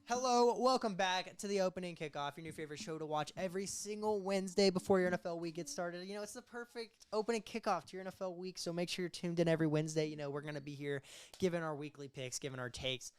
Hello, welcome back to the Opening Kickoff, your new favorite show to watch every single Wednesday before your NFL week gets started. You know, it's the perfect opening kickoff to your NFL week, so make sure you're tuned in every Wednesday. You know, we're going to be here giving our weekly picks, giving our takes.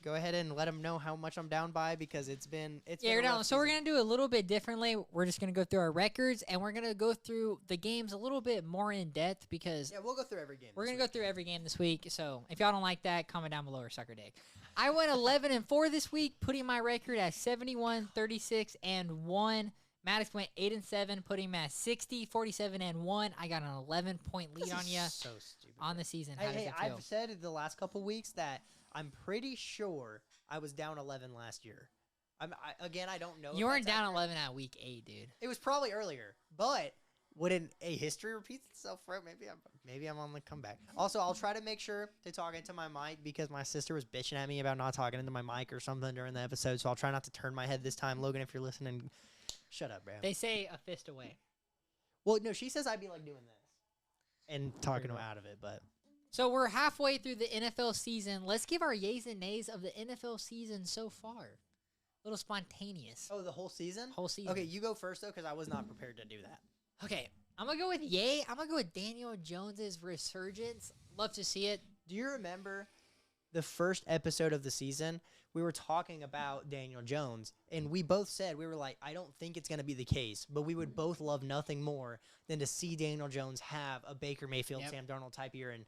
Go ahead and let them know how much I'm down by because it's been you're down. So we're going to do a little bit differently. We're just going to go through our records, and we're going to go through the games a little bit more in depth because we'll go through every game. We're going to go through every game this week. So if y'all don't like that, comment down below or suck our dick. I went 11-4 this week, putting my record at 71-36-1. Maddox went 8-7, putting him at 60-47-1. I got an 11-point lead on you so stupid, on the season. How does it feel? I've said the last couple weeks that I'm pretty sure I was down 11 last year. I don't know. You weren't down 11 at week 8, dude. It was probably earlier, but wouldn't a history repeat itself? Right? Maybe I'm on the comeback. Also, I'll try to make sure to talk into my mic because my sister was bitching at me about not talking into my mic or something during the episode. So I'll try not to turn my head this time. Logan, if you're listening, shut up, bro. They say a fist away. Well, no, she says I'd be like doing this and talking her out of it, but. So we're halfway through the NFL season. Let's give our yays and nays of the NFL season so far. A little spontaneous. Oh, the whole season? Whole season. Okay, you go first, though, because I was not prepared to do that. Okay, I'm going to go with yay. I'm going to go with Daniel Jones's resurgence. Love to see it. Do you remember the first episode of the season? We were talking about Daniel Jones, and we both said, we were like, I don't think it's going to be the case, but we would both love nothing more than to see Daniel Jones have a Baker Mayfield, Sam Darnold type year, and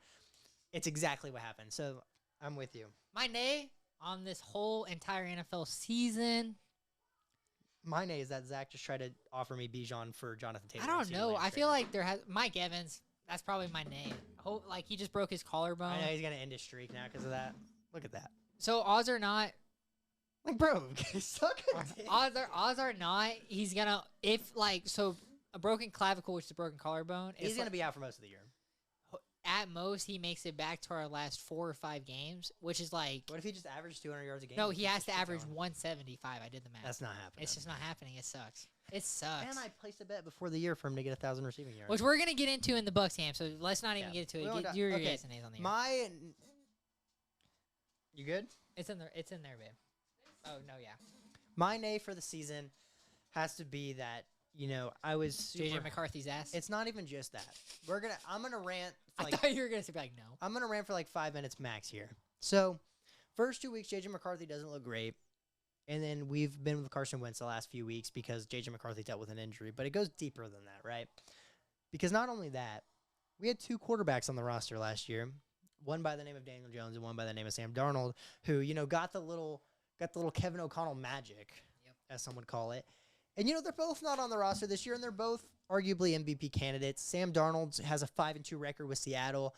it's exactly what happened. So I'm with you. My nay on this whole entire NFL season. My nay is that Zach just tried to offer me Bijan for Jonathan Taylor. I don't know. I feel like Mike Evans. That's probably my nay. Like he just broke his collarbone. I know he's gonna end his streak now because of that. Look at that. So odds are not. Like, bro, suck a dick. Odds are not. He's gonna a broken clavicle, which is a broken collarbone. He's gonna be out for most of the year. At most, he makes it back to our last 4 or 5 games, which is like... What if he just averaged 200 yards a game? No, he has to average 175. I did the math. That's not happening. It's just not happening. It sucks. It sucks. And I placed a bet before the year for him to get 1,000 receiving yards. Which we're going to get into in the Bucks game, so let's not even get into it. Get your guys' nays on the air. You good? It's in there, babe. Oh, no, yeah. My nay for the season has to be that, you know, I was super... JJ McCarthy's ass? It's not even just that. I'm going to rant... I thought you were going to say, like, no. I'm going to rant for like 5 minutes max here. So, first 2 weeks, JJ McCarthy doesn't look great. And then we've been with Carson Wentz the last few weeks because JJ McCarthy dealt with an injury. But it goes deeper than that, right? Because not only that, we had 2 quarterbacks on the roster last year. One by the name of Daniel Jones and one by the name of Sam Darnold, who, you know, got the little Kevin O'Connell magic, as some would call it. And, you know, they're both not on the roster this year, and they're both arguably MVP candidates. Sam Darnold has a 5-2 record with Seattle,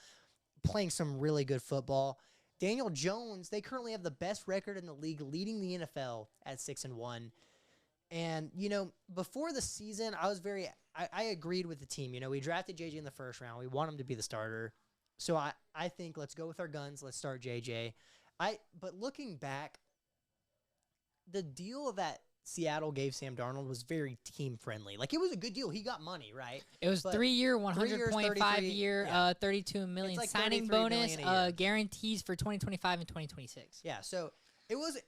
playing some really good football. Daniel Jones, they currently have the best record in the league, leading the NFL at 6-1. And, you know, before the season, I agreed with the team. You know, we drafted JJ in the first round. We want him to be the starter. So I think let's go with our guns. Let's start JJ. But looking back, the deal that Seattle gave Sam Darnold was very team-friendly. Like, it was a good deal. He got money, right? It was 3-year, 100.5 year, $32 million like signing bonus, guarantees for 2025 and 2026. Yeah, so it was...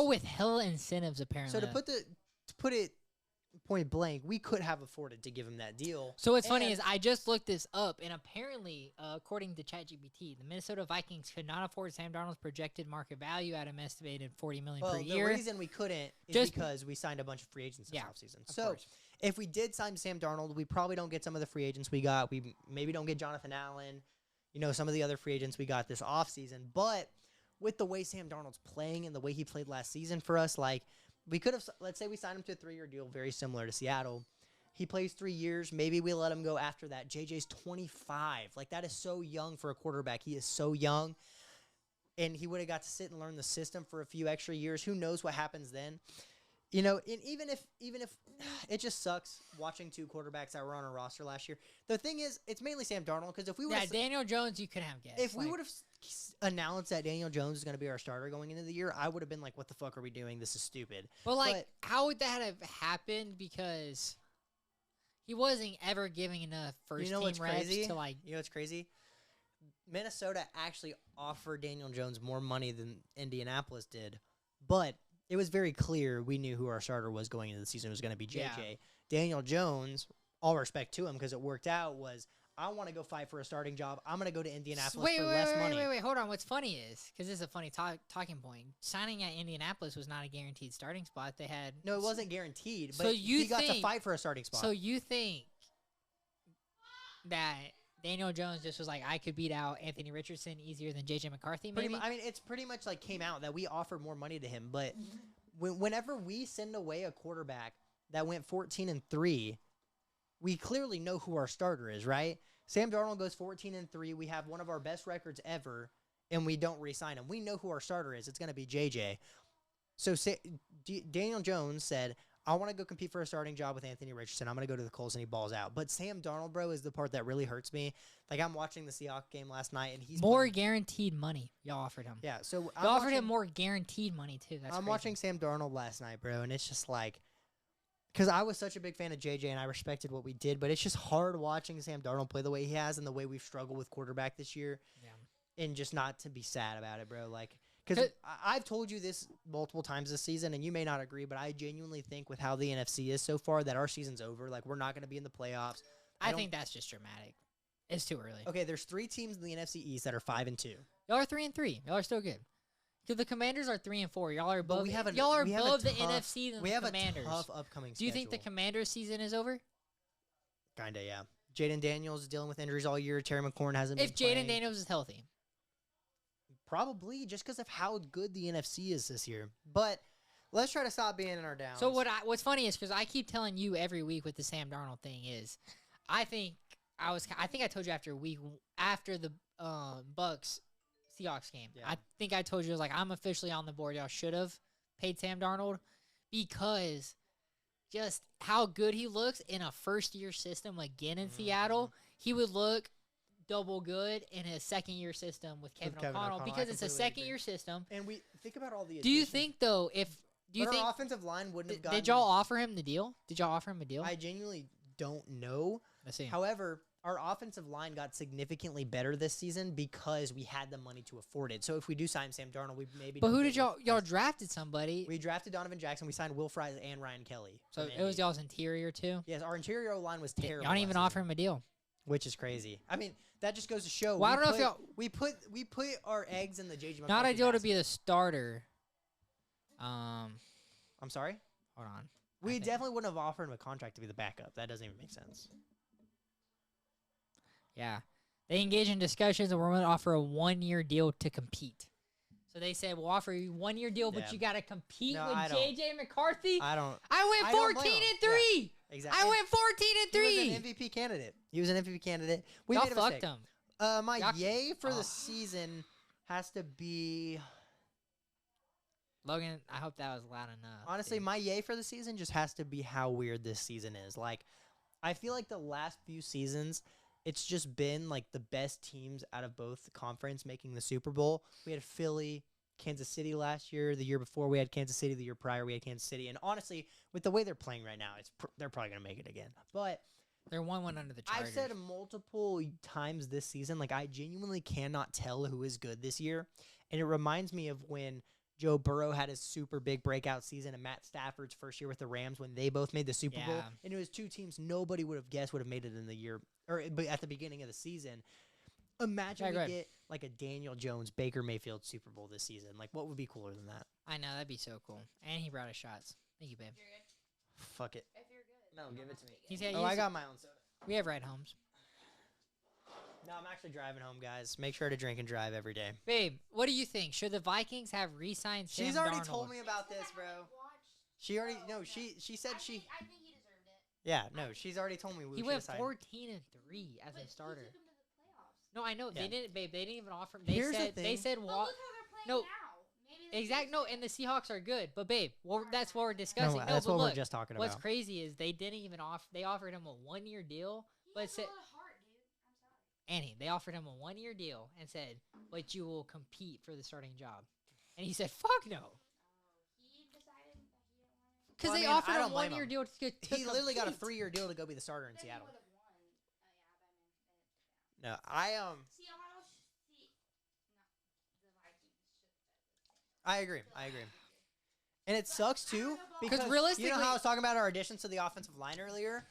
with hell incentives, apparently. So to put it point blank, we could have afforded to give him that deal. So what's funny is I just looked this up, and apparently, according to ChatGPT, the Minnesota Vikings could not afford Sam Darnold's projected market value at an estimated $40 million per year. The reason we couldn't is because we signed a bunch of free agents this offseason. So if we did sign Sam Darnold, we probably don't get some of the free agents we got. We maybe don't get Jonathan Allen, you know, some of the other free agents we got this offseason. But with the way Sam Darnold's playing and the way he played last season for us, like, we could have, let's say we signed him to a 3-year deal, very similar to Seattle. He plays 3 years. Maybe we let him go after that. JJ's 25. Like, that is so young for a quarterback. He is so young. And he would have got to sit and learn the system for a few extra years. Who knows what happens then? You know, and even if it just sucks watching 2 quarterbacks that were on our roster last year. The thing is, it's mainly Sam Darnold, because if we would Daniel Jones, you could have guessed. If we would have announced that Daniel Jones is going to be our starter going into the year, I would have been like, what the fuck are we doing? This is stupid. But how would that have happened? Because he wasn't ever giving enough first team reps to like. You know what's crazy? Minnesota actually offered Daniel Jones more money than Indianapolis did But it was very clear we knew who our starter was going into the season. It was going to be JJ. Yeah. Daniel Jones, all respect to him because it worked out, was I want to go fight for a starting job. I'm going to go to Indianapolis for less money. Wait. Hold on. What's funny is, because this is a funny talking point, signing at Indianapolis was not a guaranteed starting spot. They had No, it wasn't guaranteed, but So you he got to think- fight for a starting spot. So you think that Daniel Jones just was like, I could beat out Anthony Richardson easier than JJ McCarthy? Maybe. It's pretty much like came out that we offered more money to him, but whenever we send away a quarterback that went 14-3, we clearly know who our starter is, right? Sam Darnold goes 14-3. We have one of our best records ever, and we don't re-sign him. We know who our starter is. It's going to be JJ. So Daniel Jones said, I want to go compete for a starting job with Anthony Richardson. I'm going to go to the Colts, and he balls out. But Sam Darnold, bro, is the part that really hurts me. Like, I'm watching the Seahawks game last night, and he's more playing. guaranteed money. Y'all offered him. Yeah, so Y'all offered him more guaranteed money, too. That's I'm crazy. watching Sam Darnold last night, bro, and it's just like, because I was such a big fan of JJ and I respected what we did, but it's just hard watching Sam Darnold play the way he has and the way we've struggled with quarterback this year, and just not to be sad about it, bro. Like, because I've told you this multiple times this season, and you may not agree, but I genuinely think with how the NFC is so far that our season's over. Like, we're not going to be in the playoffs. I think that's just dramatic. It's too early. Okay, there's 3 teams in the NFC East that are 5-2. Y'all are 3-3. Y'all are still good. Because the Commanders are 3-4. Y'all are above. Y'all are we have above a the tough- NFC than We the have Commanders. a tough upcoming Do you think the schedule. Commanders' season is over? Kinda, yeah. Jaden Daniels is dealing with injuries all year. Terry McLaurin hasn't If been playing. Jaden Daniels is healthy. Probably just because of how good the NFC is this year. But let's try to stop being in our downs. So what's funny is because I keep telling you every week what the Sam Darnold thing is. I think I told you after the Bucks Seahawks game. Yeah. I think I told you I was like, I'm officially on the board. Y'all should have paid Sam Darnold because just how good he looks in a first year system again in Seattle. He would look double good in his second year system with Kevin O'Connell because it's a second year system. And we think about all the. Do you think though our offensive line wouldn't have gotten? Did y'all offer him the deal? Did y'all offer him a deal? I genuinely don't know. Let's see. However, our offensive line got significantly better this season because we had the money to afford it. So if we do sign Sam Darnold, we maybe. But who did y'all drafted somebody? We drafted Donovan Jackson. We signed Will Fries and Ryan Kelly. So it was y'all's interior too. Yes, our interior line was terrible. Y'all didn't even offer him a deal, which is crazy. I mean, that just goes to show. Well, I don't know if y'all. We put our eggs in the JJ. Not ideal to basket. be the starter. I'm sorry. Hold on. We definitely wouldn't have offered him a contract to be the backup. That doesn't even make sense. Yeah. They engaged in discussions and we're going to offer a 1-year deal to compete. So they said, we'll offer you a 1-year deal, but you got to compete with JJ McCarthy. I went 14-3. Yeah, exactly. I went 14-3. He was an MVP candidate. We Y'all made a fucked mistake. him. My yay for the season has to be. Logan, I hope that was loud enough. Honestly, dude. my yay for the season just has to be how weird this season is. Like, I feel like the last few seasons, it's just been like the best teams out of both the conference making the Super Bowl. We had Philly, Kansas City last year. The year before we had Kansas City. The year prior we had Kansas City. And honestly, with the way they're playing right now, they're probably gonna make it again. But they're 1-1 under the Chargers. I've said multiple times this season, like I genuinely cannot tell who is good this year, and it reminds me of when Joe Burrow had his super big breakout season and Matt Stafford's first year with the Rams when they both made the Super Bowl. And it was 2 teams nobody would have guessed would have made it in the year or at the beginning of the season. Imagine we get like a Daniel Jones, Baker Mayfield Super Bowl this season. Like, what would be cooler than that? I know, that'd be so cool. And he brought us shots. Thank you, babe. Fuck it. If you're good. No, give it to me. I got my own soda. We have ride homes. No, I'm actually driving home, guys. Make sure to drink and drive every day. Babe, what do you think? Should the Vikings have re-signed Sam She's already Darnold? told me about this, bro. She already she said I think he deserved it. Yeah, no, she's already told me we He should went sign. 14-3 as a starter. He took him to the playoffs. No, I know Yeah. they didn't, babe. They didn't even offer him. Here's the They thing. said But walk. look how they're playing No, now. Maybe they Exact. should No, stay. and the Seahawks are good. But babe, that's what we're discussing. No, that's but what look, we're just talking what's about. crazy is they didn't even offer. They offered him a 1-year deal, He but has said a lot of heart, dude. I'm sorry. Annie, they offered him a 1-year deal and said, "But you will compete for the starting job." And he said, "Fuck no," He decided that he didn't want to. because Well, I they mean, offered I him don't blame 1-year him. deal to He literally got a compete. 3-year deal to go be the starter in Then Seattle. he would have won. No, I Seattle should see. No, the Vikings should. I agree. I agree. And it sucks too because realistically, you know how I was talking about our additions to the offensive line earlier?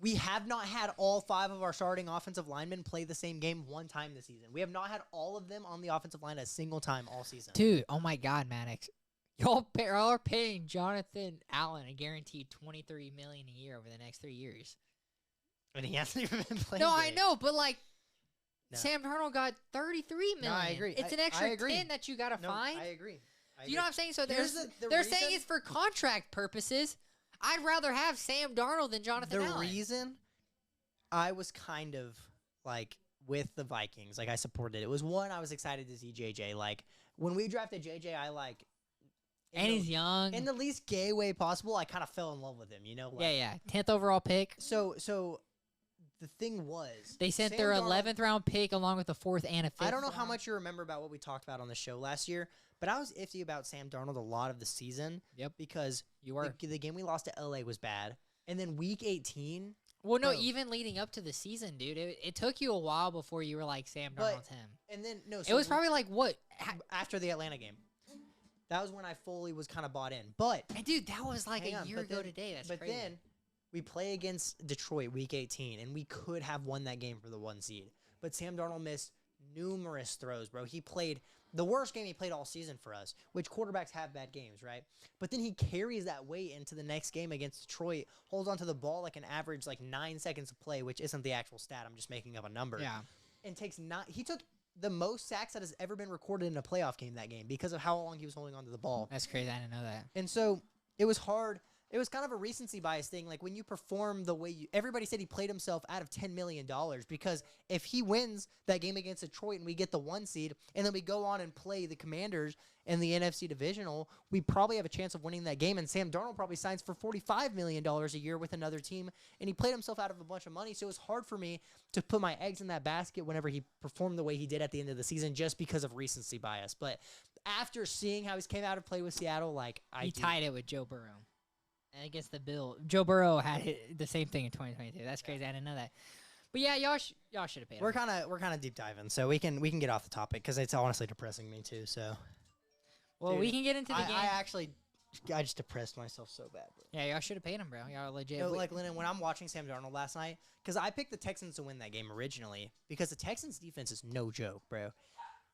We have not had all 5 of our starting offensive linemen play the same game one time this season. We have not had all of them on the offensive line a single time all season. dude. Oh my God, Maddox, y'all are paying Jonathan Allen a guaranteed $23 million a year over the next 3 years. And he hasn't even been playing. No, great. I know, but like No. Sam Darnold got $33 million. No, I agree. It's an I extra agree. 10 that you gotta No, find. I agree. You know what I'm saying? So Here's they're saying it's for contract purposes. I'd rather have Sam Darnold than Jonathan Allen. The reason I was kind of like with the Vikings, like I supported it was one, I was excited to see JJ. Like when we drafted JJ, I like And he's young. in the least gay way possible. I kind of fell in love with him, you know. Like, yeah. 10th overall pick. So the thing was They sent Sam their Darnold- 11th round pick along with a 4th and a 5th. I don't know how round. much you remember about what we talked about on the show last year, but I was iffy about Sam Darnold a lot of the season. Yep. Because You were. the game we lost to LA was bad, and then week 18. Well, no, Bro. even leading up to the season, dude, it took you a while before you were like Sam But- Darnold's him. And then no, It was probably like what? after the Atlanta game. That was when I fully was kind of bought in. But And dude, that was like hang a on, year but ago then- today. That's but crazy. then we play against Detroit week 18, and we could have won that game for the 1 seed. But Sam Darnold missed numerous throws, bro. He played the worst game he played all season for us, which quarterbacks have bad games, right? But then he carries that weight into the next game against Detroit, holds onto the ball like an average like 9 seconds of play, which isn't the actual stat. I'm just making up a number. Yeah. And he took the most sacks that has ever been recorded in a playoff game that game because of how long he was holding onto the ball. That's crazy. I didn't know that. And so it was hard. It was kind of a recency bias thing. Like when you perform the way everybody said he played himself out of $10 million because if he wins that game against Detroit and we get the 1 seed and then we go on and play the Commanders in the NFC Divisional, we probably have a chance of winning that game. And Sam Darnold probably signs for $45 million a year with another team. And he played himself out of a bunch of money. So it was hard for me to put my eggs in that basket whenever he performed the way he did at the end of the season just because of recency bias. But after seeing how he's came out of play with Seattle, like He tied it with Joe Burrow. And against the Bill, Joe Burrow had the same thing in 2022. That's crazy. I didn't know that. But yeah, y'all should have paid. We're him. kind of deep diving, so we can get off the topic because it's honestly depressing me too. So Well, Dude, we can get into the game. I just depressed myself so bad, bro. Yeah, y'all should have paid him, bro. Y'all legit. You know, like Lennon, when I'm watching Sam Darnold last night, because I picked the Texans to win that game originally, because the Texans defense is no joke, bro.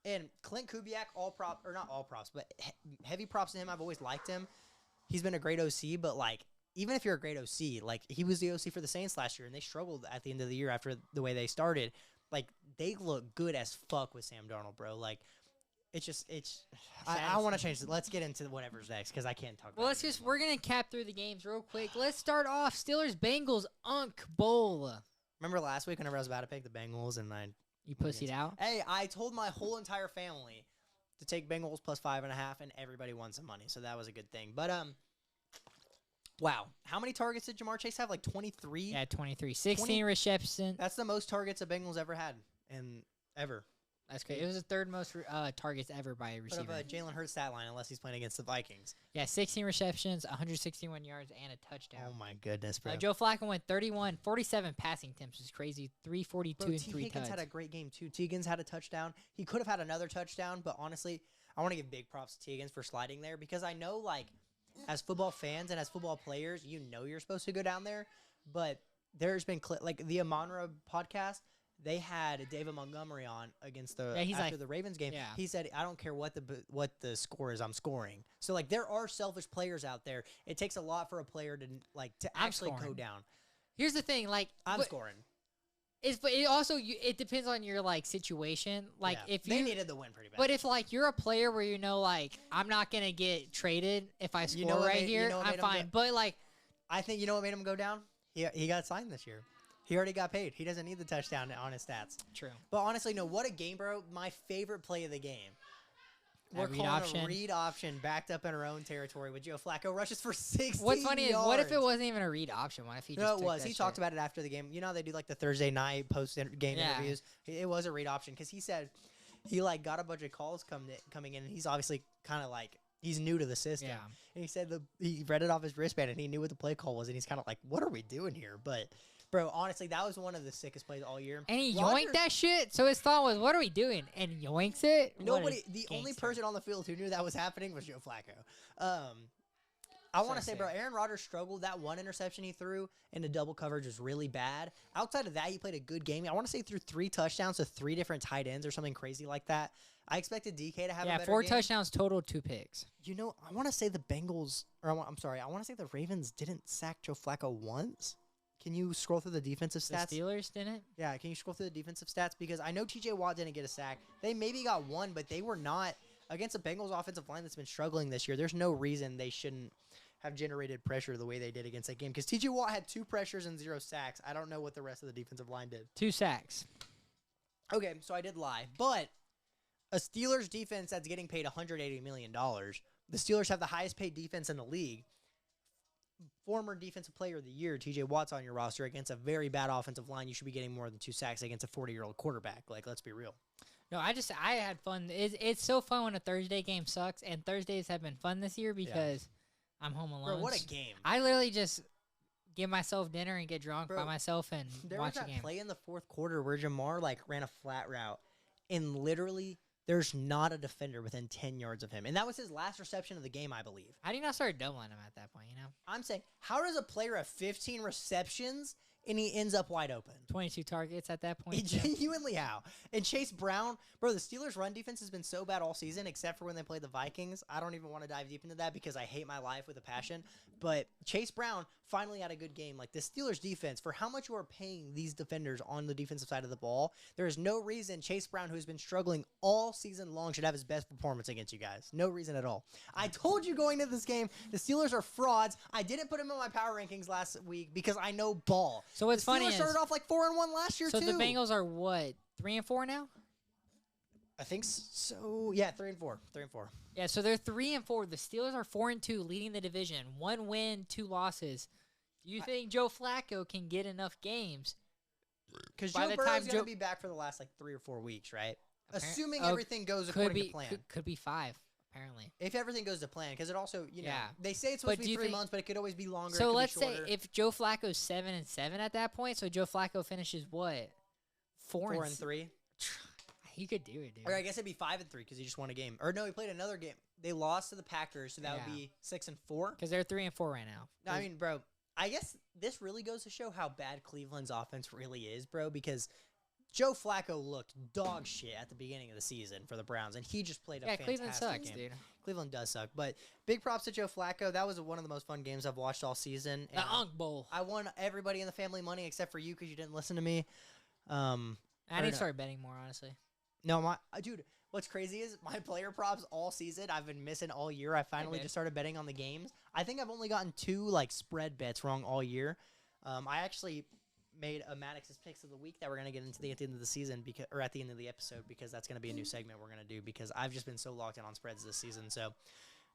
And Clint Kubiak, not all props, but heavy props to him. I've always liked him. He's been a great OC, but like even if you're a great OC, like he was the OC for the Saints last year, and they struggled at the end of the year after the way they started. Like they look good as fuck with Sam Darnold, bro. Like it's. I want to change it. Let's get into whatever's next because I can't talk. Well, about it anymore. we're gonna cap through the games real quick. Let's start off Steelers Bengals Unk Bowl. Remember last week whenever I was about to pick the Bengals and You pussied out. Hey, I told my whole entire family to take Bengals plus 5.5, and everybody won some money, so that was a good thing. But wow, how many targets did Jamar Chase have? Like 23. Yeah, 23, 16 receptions. That's the most targets a Bengals ever had, and ever. That's great. It was the third most targets ever by a Put receiver. up a Jalen Hurts stat line unless he's playing against the Vikings. Yeah, 16 receptions, 161 yards, and a touchdown. Oh my goodness, bro. Joe Flacco went 47 passing attempts, which is crazy. 342 Bro, and T. 3 Higgins touchdowns. had a great game too. T. Higgins had a touchdown. He could have had another touchdown, but honestly, I want to give big props to T. Higgins for sliding there because I know, like, as football fans and as football players, you know you're supposed to go down there, but there's been like the Amonra podcast. They had David Montgomery on against after the Ravens game. Yeah. He said, "I don't care what the score is, I'm scoring." So like there are selfish players out there. It takes a lot for a player to I'm actually go scoring. down. Here's the thing, like I'm but scoring. but it also it depends on your like situation. Like Yeah. if they you needed the win pretty bad. But if like you're a player where you know like I'm not gonna get traded if I score know what right made- you here, know what I'm made him fine. go- But like I think you know what made him go down? He got signed this year. He already got paid. He doesn't need the touchdown on his stats. true. But honestly, no, what a game, bro. My favorite play of the game. We're Read calling option. a read option backed up in our own territory with Joe Flacco rushes for 16 What's funny is what if it yards. wasn't even a read option? What if he just No, it took was. that He talked shit? about it after the game. You know how they do like the Thursday night post-game Yeah. interviews? It was a read option because he said he like got a bunch of calls coming in, and he's obviously kind of like he's new to the system. Yeah. And he said he read it off his wristband, and he knew what the play call was, and he's kind of like, what are we doing here? But Bro, honestly, that was one of the sickest plays all year. And he Rodgers- yoinked that shit. So his thought was, "What are we doing?" And yoinks it. What a Nobody, the only gangster. person on the field who knew that was happening was Joe Flacco. I want to So say, bro, sick. Aaron Rodgers struggled. That one interception he threw into double coverage was really bad. Outside of that, he played a good game. I want to say he threw 3 touchdowns to 3 different tight ends or something crazy like that. I expected DK to have a Yeah, better 4 game. touchdowns total, 2 picks. You know, I want to say the Bengals, or I'm sorry, I want to say the Ravens didn't sack Joe Flacco once. Can you scroll through the defensive The stats? Steelers didn't. Yeah, can you scroll through the defensive stats? Because I know TJ Watt didn't get a sack. They maybe got one, but they were not against a Bengals offensive line that's been struggling this year. There's no reason they shouldn't have generated pressure the way they did against that game. Because TJ Watt had 2 pressures and 0 sacks. I don't know what the rest of the defensive line did. 2 sacks. Okay, so I did lie. But a Steelers defense that's getting paid $180 million. The Steelers have the highest paid defense in the league. Former defensive player of the year, TJ Watt's on your roster against a very bad offensive line. You should be getting more than 2 sacks against a 40-year-old quarterback. Like, let's be real. No, I had fun. It's so fun when a Thursday game sucks, and Thursdays have been fun this year because I'm home alone. Bro, what a game. I literally just give myself dinner and get drunk by Bro, myself and There watch was a that game. play in the 4th quarter where Jamar, ran a flat route, and literally there's not a defender within 10 yards of him. And that was his last reception of the game, I believe. How do you not start doubling him at that point, you know? I'm saying, how does a player have 15 receptions and he ends up wide open? 22 targets at that point. too. Genuinely how? And Chase Brown, bro, the Steelers' run defense has been so bad all season, except for when they play the Vikings. I don't even want to dive deep into that because I hate my life with a passion. But Chase Brown finally had a good game. Like, the Steelers' defense, for how much you are paying these defenders on the defensive side of the ball, there is no reason Chase Brown, who's been struggling all season long, should have his best performance against you guys. No reason at all. I told you going into this game, the Steelers are frauds. I didn't put them in my power rankings last week because I know ball. So what's the Steelers funny is, started off like 4-1 last year, so too. the Bengals are what, 3-4 now? I think so. Yeah, 3-4. 3-4. Yeah, so they're 3-4. The Steelers are 4-2, leading the division. 1 win, 2 losses. Do you think Joe Flacco can get enough games? Because By Joe the Burrow's time going Joe- to be back for the last 3 or 4 weeks, right? Appar- Assuming oh, everything goes Could according be to plan. could be 5, apparently. If everything goes to plan, because it also, Yeah. they say it's supposed But to do be you 3 think- months, but it could always be longer. So it could let's be say shorter. if Joe Flacco's 7-7 at that point, so Joe Flacco finishes what? 4-3. He could do it, dude. Or I guess it'd be 5-3 because he just won a game. Or no, he played another game. They lost to the Packers, so that would Yeah. be 6-4. Because they're 3-4 right now. No, I mean, bro, I guess this really goes to show how bad Cleveland's offense really is, bro, because Joe Flacco looked dog shit at the beginning of the season for the Browns, and he just played a Yeah, fantastic Cleveland sucks, game. dude. Cleveland does suck, but big props to Joe Flacco. That was one of the most fun games I've watched all season. The and Unk Bowl. I won everybody in the family money except for you because you didn't listen to me. I need no. to start betting more, honestly. No, dude, what's crazy is my player props all season I've been missing all year. I finally dude. just started betting on the games. I think I've only gotten 2 spread bets wrong all year. I actually made a Maddox's picks of the week that we're gonna get into at the end of the season or at the end of the episode because that's gonna be a new segment we're gonna do because I've just been so locked in on spreads this season. So,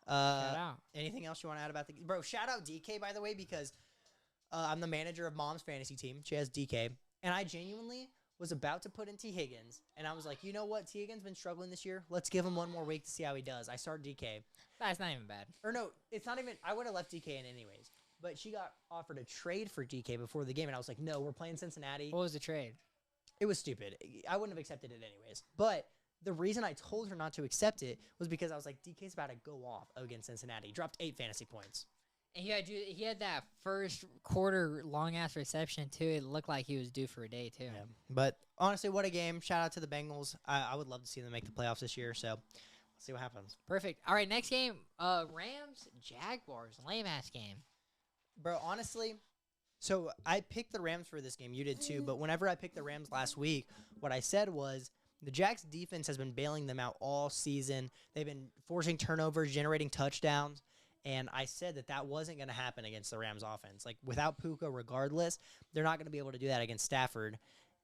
Shout out. anything else you want to add about the bro? Shout out DK by the way because I'm the manager of Mom's fantasy team. She has DK, and I genuinely was about to put in T. Higgins, and I was like, you know what? T. Higgins been struggling this year. Let's give him 1 more week to see how he does. I start DK. That's not even bad. Or no, it's not even. I would have left DK in anyways. But she got offered a trade for DK before the game, and I was like, no, we're playing Cincinnati. What was the trade? It was stupid. I wouldn't have accepted it anyways. But the reason I told her not to accept it was because I was like, DK's about to go off against Cincinnati. He dropped 8 fantasy points. And he had that first quarter long ass reception too. It looked like he was due for a day too. Yeah. But honestly, what a game. Shout out to the Bengals. I would love to see them make the playoffs this year. So let's see what happens. Perfect. All right, next game. Rams Jaguars. Lame ass game. Bro, honestly, so I picked the Rams for this game. You did too. But whenever I picked the Rams last week, what I said was the Jags defense has been bailing them out all season. They've been forcing turnovers, generating touchdowns. And I said that wasn't going to happen against the Rams offense. Like, without Puka, regardless, they're not going to be able to do that against Stafford.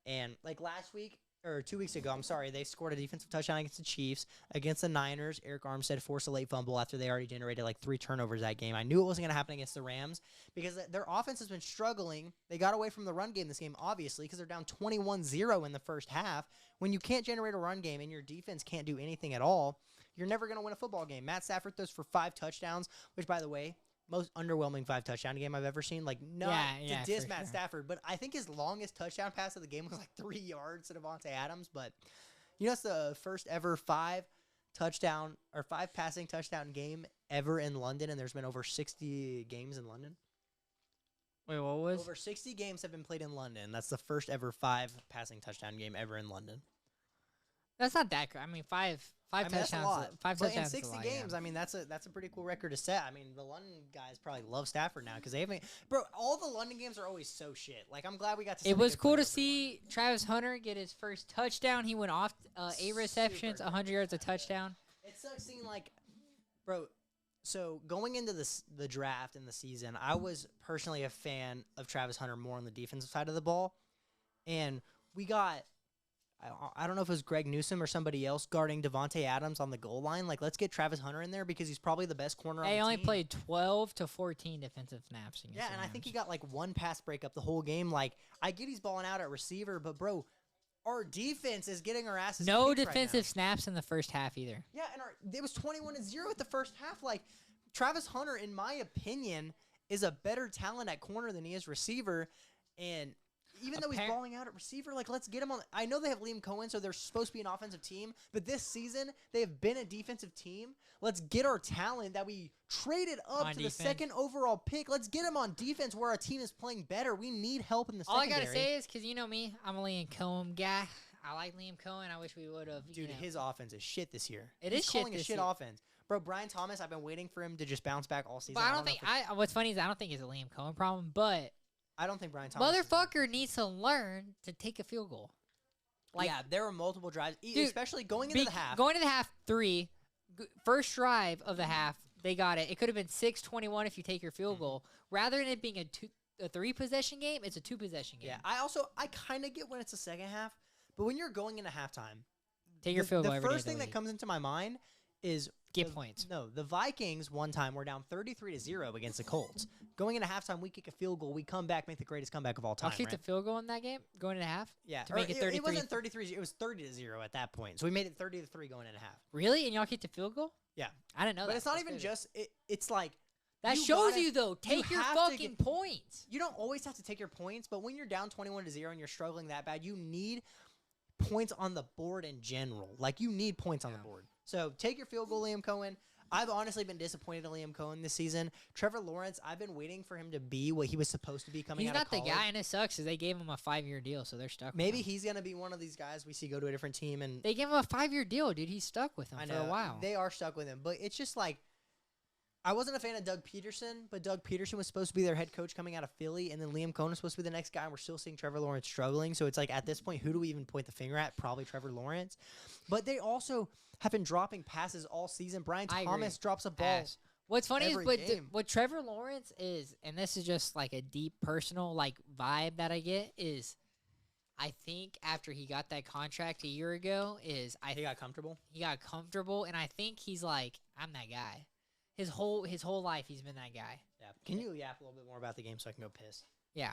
And, last week, or 2 weeks ago, I'm sorry, they scored a defensive touchdown against the Chiefs. Against the Niners, Eric Armstead forced a late fumble after they already generated, 3 turnovers that game. I knew it wasn't going to happen against the Rams because their offense has been struggling. They got away from the run game this game, obviously, because they're down 21-0 in the first half. When you can't generate a run game and your defense can't do anything at all, you're never going to win a football game. Matt Stafford throws for 5 touchdowns, which, by the way, most underwhelming 5 touchdown game I've ever seen. Like, not Yeah, to diss for Matt sure. Stafford, but I think his longest touchdown pass of the game was like 3 yards to Devontae Adams. But you know, it's the first ever 5 passing touchdown game ever in London, and there's been over 60 games in London. Wait, what was? Over 60 games have been played in London. That's the first ever 5 passing touchdown game ever in London. That's not that good. I mean, five I mean, touchdowns. that's a lot. Five But in touchdowns. 60 is a lot, games, yeah. I mean, that's a pretty cool record to set. I mean, the London guys probably love Stafford now because they haven't. Bro, all the London games are always so shit. Like, I'm glad we got to see It the was good cool to players in see Travis Hunter get his first touchdown. He went off 8 receptions, Super 100 yards, a touchdown. It sucks seeing, like, bro, so going into the draft and the season, I was personally a fan of Travis Hunter more on the defensive side of the ball. And we got, I don't know if it was Greg Newsome or somebody else guarding Devontae Adams on the goal line. Like, let's get Travis Hunter in there because he's probably the best corner on the They only team. played 12 to 14 defensive snaps. Against Yeah, the and I think he Rams. got like 1 pass breakup the whole game. Like, I get he's balling out at receiver, but bro, our defense is getting our asses No kicked right defensive now. snaps in the first half either. Yeah, and it was 21-0 at the first half. Like, Travis Hunter, in my opinion, is a better talent at corner than he is receiver. And even though he's Appar- balling out at receiver, like, let's get him on. I know they have Liam Cohen, so they're supposed to be an offensive team. But this season, they have been a defensive team. Let's get our talent that we traded up On to the defense. 2nd overall pick. Let's get him on defense where our team is playing better. We need help in the All I secondary. gotta say is, because you know me, I'm a Liam Cohen guy. I like Liam Cohen. I wish we would have. Dude, his offense is shit this year. It He's is shit calling a this shit year. offense. Bro, Brian Thomas, I've been waiting for him to just bounce back all season. But I don't know think if what's funny is I don't think it's a Liam Cohen problem, but I don't think Brian Thomas. motherfucker needs to learn to take a field goal. Like, yeah, there were multiple drives, Dude, especially going into the half. Going to the half 3, first drive of the half, they got it. It could have been 6-21 if you take your field goal. Rather than it being a 3 possession game, it's a 2 possession game. Yeah, I kind of get when it's the second half, but when you're going into halftime, Take your field goal the every day first of the thing that week. comes into my mind is Get the- points. No, the Vikings one time were down 33-0 against the Colts. Going into halftime, we kick a field goal, we come back, make the greatest comeback of all time. I'll kick right? the field goal in that game, going into half. Yeah, to make it It 33. wasn't 33. It was 30-0 at that point. So we made it 30-3 going into half. Really? And y'all kicked the field goal? Yeah. I didn't know that. But it's not That's even crazy. just it's like That you shows gotta- you though. Take your have to fucking get- points. you don't always have to take your points, but when you're down 21-0 and you're struggling that bad, you need points on the board in general. Like, you need points on the board. So take your field goal, Liam Cohen. I've honestly been disappointed in Liam Cohen this season. Trevor Lawrence, I've been waiting for him to be what he was supposed to be coming He's out not of the college. guy, and it sucks because they gave him a 5-year deal, so they're stuck. Maybe with him. he's gonna be one of these guys we see go to a different team, and They gave him a 5-year deal, dude. He's stuck with them I for know a while. they are stuck with him. But it's just like, I wasn't a fan of Doug Peterson, but Doug Peterson was supposed to be their head coach coming out of Philly, and then Liam Cohen was supposed to be the next guy, and we're still seeing Trevor Lawrence struggling. So it's like, at this point, who do we even point the finger at? Probably Trevor Lawrence. But they also have been dropping passes all season. Brian I agree. Thomas drops a ball. Ass. What's funny is, every but game. what Trevor Lawrence is, and this is just like a deep personal like vibe that I get is, I think after he got that contract a year ago, He got comfortable. he got comfortable, and I think he's like, I'm that guy. His whole life, he's been that guy. Yeah. Can you yap a little bit more about the game so I can go piss? Yeah.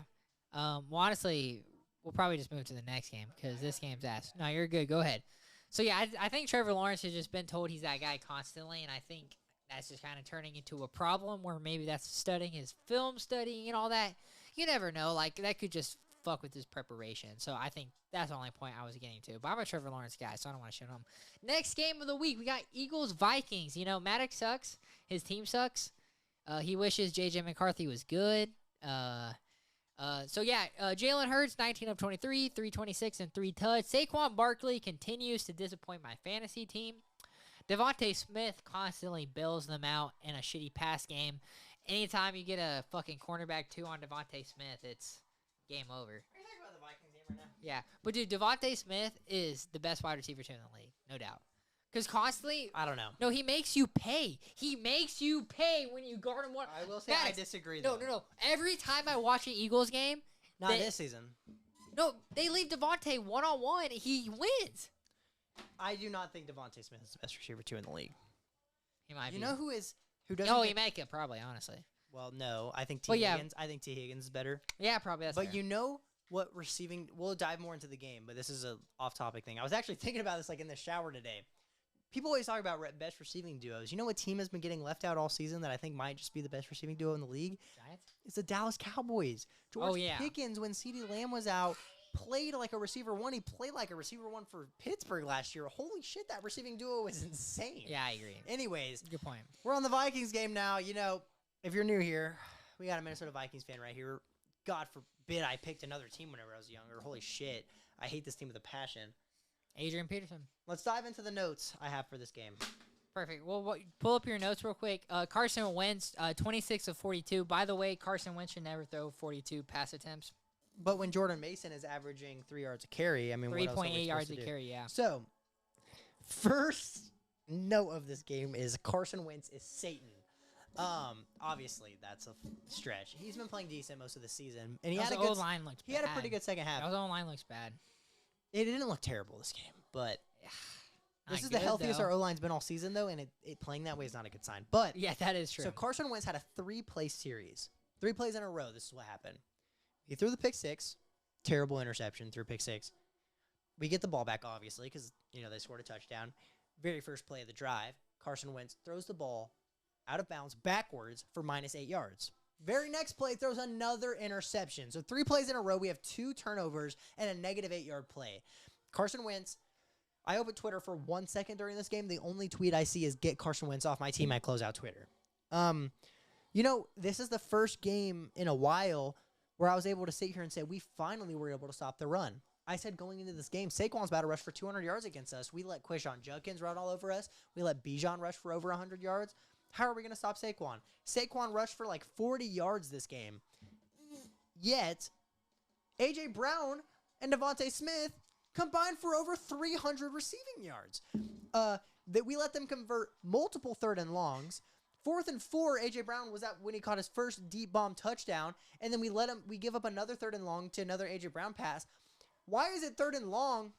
Well, honestly, we'll probably just move to the next game because this game's ass. No, you're good. Go ahead. So yeah, I think Trevor Lawrence has just been told he's that guy constantly, and I think that's just kind of turning into a problem where maybe that's studying his film studying and all that. You never know. Like, that could just fuck with his preparation. So I think that's the only point I was getting to. But I'm a Trevor Lawrence guy, so I don't want to shit on him. Next game of the week, we got Eagles-Vikings. You know, Maddox sucks. His team sucks. He wishes J.J. McCarthy was good. So yeah, Jalen Hurts, 19 of 23, 326 and 3 tuds. Saquon Barkley continues to disappoint my fantasy team. Devontae Smith constantly bails them out in a shitty pass game. Anytime you get a fucking cornerback 2 on Devontae Smith, it's game over. Are you talking about the Vikings game right now? Yeah, but dude, Devontae Smith is the best wide receiver 2 in the league, no doubt. Because constantly, I don't know. no, he makes you pay. He makes you pay when you guard him one. I will say I Guys, disagree, No, though. no. Every time I watch an Eagles game, Not they- this season. no, they leave Devontae one-on-one. He wins. I do not think Devontae Smith is the best receiver 2 in the league. He might You be. know who doesn't Oh, get- he make it probably, honestly. Well, no, I think T. Well, yeah. Higgins. I think T. Higgins is better. Yeah, probably. That's But fair. you know what receiving? We'll dive more into the game, but this is a off-topic thing. I was actually thinking about this like in the shower today. people always talk about best receiving duos. You know what team has been getting left out all season that I think might just be the best receiving duo in the league? Giants? It's the Dallas Cowboys. George yeah. Pickens, when CeeDee Lamb was out, played like a receiver one. He played like a receiver one for Pittsburgh last year. Holy shit, that receiving duo is insane. Yeah, I agree. Anyways, Good point. we're on the Vikings game now. You know, if you're new here, we got a Minnesota Vikings fan right here. God forbid I picked another team whenever I was younger. Holy shit. I hate this team with a passion. Adrian Peterson. Let's dive into the notes I have for this game. Perfect. Well, pull up your notes real quick. Carson Wentz, 26 of 42. By the way, Carson Wentz should never throw 42 pass attempts. But when Jordan Mason is averaging 3 yards a carry, I mean, what else are we 3.8 yards supposed a to do? carry, yeah. So, first note of this game is Carson Wentz is Satan. Obviously that's a stretch. He's been playing decent most of the season, and he had a good line looks he had a pretty good second half. The O-line looks bad. It didn't look terrible this game, but this Not is the good, healthiest though. our O-line's been all season, though, and it playing that way is not a good sign. But Yeah, that is true. so Carson Wentz had a 3-play series, 3 plays in a row. This is what happened. He threw the pick six, terrible interception, threw pick six. We get the ball back, obviously, because they scored a touchdown. Very first play of the drive, Carson Wentz throws the ball out of bounds backwards for -8 yards. Very next play, throws another interception. So 3 plays in a row, we have 2 turnovers and a -8-yard play. Carson Wentz, I opened Twitter for 1 second during this game. The only tweet I see is "Get Carson Wentz off my team." I close out Twitter. This is the first game in a while where I was able to sit here and say we finally were able to stop the run. I said going into this game, Saquon's about to rush for 200 yards against us. We let Quishon Judkins run all over us. We let Bijan rush for over 100 yards. How are we going to stop Saquon? Saquon rushed for like 40 yards this game. Yet, A.J. Brown and Devontae Smith combined for over 300 receiving yards. That we let them convert multiple 3rd and longs. 4th and 4, A.J. Brown was at when he caught his first deep bomb touchdown, and then we give up another 3rd and long to another A.J. Brown pass. Why is it 3rd and long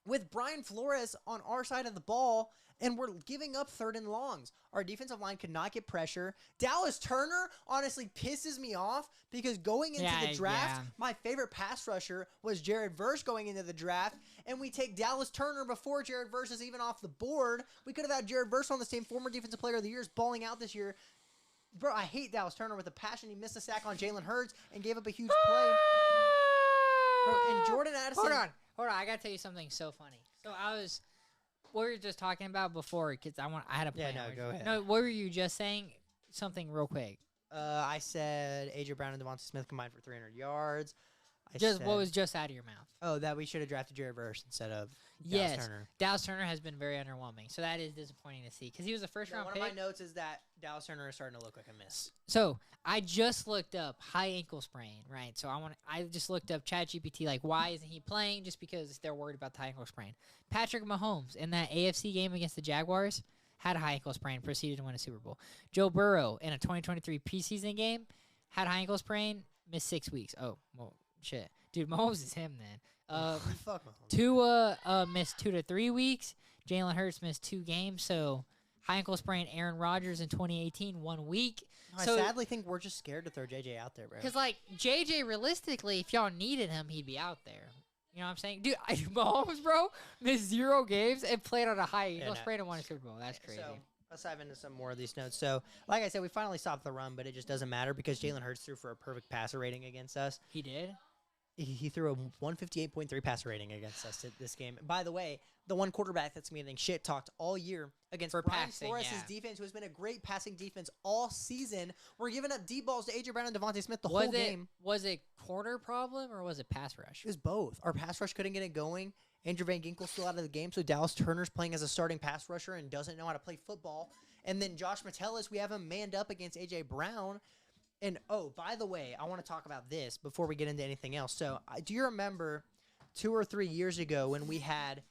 with Brian Flores on our side of the ball, and we're giving up 3rd and longs? Our defensive line could not get pressure. Dallas Turner honestly pisses me off because going into the draft, my favorite pass rusher was Jared Verse going into the draft, and we take Dallas Turner before Jared Verse is even off the board. We could have had Jared Verse on the team, former defensive player of the year, is balling out this year. Bro, I hate Dallas Turner with a passion. He missed a sack on Jalen Hurts and gave up a huge play. Bro, and Jordan Addison. Hold on. I gotta tell you something so funny. So what we were just talking about before, because I had a plan. Yeah, no, go ahead. No, what were you just saying? Something real quick. I said A.J. Brown and Devontae Smith combined for 300 yards. What was just out of your mouth? Oh, that we should have drafted Jared Verse instead of Yes, Dallas Turner. Dallas Turner has been very underwhelming, so that is disappointing to see because he was a first-round One pick. of my notes is that Dallas Turner is starting to look like a miss. So I just looked up high ankle sprain, right? So I just looked up ChatGPT, like why isn't he playing? Just because they're worried about the high ankle sprain. Patrick Mahomes in that AFC game against the Jaguars had a high ankle sprain, proceeded to win a Super Bowl. Joe Burrow in a 2023 preseason game had a high ankle sprain, missed 6 weeks. Oh, well, shit. Dude, Mahomes is him then. Fuck Mahomes. Tua missed 2 to 3 weeks. Jalen Hurts missed 2 games. So high ankle sprain Aaron Rodgers in 2018, 1 week. I So sadly think we're just scared to throw JJ out there, bro. because like JJ, realistically, if y'all needed him, he'd be out there. You know what I'm saying, dude? Mahomes, bro, missed 0 games and played on a high ankle sprain and won a Super Bowl. That's crazy. So let's dive into some more of these notes. So, like I said, we finally stopped the run, but it just doesn't matter because Jalen Hurts threw for a perfect passer rating against us. He did. He threw a 158.3 passer rating against us this game. By the way, the one quarterback that's getting shit talked all year against For Brian passing, Flores' yeah. defense, who has been a great passing defense all season. We're giving up deep balls to A.J. Brown and Devontae Smith the whole game. Was it corner problem or was it pass rush? It was both. Our pass rush couldn't get it going. Andrew Van Ginkel's still out of the game, so Dallas Turner's playing as a starting pass rusher and doesn't know how to play football. And then Josh Metellus, we have him manned up against A.J. Brown. And, oh, by the way, I want to talk about this before we get into anything else. So, do you remember 2 or 3 years ago when we had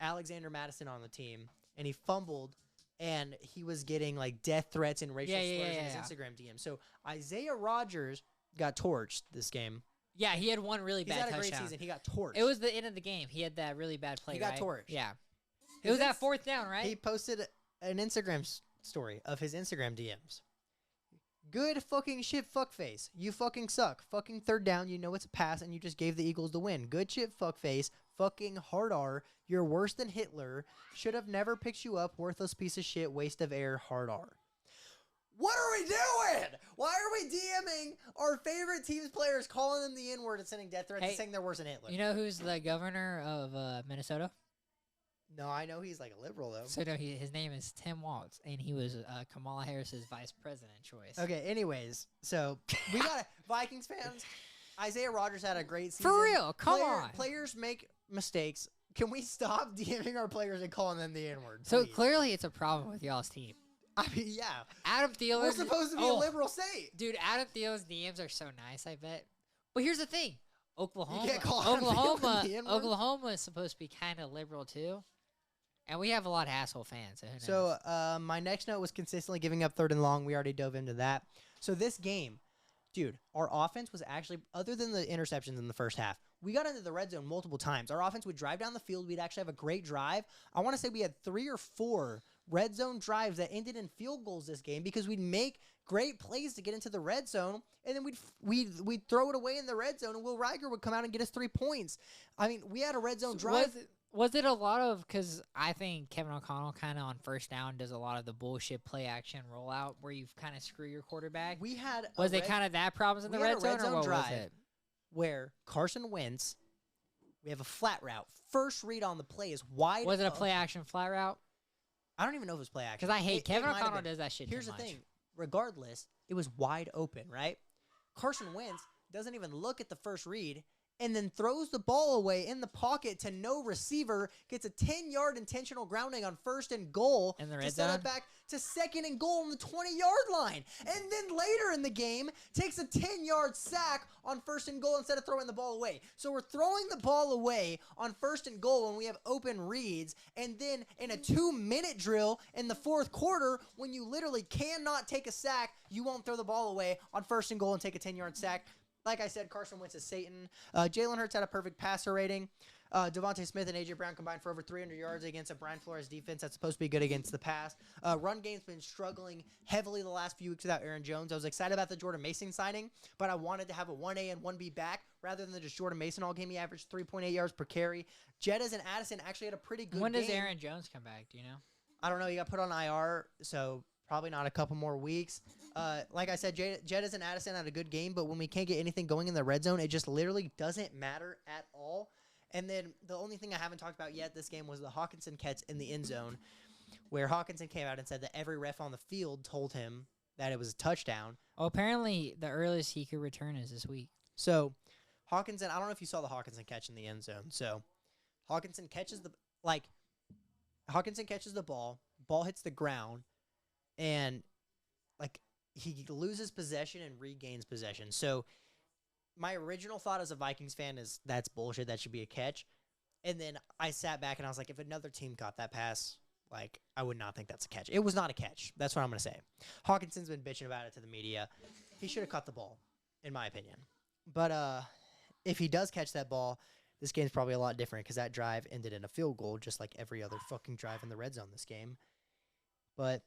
Alexander Madison on the team, and he fumbled, and he was getting, like, death threats and racial slurs in his Instagram DM? So, Isaiah Rodgers got torched this game. Yeah, he had one really He's bad had a touchdown. great season. He got torched. It was the end of the game. He had that really bad play. He got right? torched. Yeah, it was that 4th down, right? He posted an Instagram story of his Instagram DMs. Good fucking shit, fuckface. You fucking suck. Fucking third down, you know it's a pass, and you just gave the Eagles the win. Good shit, fuckface. Fucking hard R. You're worse than Hitler. Should have never picked you up. Worthless piece of shit. Waste of air. Hard R. What are we doing? Why are we DMing our favorite team's players, calling them the N-word and sending death threats and saying they're worse than Hitler? You know who's the governor of Minnesota? No, I know he's like a liberal, though. So no, his name is Tim Walz, and he was Kamala Harris's vice president choice. Okay, anyways, so we got Vikings fans. Isaiah Rodgers had a great season. For real, come on. Players make mistakes. Can we stop DMing our players and calling them the N-word? So please? clearly it's a problem with y'all's team. I mean, yeah. Adam Thielen. We're supposed to be a liberal state. Dude, Adam Thielen's DMs are so nice, I bet. But here's the thing. Oklahoma can't call Adam Thielen the N-word? Oklahoma is supposed to be kind of liberal too. And we have a lot of asshole fans. So, who knows? So my next note was consistently giving up third and long. We already dove into that. So this game, dude, our offense was actually, other than the interceptions in the first half, we got into the red zone multiple times. Our offense would drive down the field. We'd actually have a great drive. I want to say we had 3 or 4 red zone drives that ended in field goals this game because we'd make great plays to get into the red zone, and then we'd throw it away in the red zone, and Will Riker would come out and get us 3 points. I mean, we had a red zone drive. Was it a lot of, because I think Kevin O'Connell kind of on first down does a lot of the bullshit play action rollout where you kind of screw your quarterback? We had Was it kind of that problems in the red zone, or what was it? Where Carson Wentz, we have a flat route. First read on the play is wide. Was it a play action flat route? I don't even know if it was play action. Because I hate Kevin might have O'Connell been. does that shit Here's too the much. thing. Regardless, it was wide open, right? Carson Wentz doesn't even look at the first read and then throws the ball away in the pocket to no receiver, gets a 10-yard intentional grounding on first and goal In the to red set zone? it back to second and goal on the 20-yard line. And then later in the game, takes a 10-yard sack on first and goal instead of throwing the ball away. So we're throwing the ball away on first and goal when we have open reads, and then in a 2-minute drill in the fourth quarter, when you literally cannot take a sack, you won't throw the ball away on first and goal and take a 10-yard sack. Like I said, Carson Wentz is Satan. Jalen Hurts had a perfect passer rating. Devontae Smith and A.J. Brown combined for over 300 yards against a Brian Flores defense that's supposed to be good against the pass. Run game's been struggling heavily the last few weeks without Aaron Jones. I was excited about the Jordan Mason signing, but I wanted to have a 1A and 1B back rather than just Jordan Mason all game. He averaged 3.8 yards per carry. Jettas and Addison actually had a pretty good When does game. Aaron Jones come back? Do you know? I don't know. He got put on IR, so probably not a couple more weeks. Like I said, Jettas and Addison had a good game, but when we can't get anything going in the red zone, it just literally doesn't matter at all. And then the only thing I haven't talked about yet this game was the Hawkinson catch in the end zone, where Hawkinson came out and said that every ref on the field told him that it was a touchdown. Oh, apparently the earliest he could return is this week. So Hawkinson, I don't know if you saw the Hawkinson catch in the end zone. So Hawkinson catches the ball hits the ground, and he loses possession and regains possession. So my original thought as a Vikings fan is that's bullshit. That should be a catch. And then I sat back and I was like, if another team caught that pass, I would not think that's a catch. It was not a catch. That's what I'm going to say. Hawkinson's been bitching about it to the media. He should have caught the ball, in my opinion. But if he does catch that ball, this game's probably a lot different because that drive ended in a field goal, just like every other fucking drive in the red zone this game. But,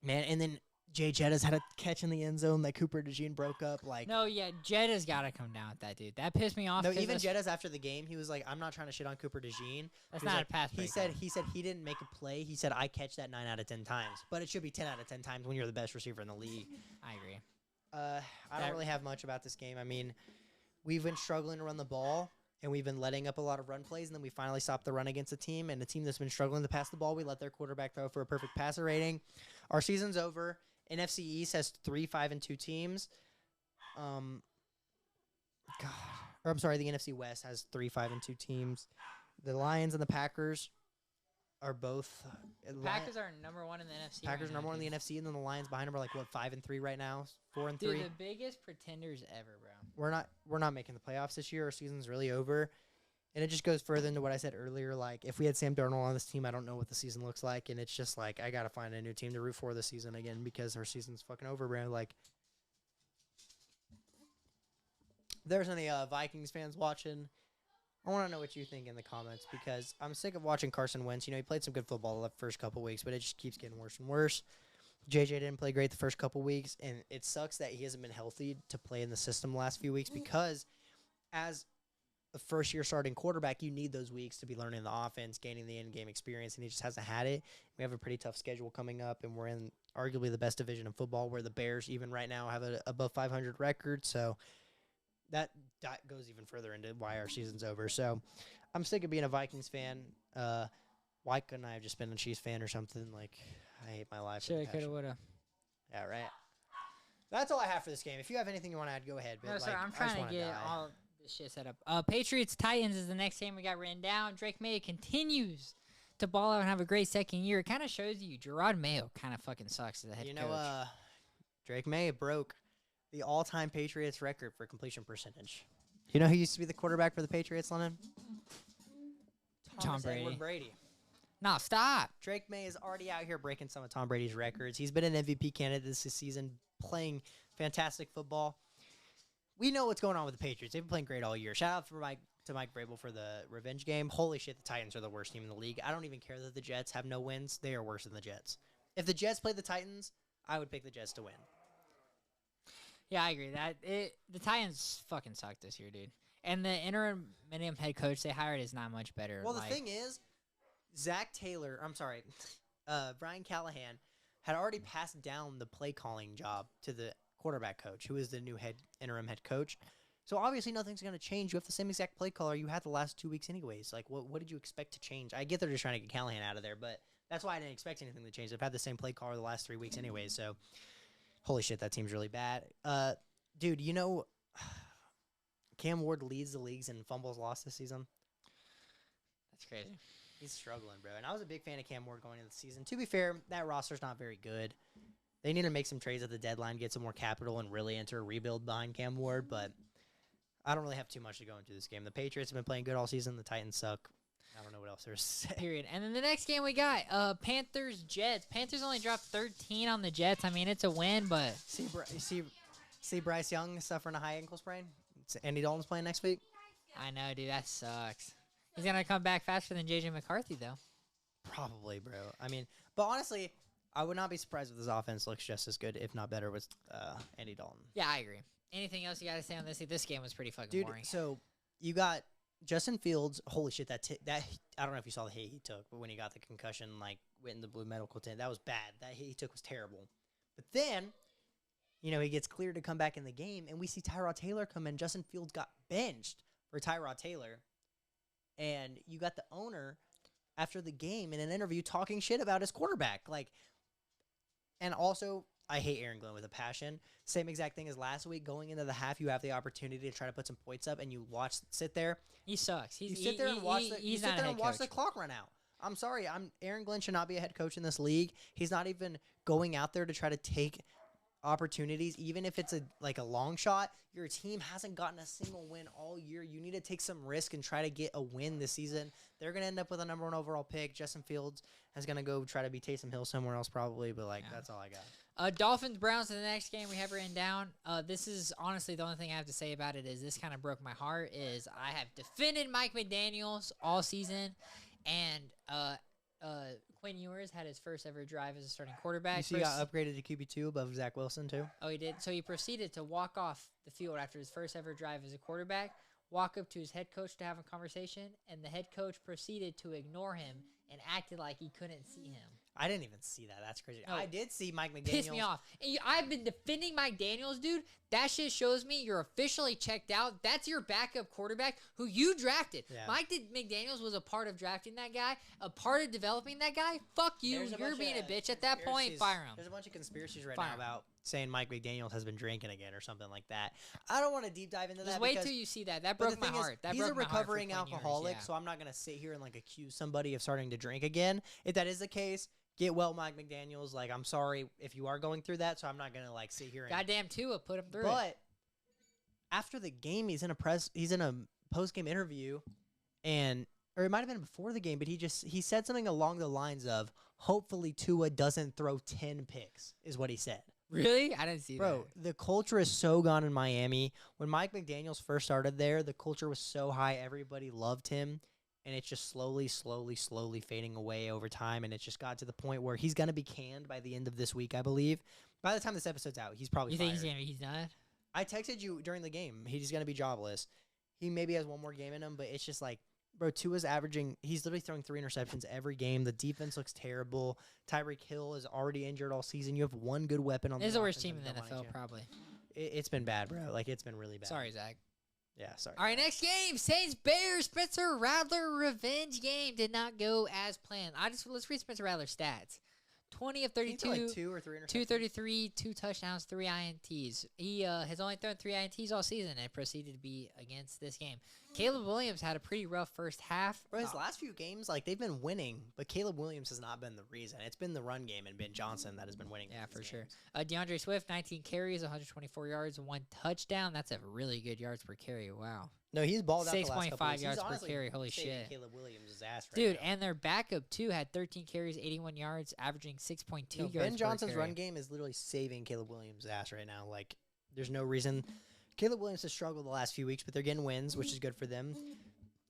man, and then Jay Jettas had a catch in the end zone that Cooper DeJean broke up. No, yeah, Jetta's got to come down with that, dude. That pissed me off. No, even Jettas after the game, he was like, I'm not trying to shit on Cooper DeJean. That's He was not like, a pass he said he didn't make a play. He said, I catch that 9 out of 10 times. But it should be 10 out of 10 times when you're the best receiver in the league. I agree. I don't really have much about this game. I mean, we've been struggling to run the ball, and we've been letting up a lot of run plays, and then we finally stopped the run against a team, and the team that's been struggling to pass the ball, we let their quarterback throw for a perfect passer rating. Our season's over. NFC East has 3-5-2 teams. The NFC West has 3-5-2 teams. The Lions and the Packers are both. Packers are number 1 in the NFC. Packers right number now, 1 in the dude. NFC, and then the Lions behind them are 5-3 right now, 4-3. Dude, the biggest pretenders ever, bro. We're not making the playoffs this year. Our season's really over. And it just goes further into what I said earlier. If we had Sam Darnold on this team, I don't know what the season looks like. And it's just I got to find a new team to root for this season again because our season's fucking over, bro. There's any Vikings fans watching. I want to know what you think in the comments because I'm sick of watching Carson Wentz. He played some good football the first couple weeks, but it just keeps getting worse and worse. JJ didn't play great the first couple weeks, and it sucks that he hasn't been healthy to play in the system the last few weeks because as a first-year starting quarterback, you need those weeks to be learning the offense, gaining the in-game experience, and he just hasn't had it. We have a pretty tough schedule coming up, and we're in arguably the best division in football where the Bears even right now have an above 500 record, so that goes even further into why our season's over. So I'm sick of being a Vikings fan. Why couldn't I have just been a Chiefs fan or something? Like, I hate my life. Shoulda, coulda, woulda. Yeah, right. That's all I have for this game. If you have anything you want to add, go ahead. But No, sir, like, I'm I just trying to wanna get die. all this shit set up. Patriots Titans is the next game we got written down. Drake May continues to ball out and have a great second year. It kind of shows you Gerard Mayo kind of fucking sucks as a head coach. Drake May broke the all-time Patriots record for completion percentage. You know who used to be the quarterback for the Patriots, Lennon? Tom Edward Brady. Brady. No, stop. Drake May is already out here breaking some of Tom Brady's records. He's been an MVP candidate this season, playing fantastic football. We know what's going on with the Patriots. They've been playing great all year. Shout out to Mike Vrabel for the revenge game. Holy shit, the Titans are the worst team in the league. I don't even care that the Jets have no wins. They are worse than the Jets. If the Jets play the Titans, I would pick the Jets to win. Yeah, I agree. The Titans fucking suck this year, dude. And the interim head coach they hired is not much better. Well, the thing is, Brian Callahan had already passed down the play calling job to the quarterback coach, who is the new interim head coach. So obviously nothing's going to change. You have the same exact play caller you had the last 2 weeks anyways. Like, what did you expect to change? I get they're just trying to get Callahan out of there, but that's why I didn't expect anything to change. I've had the same play caller the last 3 weeks anyways, so holy shit, that team's really bad. Dude, you know, Cam Ward leads the leagues in fumbles lost this season. That's crazy. He's struggling, bro. And I was a big fan of Cam Ward going into the season. To be fair, that roster's not very good. They need to make some trades at the deadline, get some more capital, and really enter a rebuild behind Cam Ward. But I don't really have too much to go into this game. The Patriots have been playing good all season. The Titans suck. I don't know what else there's to say. Period. And then the next game we got Panthers-Jets. Panthers only dropped 13 on the Jets. I mean, it's a win, but... See Bryce Young suffering a high ankle sprain? Andy Dalton's playing next week? I know, dude. That sucks. He's going to come back faster than J.J. McCarthy, though. Probably, bro. I mean, but honestly, I would not be surprised if this offense looks just as good, if not better, with Andy Dalton. Yeah, I agree. Anything else you got to say on this? This game was pretty fucking Dude, boring. so you got Justin Fields. Holy shit, that I don't know if you saw the hit he took, but when he got the concussion, like, went in the blue medical tent, that was bad. That hit he took was terrible. But then, you know, he gets cleared to come back in the game, and we see Tyrod Taylor come in. Justin Fields got benched for Tyrod Taylor. And you got the owner after the game in an interview talking shit about his quarterback. Like, and also, I hate Aaron Glenn with a passion. Same exact thing as last week. Going into the half, you have the opportunity to try to put some points up, and you sit there. He sucks. You sit there and watch the clock run out. I'm sorry. Aaron Glenn should not be a head coach in this league. He's not even going out there to try to take opportunities, even if it's a long shot. Your team hasn't gotten a single win all year. You need to take some risk and try to get a win this season. They're going to end up with a number 1 overall pick. Justin Fields is going to go try to be Taysom Hill somewhere else probably, but that's all I got. Dolphins Browns in the next game we have written down. This is honestly the only thing I have to say about it is this kind of broke my heart. Is I have defended Mike McDaniels all season, and Quinn Ewers had his first ever drive as a starting quarterback. You see, he got upgraded to QB2 above Zach Wilson too. Oh, he did. So he proceeded to walk off the field after his first ever drive as a quarterback, walk up to his head coach to have a conversation, and the head coach proceeded to ignore him and acted like he couldn't see him. I didn't even see that. That's crazy. No. I did see Mike McDaniels. Pissed me off. And I've been defending Mike Daniels, dude. That shit shows me you're officially checked out. That's your backup quarterback who you drafted. Yeah. Mike McDaniels was a part of drafting that guy, a part of developing that guy. Fuck you. You're being a bitch at that point. Fire him. There's a bunch of conspiracies right now about saying Mike McDaniels has been drinking again or something like that. I don't want to deep dive into that. Just wait till you see that. That broke my heart. He's a recovering alcoholic, so I'm not going to sit here and accuse somebody of starting to drink again. If that is the case, get well, Mike McDaniels. Like, I'm sorry if you are going through that, so I'm not going to sit here and... Goddamn Tua put him through it. But after the game, he's in a post-game interview, or it might have been before the game, but he said something along the lines of, hopefully Tua doesn't throw 10 picks, is what he said. Really? I didn't see that. Bro, the culture is so gone in Miami. When Mike McDaniels first started there, the culture was so high. Everybody loved him. and it's just slowly fading away over time, and it just got to the point where he's going to be canned by the end of this week, I believe. By the time this episode's out, he's probably You think fired. he's done? I texted you during the game. He's going to be jobless. He maybe has one more game in him, but it's just like, bro, Tua's averaging – he's literally throwing 3 interceptions every game. The defense looks terrible. Tyreek Hill is already injured all season. You have one good weapon on This is the the worst offense team in and the don't want NFL, to- probably. It's been bad, bro. Like, it's been really bad. Sorry, Zach. Yeah, sorry. All right, next game, Saints Bears. Spencer Rattler revenge game did not go as planned. Let's read Spencer Rattler's stats. 20 of He threw 32, like 2 or 3 interceptions. 233, 2 touchdowns, 3 INTs. He has only thrown 3 INTs all season and proceeded to be against this game. Caleb Williams had a pretty rough first half. Bro, his last few games, like, they've been winning, but Caleb Williams has not been the reason. It's been the run game and Ben Johnson that has been winning. Yeah, these for sure. games. DeAndre Swift, 19 carries, 124 yards, 1 touchdown. That's a really good yards per carry. Wow. No, he's balled out the last couple 6.5 weeks. yards He's per honestly carry. Holy saving shit. Caleb Williams' ass right Dude, now. and their backup, too, had 13 carries, 81 yards, averaging 6.2 No, yards Ben per Johnson's carry. run game is literally saving Caleb Williams' ass right now. Like, there's no reason. Caleb Williams has struggled the last few weeks, but they're getting wins, which is good for them.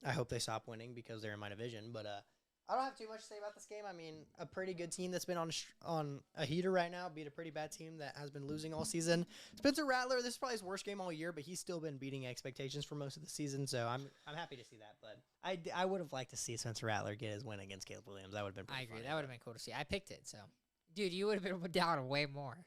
I hope they stop winning because they're in my division. But I don't have too much to say about this game. I mean, a pretty good team that's been on a heater right now beat a pretty bad team that has been losing all season. Spencer Rattler, this is probably his worst game all year, but he's still been beating expectations for most of the season. So I'm happy to see that. But I would have liked to see Spencer Rattler get his win against Caleb Williams. That would have been pretty I agree. funny. That would have been cool to see. I picked it, so. Dude, you would have been down way more.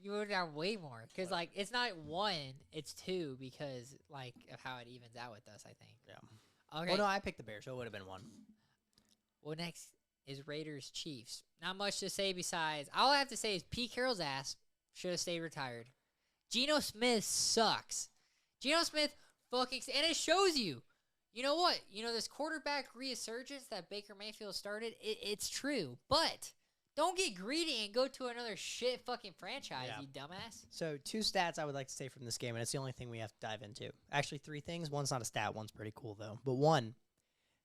You would have down way more. Because, like, it's not 1, it's 2 because, like, of how it evens out with us, I think. Yeah. Okay. Well, no, I picked the Bears, so it would have been 1. Well, next is Raiders Chiefs. Not much to say besides. All I have to say is Pete Carroll's ass should have stayed retired. Geno Smith sucks. Geno Smith fucking and it shows you. You know what? You know this quarterback resurgence that Baker Mayfield started. It's true, but don't get greedy and go to another shit fucking franchise, Yeah. you dumbass. So 2 stats I would like to say from this game, and it's the only thing we have to dive into. Actually, 3 things. One's not a stat. One's pretty cool, though. But 1,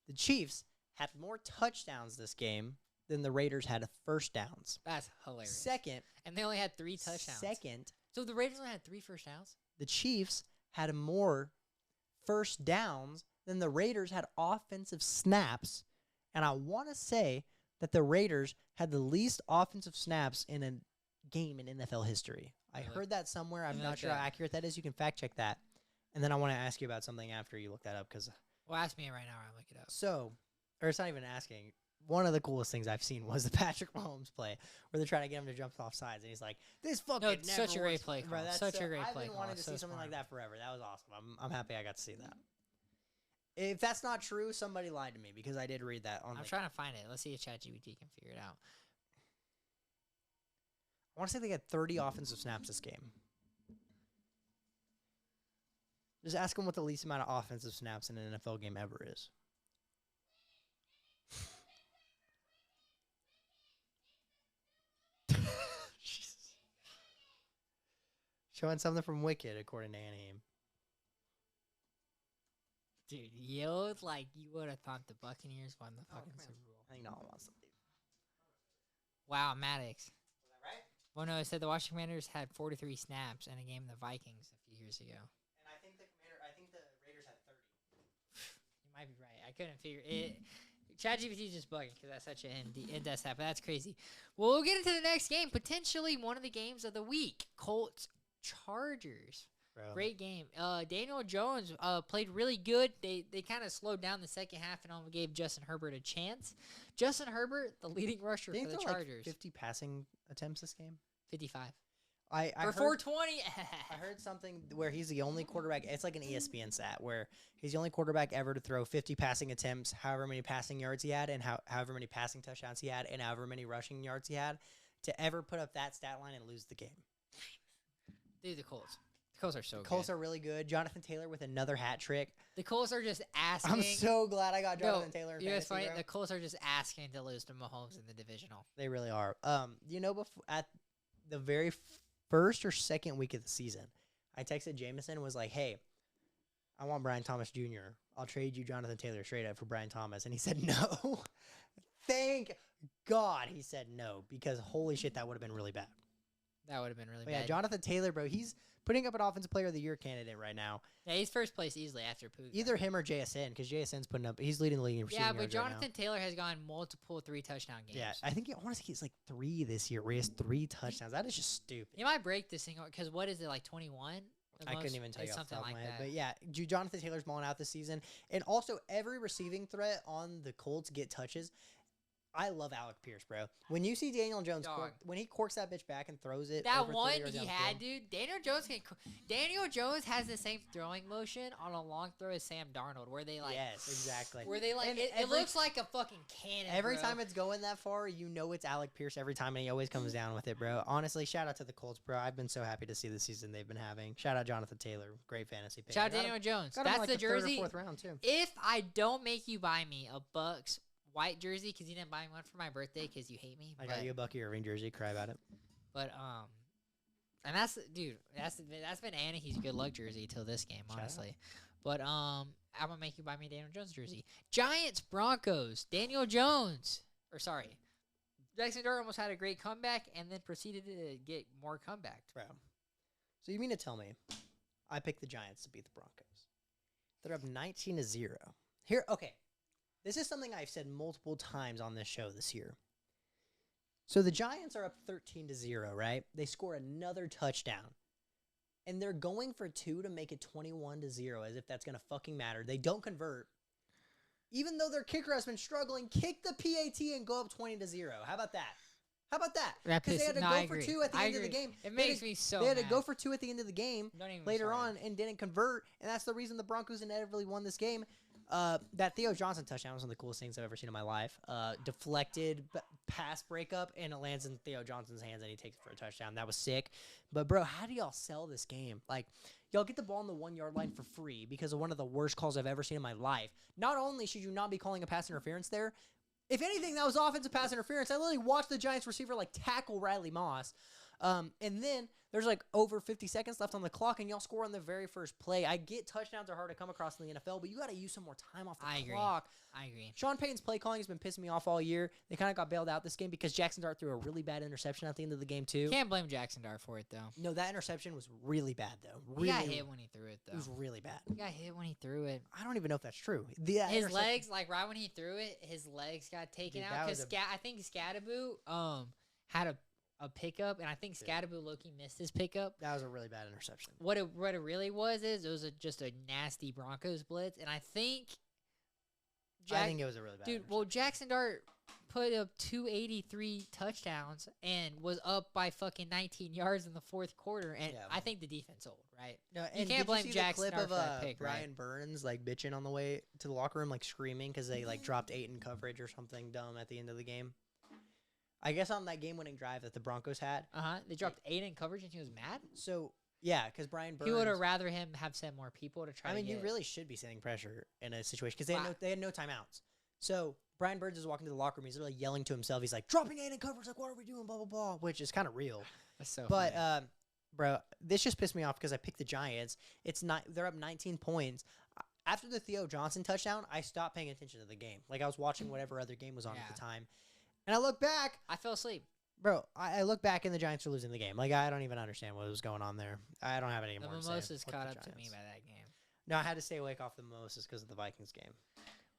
the Chiefs had more touchdowns this game than the Raiders had first downs. That's hilarious. Second, And they only had 3 touchdowns. So the Raiders only had 3 first downs? the Chiefs had more first downs than the Raiders had offensive snaps. And I want to say that the Raiders had the least offensive snaps in a game in NFL history. I Really? heard that somewhere. I'm Let me not look sure it how up. accurate that is. You can fact check that. And then I want to ask you about something after you look that up because Well, ask me right now or I'll look it up. so, or it's not even asking. One of the coolest things I've seen was the Patrick Mahomes play where they're trying to get him to jump off sides, and he's like, "This fucking it's never such a great works." play Bro, call. that's Such a great I've play been call. wanting to It's see so something like smart. that forever. That was awesome. I'm happy I got to see that. If that's not true, somebody lied to me because I did read that on. I'm trying to find it. Let's see if ChatGPT can figure it out. I want to say they had 30 offensive snaps this game. Just ask them what the least amount of offensive snaps in an NFL game ever is. Jesus. Showing something from Wicked, according to Anaheim. Dude, you would have thought the Buccaneers won the fucking come Super on. Bowl. I think no one wants to leave. Wow, Maddox. Was that right? Well, no, it said the Washington Commanders had 43 snaps in a game of the Vikings a few years ago. And I think the Raiders had 30. You might be right. I couldn't figure it. ChatGPT is just bugging because that's such an in-depth stat, but that's crazy. Well, we'll get into the next game. Potentially one of the games of the week. Colts Chargers. Bro. Great game. Daniel Jones played really good. They kind of slowed down the second half and only gave Justin Herbert a chance. Justin Herbert, the leading rusher Didn't for the he throw, Chargers. 50 passing attempts this game? 55. I For heard, 420. I heard something where he's the only quarterback. It's like an ESPN stat where he's the only quarterback ever to throw 50 passing attempts, however many passing yards he had, and however many passing touchdowns he had, and however many rushing yards he had, to ever put up that stat line and lose the game. Dude, the Colts. The Colts are so Colts good. are really good. Jonathan Taylor with another hat trick. The Colts are just asking. I'm so glad I got Jonathan Taylor in You know what's fantasy, funny? bro. The Colts are just asking to lose to Mahomes in the divisional. They really are. Before at the very first or second week of the season, I texted Jameson and was like, "Hey, I want Brian Thomas Jr. I'll trade you Jonathan Taylor straight up for Brian Thomas." And he said no. Thank God he said no, because holy shit, that would have been really bad. That would have been really But yeah, bad. Jonathan Taylor, bro, he's putting up an Offensive Player of the Year candidate right now. Yeah, he's first place easily after Puka. Either him or JSN, because JSN's putting up. He's leading the league in receiving Yeah, but yards right now. Jonathan Taylor has gone multiple 3-touchdown games. Yeah, I think I want to say he's like 3 this year, where he has 3 touchdowns. That is just stupid. He might break this thing because what is it, like 21? I couldn't even tell you off the something top of like my head. that. But yeah, Jonathan Taylor's balling out this season. And also, every receiving threat on the Colts get touches. I love Alec Pierce, bro. When you see Daniel Jones, Dog. when he corks that bitch back and throws it, That over 30 one yards he downfield. had, dude. Daniel Jones has the same throwing motion on a long throw as Sam Darnold, where they like, Yes, exactly. where they like, And it looks like a fucking cannon. Every bro. time it's going that far, you know it's Alec Pierce every time, and he always comes down with it, bro. Honestly, shout out to the Colts, bro. I've been so happy to see the season they've been having. Shout out Jonathan Taylor, great fantasy pick. Shout out Got him- Daniel Jones. got him in, That's like, the third or jersey. fourth round too. If I don't make you buy me a Bucks white jersey because you didn't buy me one for my birthday because you hate me, I got you a Bucky Irving jersey. Cry about it. But and that's dude, that's been Anaheim's good luck jersey till this game, Shout out. honestly. But I'm gonna make you buy me Daniel Jones jersey. Giants Broncos. Daniel Jones, or sorry, Jackson Dart almost had a great comeback and then proceeded to get more comeback. Bro. So you mean to tell me I picked the Giants to beat the Broncos? They're up 19-0. Here, okay. This is something I've said multiple times on this show this year. So the Giants are up 13-0, right? They score another touchdown. And they're going for 2 to make it 21-0, as if that's going to fucking matter. They don't convert. Even though their kicker has been struggling, kick the PAT and go up 20-0. How about that? How about that? That Because they had to I go for agree. 2 at the I end of the agree. game. It They had makes to- me so They had to mad. go for 2 at the end of the game Don't even later start on and didn't convert, and that's the reason the Broncos inevitably won this game. That Theo Johnson touchdown was one of the coolest things I've ever seen in my life. Deflected pass breakup, and it lands in Theo Johnson's hands, and he takes it for a touchdown. That was sick. But, bro, how do y'all sell this game? Like, y'all get the ball on the 1-yard line for free because of one of the worst calls I've ever seen in my life. Not only should you not be calling a pass interference there, if anything, that was offensive pass interference. I literally watched the Giants receiver, like, tackle Riley Moss. And then there's like over 50 seconds left on the clock, and y'all score on the very first play. I get touchdowns are hard to come across in the NFL, but you got to use some more time off the clock. I agree. Sean Payton's play calling has been pissing me off all year. They kind of got bailed out this game because Jackson Dart threw a really bad interception at the end of the game too. Can't blame Jackson Dart for it though. No, that interception was really bad though. He Really, got hit when he threw it it was though. really bad. He got hit when he threw it. I don't even know if that's true. His legs, like right when he threw it, his legs got taken Dude, out that was because I think Scadaboo had a pickup, and I think Scadaboo Loki missed his pickup. That was a really bad interception. What it really was is it was just a nasty Broncos blitz, and I think I think it was a really bad. dude. Well, Jackson Dart put up 283 touchdowns and was up by fucking 19 yards in the fourth quarter, and Yeah. I think the defense sold, right? No, You and can't did blame see Jackson the clip Dart of for that pick, right? Brian Burns like bitching on the way to the locker room, like screaming because they like dropped 8 in coverage or something dumb at the end of the game. I guess on that game-winning drive that the Broncos had. They dropped 8 in coverage, and he was mad. So yeah, because Brian Burns. He would have rather him have sent more people to try. I mean, to you get really should be sending pressure in a situation because they Wow. had no timeouts. So Brian Burns is walking to the locker room. He's literally yelling to himself. He's like, dropping 8 in coverage. Like, what are we doing? Blah blah blah. Which is kind of real. That's so But funny. bro, this just pissed me off because I picked the Giants. It's not. They're up 19 points. After the Theo Johnson touchdown, I stopped paying attention to the game. Like I was watching whatever other game was on at Yeah. the time, and I look back, I fell asleep. bro. I look back and the Giants are losing the game. Like I don't even understand what was going on there. I don't have any The more to say. mimosas Fuck caught the up to me Giants. by that game. No, I had to stay awake off the mimosas because of the Vikings game.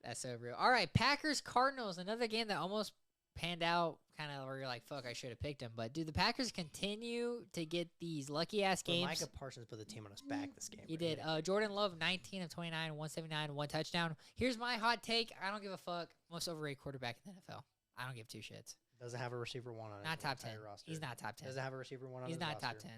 That's so real. All right, Packers Cardinals, another game that almost panned out, kind of where you're like, fuck, I should have picked them. But dude, the Packers continue to get these lucky ass But games. Micah Parsons put the team on his back this game. He bro. did. Jordan Love, 19 of 29, 179, 1 touchdown. Here's my hot take. I don't give a fuck. Most overrated quarterback in the NFL. I don't give 2 shits. Doesn't have a receiver 1 on his Not top 10. entire roster. He's not top 10. Doesn't have a receiver 1 on He's his not roster. top 10.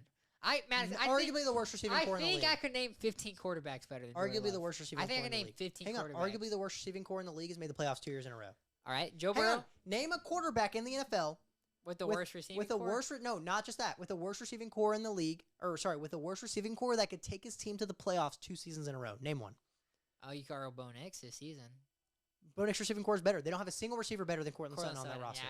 I think, Arguably the worst receiving core in the league. I could name 15 quarterbacks better than Jordan Arguably the Love. worst receiving I think core I in can the name league. 15 Hang on, quarterbacks. arguably the worst receiving core in the league has made the playoffs 2 years in a row. All right, Joe Hang Burrow on, name a quarterback in the NFL with the with- worst receiving with the core? worst. No, not just that. With the worst receiving core in the league, or sorry, with the worst receiving core that could take his team to the playoffs 2 seasons in a row. Name one. Oh, you got Bo Nix this season. Bo Nix receiving core is better. They don't have a single receiver better than Cortland Sutton on that roster.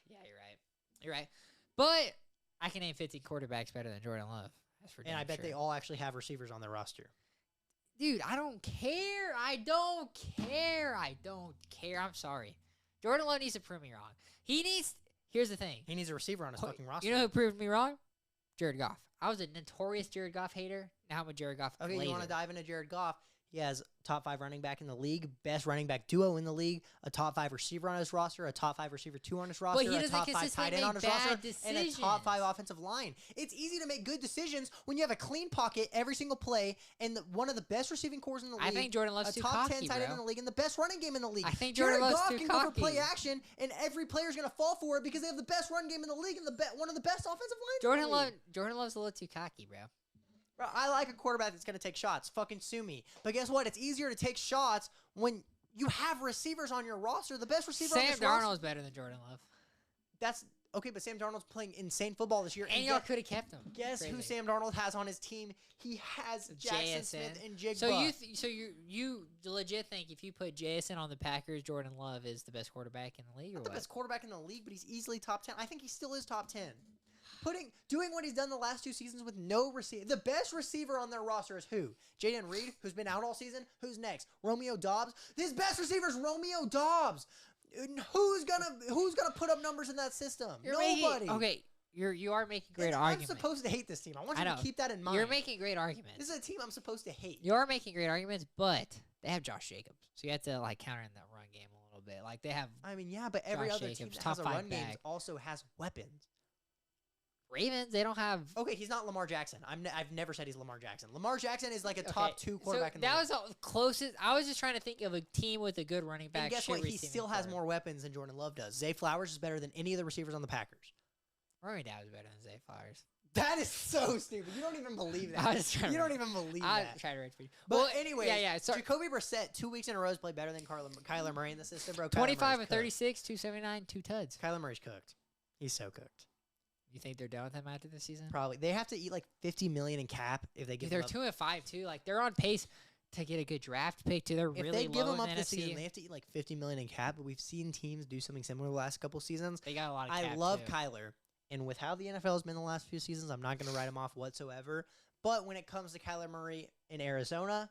Yeah, you're right. You're right. But I can name 15 quarterbacks better than Jordan Love. That's for And I damn bet sure. they all actually have receivers on their roster. Dude, I don't care. I don't care. I don't care. I'm sorry. Jordan Love needs to prove me wrong. He needs. Here's the thing. He needs a receiver on his fucking roster. You know who proved me wrong? Jared Goff. I was a notorious Jared Goff hater. Now I'm a Jared Goff Okay, glazer. you want to dive into Jared Goff? He has top 5 running back in the league, best running back duo in the league, a top 5 receiver on his roster, a top 5 receiver 2 on his roster, he a doesn't top 5 consistently tight end make on his roster, bad and a top 5 decisions. offensive line. It's easy to make good decisions when you have a clean pocket every single play and one of the best receiving cores in the league. I think Jordan Love's a too top cocky, 10 tight end bro. in the league and the best running game in the league. I think Jared Jordan Love's Goff too can go for play cocky. action, and every player's going to fall for it because they have the best run game in the league and one of the best offensive lines in the league. Jordan Love's a little too cocky, bro. Bro, I like a quarterback that's going to take shots. Fucking sue me. But guess what? It's easier to take shots when you have receivers on your roster. The best receiver on Sam this roster. Darnold's better than Jordan Love. That's okay, but Sam Darnold's playing insane football this year. And y'all could have kept him. guess who Crazy. Sam Darnold has on his team? He has Jackson JSN. Smith and Jigba. So you legit think if you put JSN on the Packers, Jordan Love is the best quarterback in the league, or Not the what? best quarterback in the league, but he's easily top 10. I think he still is top 10. Doing what he's done the last 2 seasons with no receiver. The best receiver on their roster is who? Jaden Reed, who's been out all season. Who's next? Romeo Dobbs. His best receiver is Romeo Dobbs. Who's gonna put up numbers in that system? Nobody. You are making great I'm arguments. supposed to hate this team. I want I you know. to keep that in mind. You're making great arguments. This is a team I'm supposed to hate. You are making great arguments, but they have Josh Jacobs, so you have to like counter in that run game a little bit. Like they have I mean, yeah, but every Josh other team Jacobs, that top has a 5 run game back. also has weapons. Ravens. They don't have. Okay, he's not Lamar Jackson. I've never said he's Lamar Jackson. Lamar Jackson is like a top 2 quarterback in the that league. was the closest. I was just trying to think of a team with a good running back. And guess shit what? He receiving still has core. more weapons than Jordan Love does. Zay Flowers is better than any of the receivers on the Packers. Rory Dow is better than Zay Flowers. That is so stupid. You don't even believe that. I was trying You to don't even believe I that. tried to read for you. But Well, anyway, yeah. Sorry. Jacoby Brissett 2 weeks in a row has played better than Kyler Murray in the system, bro. Kyler 25 Murray's and cooked. 36, 279, 2 tuds. Kyler Murray's cooked. He's so cooked. You think they're done with him after this season? Probably. They have to eat like $50 million in cap if they give Dude, they're him up. 2 and 5 too. Like they're on pace to get a good draft pick too. They're If really they give low him in up the this NFC. season, they have to eat like $50 million in cap. But we've seen teams do something similar the last couple seasons. They got a lot of I cap, love too. Kyler, and with how the NFL has been the last few seasons, I'm not going to write him off whatsoever. But when it comes to Kyler Murray in Arizona,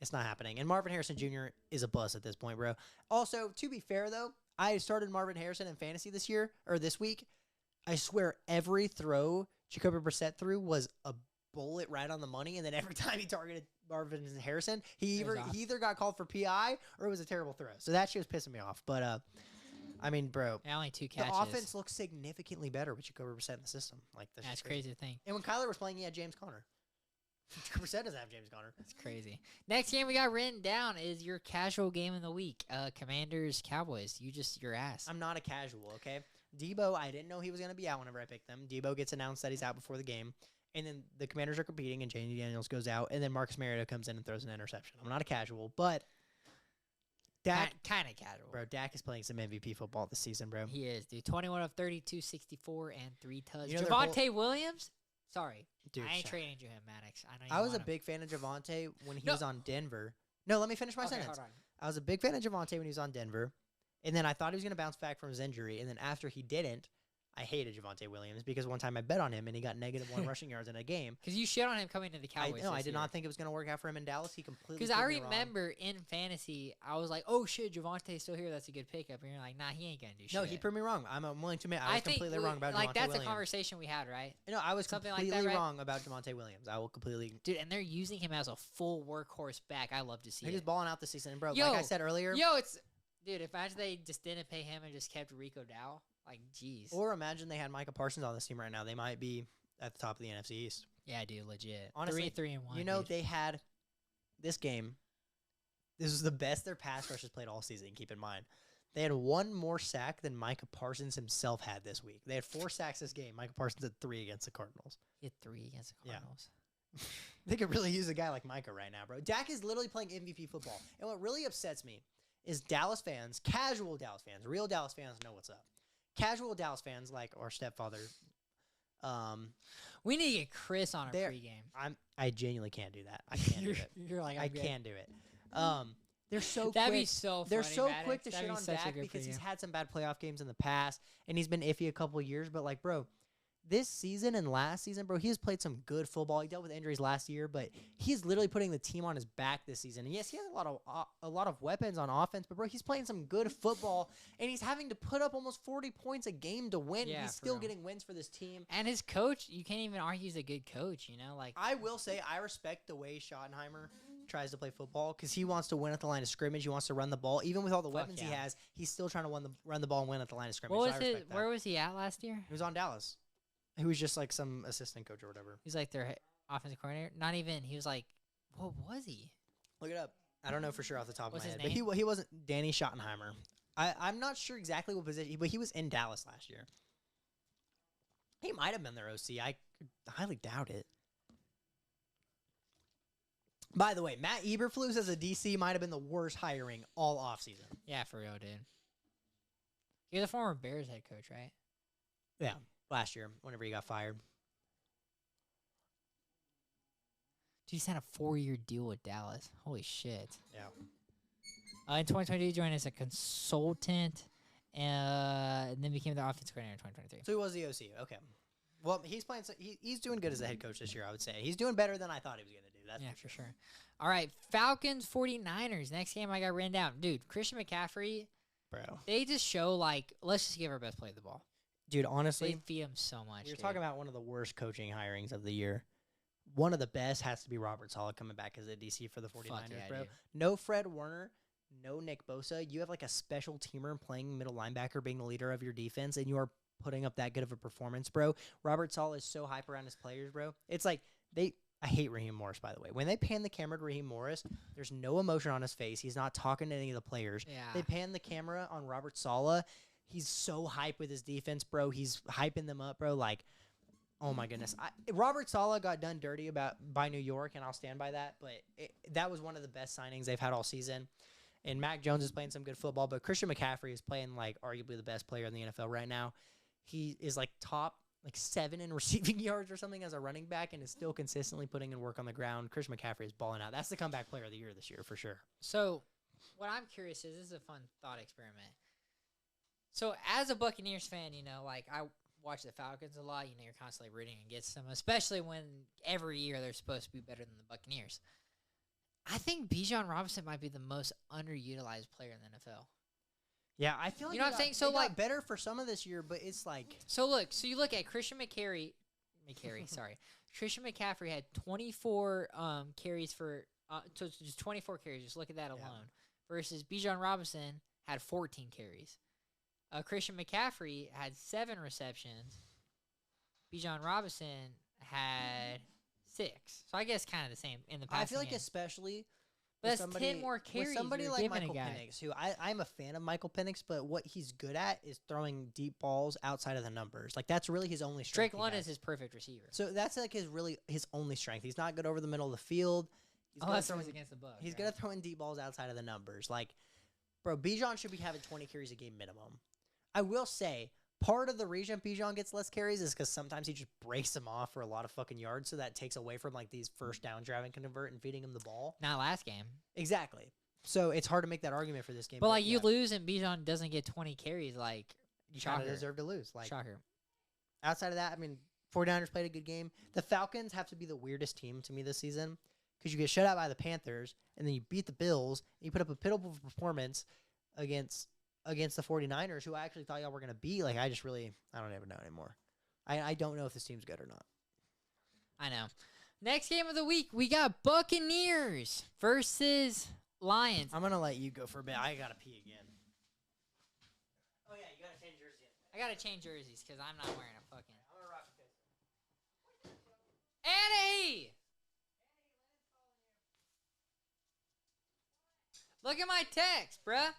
it's not happening. And Marvin Harrison Jr. is a bust at this point, bro. Also, to be fair though, I started Marvin Harrison in fantasy this week. I swear every throw Jacoby Brissett threw was a bullet right on the money, and then every time he targeted Marvin Harrison, he either got called for PI or it was a terrible throw. So that shit was pissing me off. But I mean, bro, Yeah, only 2 the catches. offense looks significantly better with Jacoby Brissett in the system. Like That's crazy to think. And when Kyler was playing, he had James Conner. Jacoby Brissett doesn't have James Conner. That's crazy. Next game we got written down is your casual game of the week. Commanders Cowboys. Your ass. I'm not a casual, okay? Debo, I didn't know he was going to be out whenever I picked them. Debo gets announced that he's out before the game. And then the Commanders are competing, and J.D. Daniels goes out. And then Marcus Mariota comes in and throws an interception. I'm not a casual, but Dak, Kind of casual. bro, Dak is playing some MVP football this season, bro. He is, dude. 21 of 32, 64, and 3 tuds. You know, Javonte Williams? Sorry. Dude, I ain't shut- trading you him, Maddox. I know you I was a want him. big fan of Javonte when he No. was on Denver. No, let me finish my Okay, sentence. hold on. I was a big fan of Javonte when he was on Denver. And then I thought he was going to bounce back from his injury. And then after he didn't, I hated Javonte Williams because one time I bet on him and he got -1 rushing yards in a game. Because you shit on him coming to the Cowboys. I did not think it was going to work out for him in Dallas. He completely Because I proved me wrong. remember in fantasy, I was like, oh shit, Javonte's still here. That's a good pickup. And you're like, nah, he ain't going to do shit. No, he proved me wrong. I'm willing to admit I was think completely we- wrong about like Javonte that's Williams. a conversation we had, right? No, I was Something like completely that, right? wrong about Javonte Williams. I will completely. Dude, and they're using him as a full workhorse back. I love to see He it. was balling out this season, bro. Yo, like I said earlier. Dude, imagine they just didn't pay him and just kept Rico Dow. Like, jeez. Or imagine they had Micah Parsons on this team right now. They might be at the top of the NFC East. Yeah, dude, legit. Honestly, 3-3-1. You know, dude. they had this game. This was the best their pass rush has played all season, keep in mind. They had 1 more sack than Micah Parsons himself had this week. They had 4 sacks this game. Micah Parsons had 3 against the Cardinals. He had 3 against the Yeah. Cardinals. They could really use a guy like Micah right now, bro. Dak is literally playing MVP football. And what really upsets me is Dallas fans, casual Dallas fans, real Dallas fans know what's up. Casual Dallas fans like our stepfather, We need to get Chris on a They're- pregame. I genuinely can't do that. I can't do You're, it. you're like, I I'm good. can't do it. They're so That'd be quick. so They're funny, so Maddox. quick to That'd shit be on such a Dak good because he's pregame. had some bad playoff games in the past, and he's been iffy a couple of years. But like, bro, this season and last season, bro, he has played some good football. He dealt with injuries last year, but he's literally putting the team on his back this season. And yes, he has a lot of weapons on offense, but bro, he's playing some good football, and he's having to put up almost 40 points a game to win. Yeah, He's for still real. getting wins for this team. And his coach, you can't even argue he's a good coach. You know, like I will say I respect the way Schottenheimer tries to play football because he wants to win at the line of scrimmage. He wants to run the ball. Even with all the Fuck weapons he yeah. has, he's still trying to run the ball and win at the line of scrimmage. what So was I his? respect that. Where was he at last year? He was on Dallas. He was just like some assistant coach or whatever. He's like their offensive coordinator. Not even. He was like, what was he? Look it up. I don't know for sure off the top What's of my his head, name? but he wasn't Danny Schottenheimer. I'm not sure exactly what position, but he was in Dallas last year. He might have been their OC. I highly doubt it. By the way, Matt Eberflus as a DC might have been the worst hiring all offseason. Yeah, for real, dude. You're the former Bears head coach, right? Yeah, last year, whenever he got fired. Dude, he signed a 4-year deal with Dallas. Holy shit. Yeah. In 2020, he joined as a consultant, and then became the offensive coordinator in 2023. So he was the OC. Okay. Well, he's playing. He's doing good as a head coach this year, I would say. He's doing better than I thought he was going to do. That's Yeah, for sure. All right, Falcons, 49ers. Next game I got written down. Dude, Christian McCaffrey, bro. they just show, like, let's just give our best player the ball. Dude, They honestly, feed him so much, you're dude. talking about one of the worst coaching hirings of the year. One of the best has to be Robert Saleh coming back as a DC for the 49ers, yeah, bro. dude. No Fred Warner, no Nick Bosa. You have like a special teamer playing middle linebacker, being the leader of your defense, and you are putting up that good of a performance, bro. Robert Saleh is so hype around his players, bro. It's like I hate Raheem Morris, by the way. When they pan the camera to Raheem Morris, there's no emotion on his face. He's not talking to any of the players. Yeah. They pan the camera on Robert Saleh. He's so hype with his defense, bro. He's hyping them up, bro. Like, oh my goodness. Robert Saleh got done dirty by New York, and I'll stand by that. But that was one of the best signings they've had all season. And Mac Jones is playing some good football, but Christian McCaffrey is playing like arguably the best player in the NFL right now. He is like top 7 in receiving yards or something as a running back, and is still consistently putting in work on the ground. Christian McCaffrey is balling out. That's the comeback player of the year this year for sure. So, what I'm curious is, this is a fun thought experiment. So, as a Buccaneers fan, you know, like, I watch the Falcons a lot. You know, you're constantly rooting against them, especially when every year they're supposed to be better than the Buccaneers. I think Bijan Robinson might be the most underutilized player in the NFL. Yeah, I feel like You know what I'm saying? So, they got like- better for some of this year, but it's like So you look at Christian sorry. Christian McCaffrey had 24 carries for so it's just 24 carries. Just look at that alone. Versus Bijan Robinson had 14 carries. Christian McCaffrey had 7 receptions. Bijan Robinson had 6. So I guess kind of the same in the passing I feel like game. especially But with that's 10 more carries with somebody you're like giving a Michael guy. Penix, who I'm a fan of Michael Penix, but what he's good at is throwing deep balls outside of the numbers. Like that's really his only strength. Drake London is his perfect receiver. So that's like his only strength. He's not good over the middle of the field. He's good at Unless it throwing- was against the Bucks. He's right? good at throwing deep balls outside of the numbers. Like, bro, Bijan should be having 20 carries a game minimum. I will say, part of the reason Bijan gets less carries is because sometimes he just breaks them off for a lot of fucking yards, so that takes away from like these first down driving convert and feeding him the ball. Not last game. Exactly. So it's hard to make that argument for this game. But like you yeah, lose and Bijan doesn't get 20 carries, like you kind shocker. of deserve to lose. Like Shocker. outside of that, I mean, 49ers played a good game. The Falcons have to be the weirdest team to me this season because you get shut out by the Panthers and then you beat the Bills and you put up a pitiful performance against the 49ers, who I actually thought y'all were going to beat. Like, I don't ever know anymore. I don't know if this team's good or not. I know. Next game of the week, we got Buccaneers versus Lions. I'm going to let you go for a bit. I got to pee again. Oh, yeah, you got to change jersey. I gotta change jerseys because I'm not wearing a fucking. I'm going to rock the Annie! Look at my text, bruh.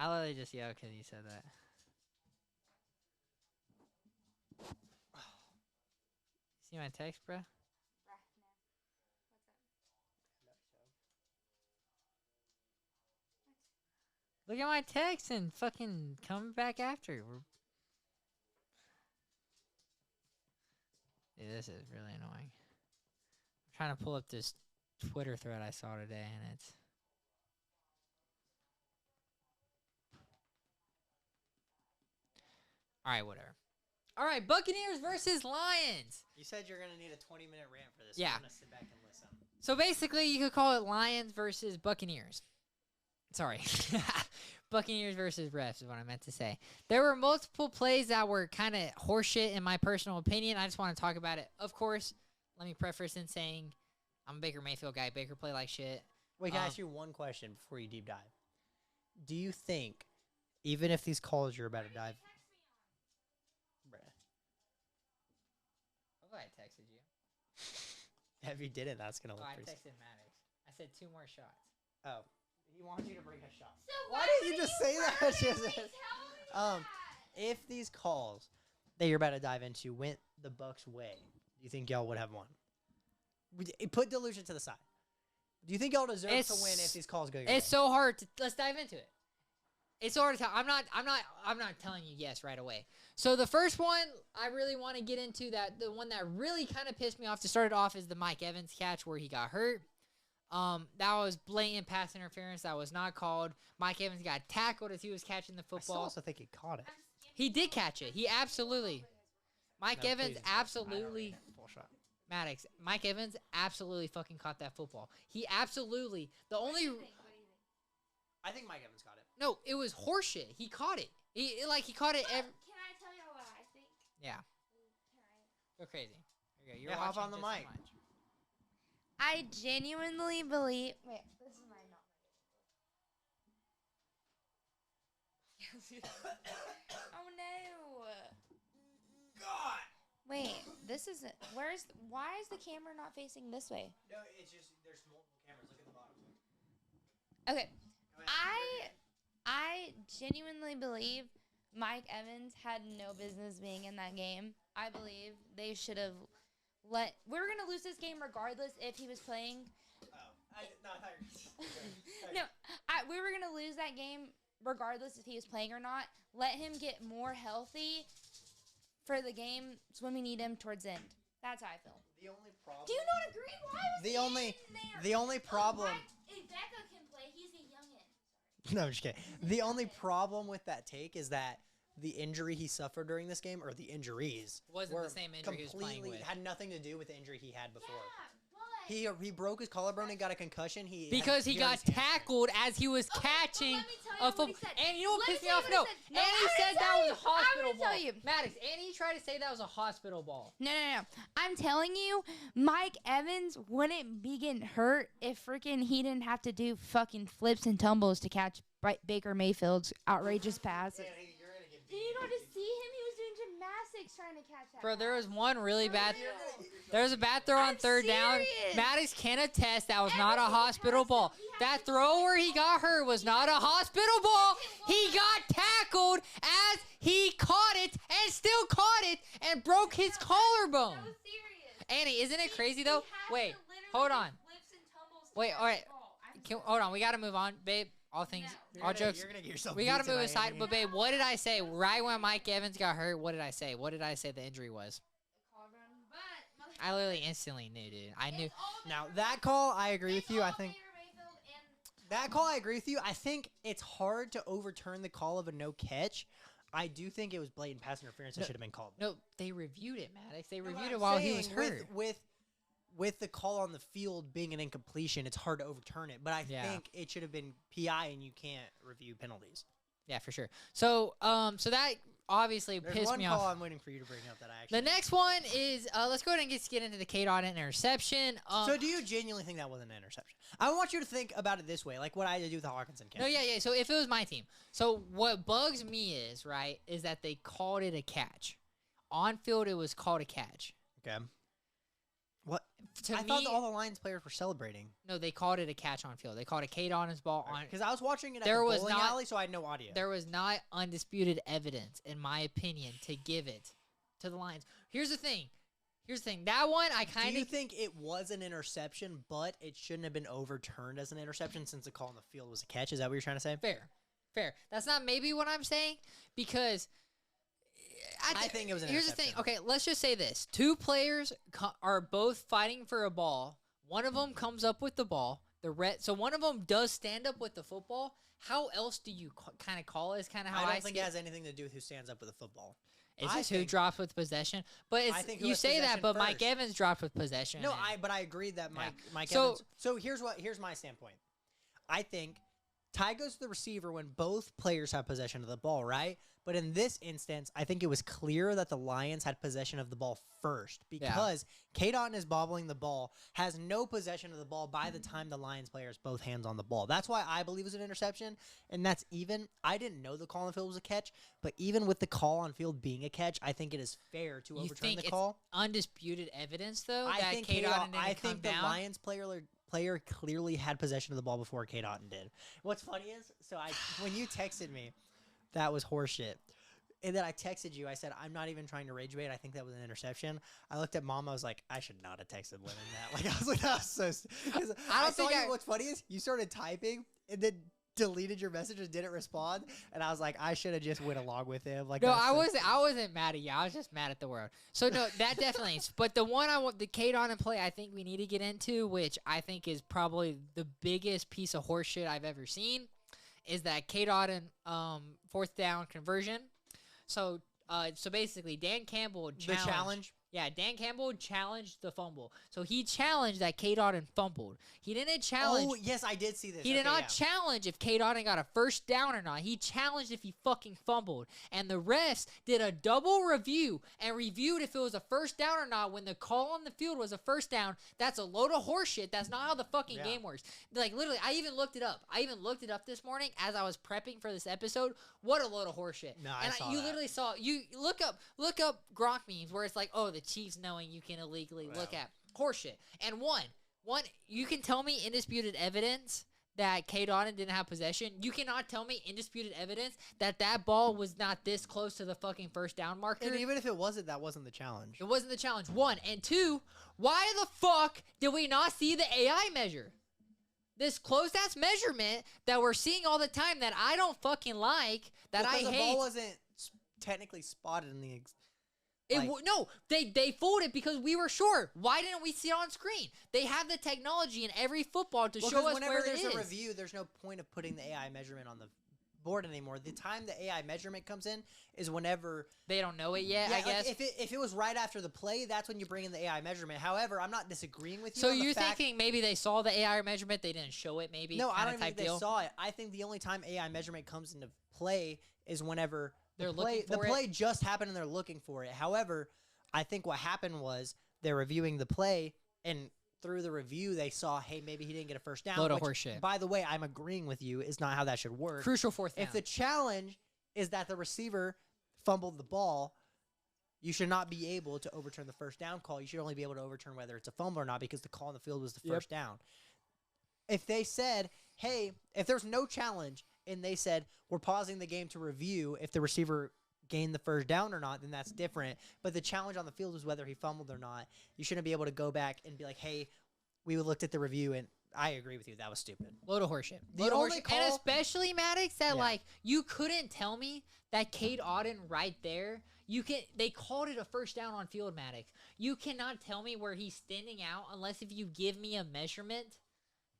I literally just yelled because you said that. See my text, bruh? Look at my text and fucking come back after. Dude, this is really annoying. I'm trying to pull up this Twitter thread I saw today, and it's... Alright, whatever. Alright, Buccaneers versus Lions. You said you're gonna need a 20-minute rant for this. Yeah. I'm gonna sit back and listen. So basically, you could call it Lions versus Buccaneers. Sorry. Buccaneers versus refs is what I meant to say. There were multiple plays that were kind of horseshit in my personal opinion. I just want to talk about it. Of course, let me preface in saying I'm a Baker Mayfield guy. Baker play like shit. Wait, can I ask you one question before you deep dive? Do you think, even if these calls you're about to dive... Oh, I texted you. If you didn't, that's going to Oh, look I pretty... texted Maddox. I said 2 more shots. Oh. He wants you to bring a shot. So Why didn't you just say that? If these calls that you're about to dive into went the Bucks' way, do you think y'all would have won? Put delusion to the side. Do you think y'all deserve to win if these calls go your way? It's so hard to... Let's dive into it. It's so hard to tell. I'm not telling you yes right away. So the first one I really want to get into, that the one that really kind of pissed me off to start it off, is the Mike Evans catch where he got hurt. That was blatant pass interference. That was not called. Mike Evans got tackled as he was catching the I still football. also think he caught it. He did catch it. He absolutely. Mike Evans absolutely. Full shot. Maddox. Mike Evans absolutely fucking caught that football. He absolutely. The only. I think Mike Evans got it. No, it was horseshit. He caught it. He caught it. Can I tell you what I think? Yeah. Can I? Go crazy. Here you go. Yeah, hop on the watching mic. just as much. I genuinely believe. Wait, this is my not. Oh no! God. Wait, this isn't. Where's? Why is the camera not facing this way? No, it's just there's multiple cameras. Look at the bottom. Okay, Go ahead. I genuinely believe Mike Evans had no business being in that game. I believe they should have let. We're gonna lose this game regardless if he was playing. Oh, no, I thought you were... No, we were gonna lose that game regardless if he was playing or not. Let him get more healthy for the game when we need him towards the end. That's how I feel. The only problem... Do you not agree? Why was The he only- in there? The only problem... If Becca can play, he's a youngin. No, I'm just kidding. The only problem with that take is that the injury he suffered during this game, or the injuries, Wasn't were the same injury he was playing completely with. had nothing to do with the injury he had before. Yeah, but He broke his collarbone and got a concussion. Because he got tackled as he was catching let me tell a you what he football. said. And you know what Let me pissed me tell off? you No. what he said. No, And he I'm said gonna that tell was you. a hospital I'm gonna ball. tell you. Maddox, and he tried to say that was a hospital ball. No. I'm telling you, Mike Evans wouldn't be getting hurt if freaking he didn't have to do fucking flips and tumbles to catch Baker Mayfield's outrageous passes. Did you not just see him? He was doing gymnastics trying to catch that. Bro, there was pass. one really Bro, bad. you're- There was a bad throw on I'm third down. serious. Maddox can attest that was Every not a single hospital pass ball. that we had That to throw do- where he got hurt was not a hospital ball. He got tackled as he caught it and still caught it and broke his collarbone. That was serious. Annie, isn't it crazy though? He has Wait, to literally hold do on. flips and tumbles to Wait, catch all right. the ball. I'm Hold on, we gotta move on, babe. All things, all jokes. You're gonna get yourself We beat gotta move tonight, aside. Andy. But babe, what did I say right when Mike Evans got hurt? What did I say? What did I say the injury was? Collarbone, but I literally instantly knew, dude. I knew. it's all Now Baker that call, I agree with you. I all think Baker Mayfield and that call, I agree with you. I think it's hard to overturn the call of a no catch. I do think it was blatant pass interference that No. should have been called. No, they reviewed it, Maddox. They No, but reviewed I'm it while he was saying hurt. With the call on the field being an incompletion, it's hard to overturn it. But I Yeah. think it should have been PI, and you can't review penalties. Yeah, for sure. So, so that obviously There's pissed one me call off. I'm waiting for you to bring up that I actually. The next one is let's go ahead and get into the K-Dot interception. So do you genuinely think that was an interception? I want you to think about it this way, like what I had to do with the Hawkinson catch. No, yeah. So if it was my team, so what bugs me is right is that they called it a catch. On field, it was called a catch. Okay. What? To I me, thought all the Lions players were celebrating. no, they called it a catch on field. They called it Kate Otton's ball on. Because I was watching it at There the was bowling not- alley, so I had no audio. There was not undisputed evidence, in my opinion, to give it to the Lions. Here's the thing. That one, I kind Do you of think it was an interception, but it shouldn't have been overturned as an interception since the call on the field was a catch? Is that what you're trying to say? fair. That's not maybe what I'm saying, because I think it was an Here's the thing. interception. Okay, let's just say this. Two players are both fighting for a ball. One of them comes up with the ball. So one of them does stand up with the football. How else do you kind of call it? Is kind of how I I don't think see it it. has anything to do with who stands up with the football. It's I just who think- drops with possession. But I it's, think who you has say that, possession but Mike first. Evans dropped with possession. No, and- but I agree that Yeah. Mike So- Evans. So here's my standpoint. I think tie goes to the receiver when both players have possession of the ball, right? But in this instance, I think it was clear that the Lions had possession of the ball first because Kate Otten is bobbling the ball, has no possession of the ball by the time the Lions player has both hands on the ball. That's why I believe it was an interception, and that's even. I didn't know the call on the field was a catch, but even with the call on field being a catch, I think it is fair to You overturn think the it's call. undisputed evidence, though, I that think Kate Otten didn't I come think the down? Lions player clearly had possession of the ball before Kate Otten did. What's funny is, when you texted me, that was horseshit. And then I texted you. I said, I'm not even trying to rage bait. I think that was an interception. I looked at Mom. I was like, I should not have texted Lennon that. Like, I was like, that was so. I don't think What's funny is you started typing and then deleted your message and didn't respond. And I was like, I should have just went along with him. Like, No, that's I so- wasn't mad at you. I was just mad at the world. So no, that definitely is. But the one I want, the Kate Otten play, I think we need to get into, which I think is probably the biggest piece of horseshit I've ever seen, is that Kate Otten fourth down conversion. So basically, Dan Campbell the challenge. Yeah, Dan Campbell challenged the fumble. So he challenged that Kate Otten fumbled. He didn't challenge. Oh, yes, I did see this. He did Okay, not yeah. challenge if Kate Otten got a first down or not. He challenged if he fucking fumbled. And the refs did a double review and reviewed if it was a first down or not when the call on the field was a first down. That's a load of horseshit. That's not how the fucking Yeah. game works. Like, literally, I even looked it up. This morning as I was prepping for this episode. What a load of horseshit. No, I and saw you that. literally saw, you look up Gronk memes where it's like, oh, the Chiefs knowing you can illegally look Wow. at horseshit. And one, you can tell me indisputed evidence that Kate Otten didn't have possession. You cannot tell me indisputed evidence that ball was not this close to the fucking first down marker. And even if it wasn't, that wasn't the challenge. It wasn't the challenge. One. And two, why the fuck did we not see the AI measure? This close-ass measurement that we're seeing all the time that I don't fucking like, that I Because the hate. ball wasn't technically spotted in the. No, they fooled it because we were short. Why didn't we see it on screen? They have the technology in every football to show us whenever where it there's is. a review, there's no point of putting the AI measurement on the board anymore. The time the AI measurement comes in is whenever They don't know it yet, I like, guess. if it was right after the play, that's when you bring in the AI measurement. However, I'm not disagreeing with you. So on the you're fact- thinking maybe they saw the AI measurement, they didn't show it, maybe? No, I kinda don't even type think they deal? saw it. I think the only time AI measurement comes into play is whenever They're the play, looking for the it? play just happened and they're looking for it. However, I think what happened was they're reviewing the play, and through the review they saw, hey, maybe he didn't get a first down. Load of which, horseshit. by the way, I'm agreeing with you is not how that should work. Crucial fourth down. If the challenge is that the receiver fumbled the ball, you should not be able to overturn the first down call. You should only be able to overturn whether it's a fumble or not because the call on the field was the Yep. first down. If they said, hey, if there's no challenge and they said, we're pausing the game to review if the receiver gained the first down or not, then that's different. But the challenge on the field was whether he fumbled or not. You shouldn't be able to go back and be like, hey, we looked at the review and I agree with you. That was stupid. Load of horseshit. The Load of only horseshit. And call- especially, Maddox, that, Yeah. like, you couldn't tell me that Kate Otten right there, they called it a first down on field, Maddox. You cannot tell me where he's standing out unless if you give me a measurement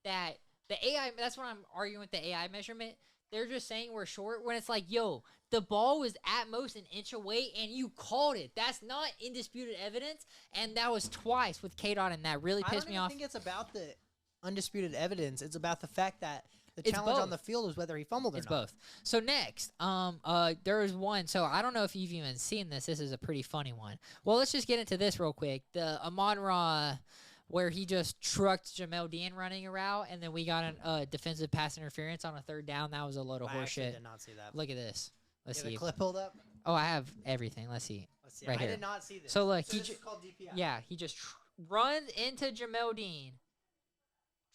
that the AI, that's what I'm arguing with the AI measurement. They're just saying we're short when it's like, yo, the ball was at most an inch away and you called it. That's not indisputed evidence. And that was twice with Kate Otten. That really pissed me off. I think it's about the undisputed evidence. It's about the fact that the It's challenge both. on the field is whether he fumbled or It's not. both. So next, there is one. So I don't know if you've even seen this. This is a pretty funny one. Well, let's just get into this real quick. The Amon-Ra, where he just trucked Jamel Dean running a route, and then we got a defensive pass interference on a third down. That was a load of I actually horseshit. did not see that. Look at this. Let's You have see. the clip pulled up? Oh, I have everything. Let's see. Let's see. Right I here. did not see this. So look, this is called DPI. Yeah, he just runs into Jamel Dean,